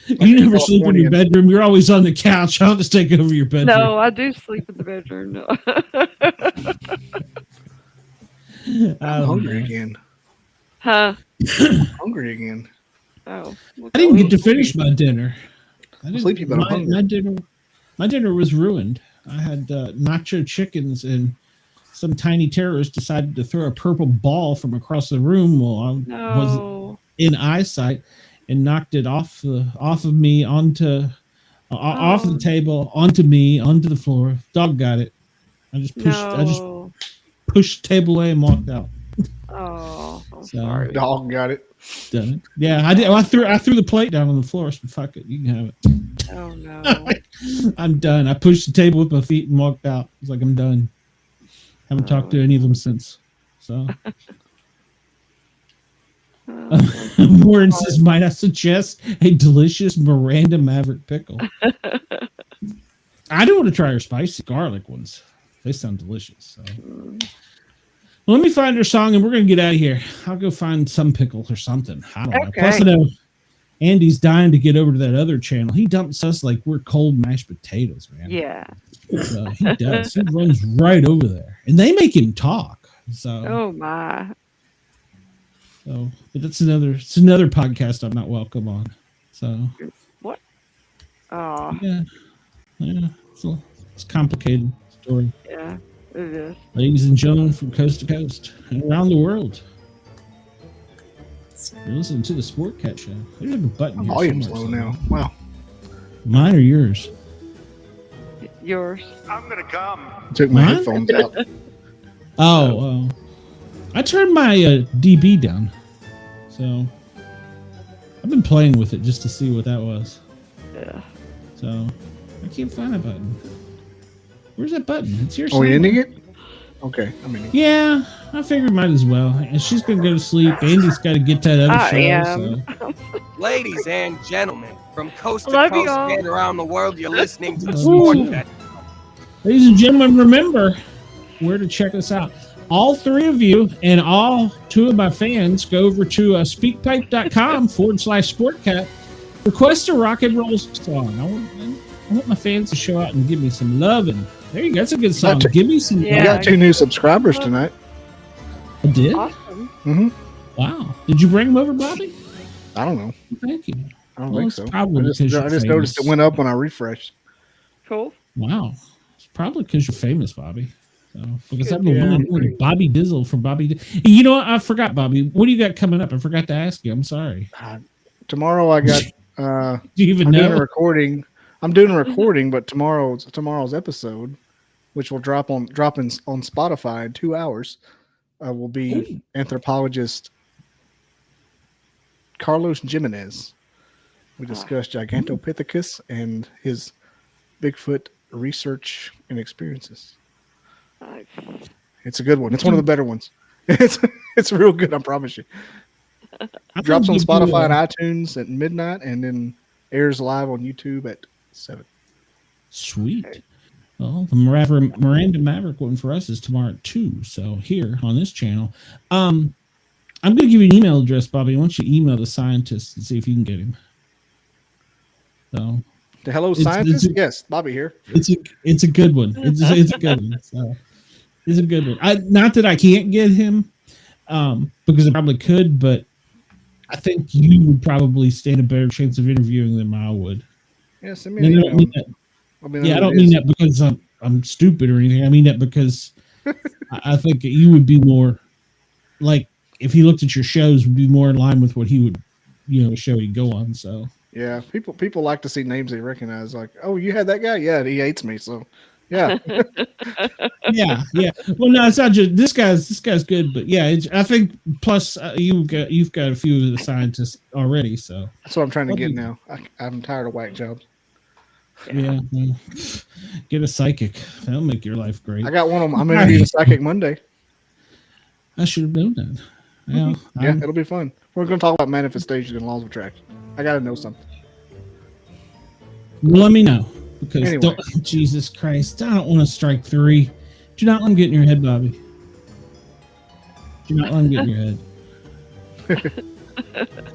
you never sleep in your bedroom. You're always on the couch. I'll just take over your bedroom. No, I do sleep in the bedroom. No. I'm hungry again. Huh? Hungry again. Oh. I didn't get to finish my dinner. Sleepy, but I'm hungry. My dinner was ruined. I had nacho chickens, and some tiny terrorist decided to throw a purple ball from across the room while I was in eyesight, and knocked it off of me onto off the table, onto me, onto the floor. Dog got it. I just pushed the table away and walked out. Oh, I'm sorry. Dog got it. Done it. Yeah, I did. Well, I threw the plate down on the floor. So fuck it, you can have it. Oh no. I'm done. I pushed the table with my feet and walked out. It's like I'm done. Haven't talked to any of them since. So. Warren says, might I suggest a delicious Miranda Maverick pickle? I do want to try her spicy garlic ones. They sound delicious. So. Well, let me find her song and we're going to get out of here. I'll go find some pickle or something. I don't know. Plus, I know Andy's dying to get over to that other channel. He dumps us like we're cold mashed potatoes, man. Yeah. So he does. He runs right over there. And they make him talk. So. Oh, my. So, but it's another podcast I'm not welcome on. So. What? Oh. Yeah. It's a complicated story. Yeah, it is. Ladies and gentlemen from coast to coast and around the world. You're listening to the Sportcat show. There's a button here. Volume's low now. Wow. Mine or yours? Yours. I'm gonna come. Took my headphones out. Oh, I turned my DB down. So I've been playing with it just to see what that was. Yeah. So I can't find a button. Where's that button? It's here. Oh, you ending it? Okay. Yeah, I figured might as well. And she's gonna go to sleep. Andy's got to get that other show. So. Ladies and gentlemen, from coast to Love coast you all. and around the world, you're listening to the Sportcat. Ladies and gentlemen, remember where to check us out. All three of you and all two of my fans go over to speakpipe.com/Sportcat. Request a rock and roll song. I want my fans to show out and give me some love. And there you go. That's a good song. Give me some love. We got 2 new subscribers tonight. I did? Awesome. Mm-hmm. Wow. Did you bring them over, Bobby? I don't know. Thank you. I don't think so. Probably I just noticed it went up when I refreshed. Cool. Wow. It's probably because you're famous, Bobby. So, because I've been wanting Bobby Dizzle from Bobby. You know what? I forgot, Bobby. What do you got coming up? I forgot to ask you. I'm sorry. Tomorrow I got. Do you even know? Doing a recording. I'm doing a recording, but tomorrow's episode, which will drop on Spotify in 2 hours, will be anthropologist Carlos Jimenez. We discussed Gigantopithecus and his Bigfoot research and experiences. Nice. It's a good one. It's one of the better ones. It's real good, I promise you. Drops on Spotify and iTunes at midnight, and then airs live on YouTube at 7. Sweet. Well, the Miranda Maverick one for us is tomorrow at 2. So here on this channel, I'm going to give you an email address, Bobby. I want you to email the scientist and see if you can get him. So the hello scientist. Yes, Bobby here. It's a good one. It's a good one. So, it's a good one. Not that I can't get him, because I probably could, but I think you would probably stand a better chance of interviewing than I would. Yeah, send me an email. I don't mean that because I'm stupid or anything. I mean that because I think that you would be more like, if he looked at your shows, would be more in line with what he would, show he'd go on. So yeah, people like to see names they recognize. Like, oh, you had that guy? Yeah, he hates me. So yeah, yeah. Well, no, it's not just this guy's good, but yeah, I think plus you've got a few of the scientists already. So that's what I'm trying to get now. I'm tired of whack jobs. Yeah. Get a psychic. That'll make your life great. I got one of them. I'm going to be a psychic Monday. I should have known that. Yeah, it'll be fun. We're going to talk about manifestation and laws of attraction. I got to know something. Well, let me know. Because Jesus Christ, I don't want to strike 3. Do not let him get in your head, Bobby. Do not let him get in your head.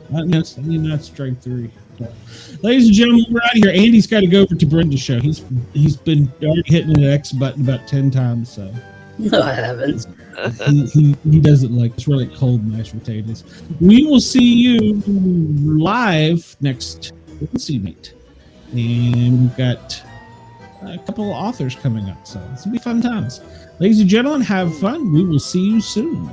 Not strike three. Ladies and gentlemen, we're out of here. Andy's got to go over to Brenda's show. He's been already hitting the X button about 10 times. So No, I haven't. he doesn't like it's really cold mashed potatoes. We will see you live next Wednesday night, and we've got a couple of authors coming up. So it's gonna be fun times. Ladies and gentlemen, have fun. We will see you soon.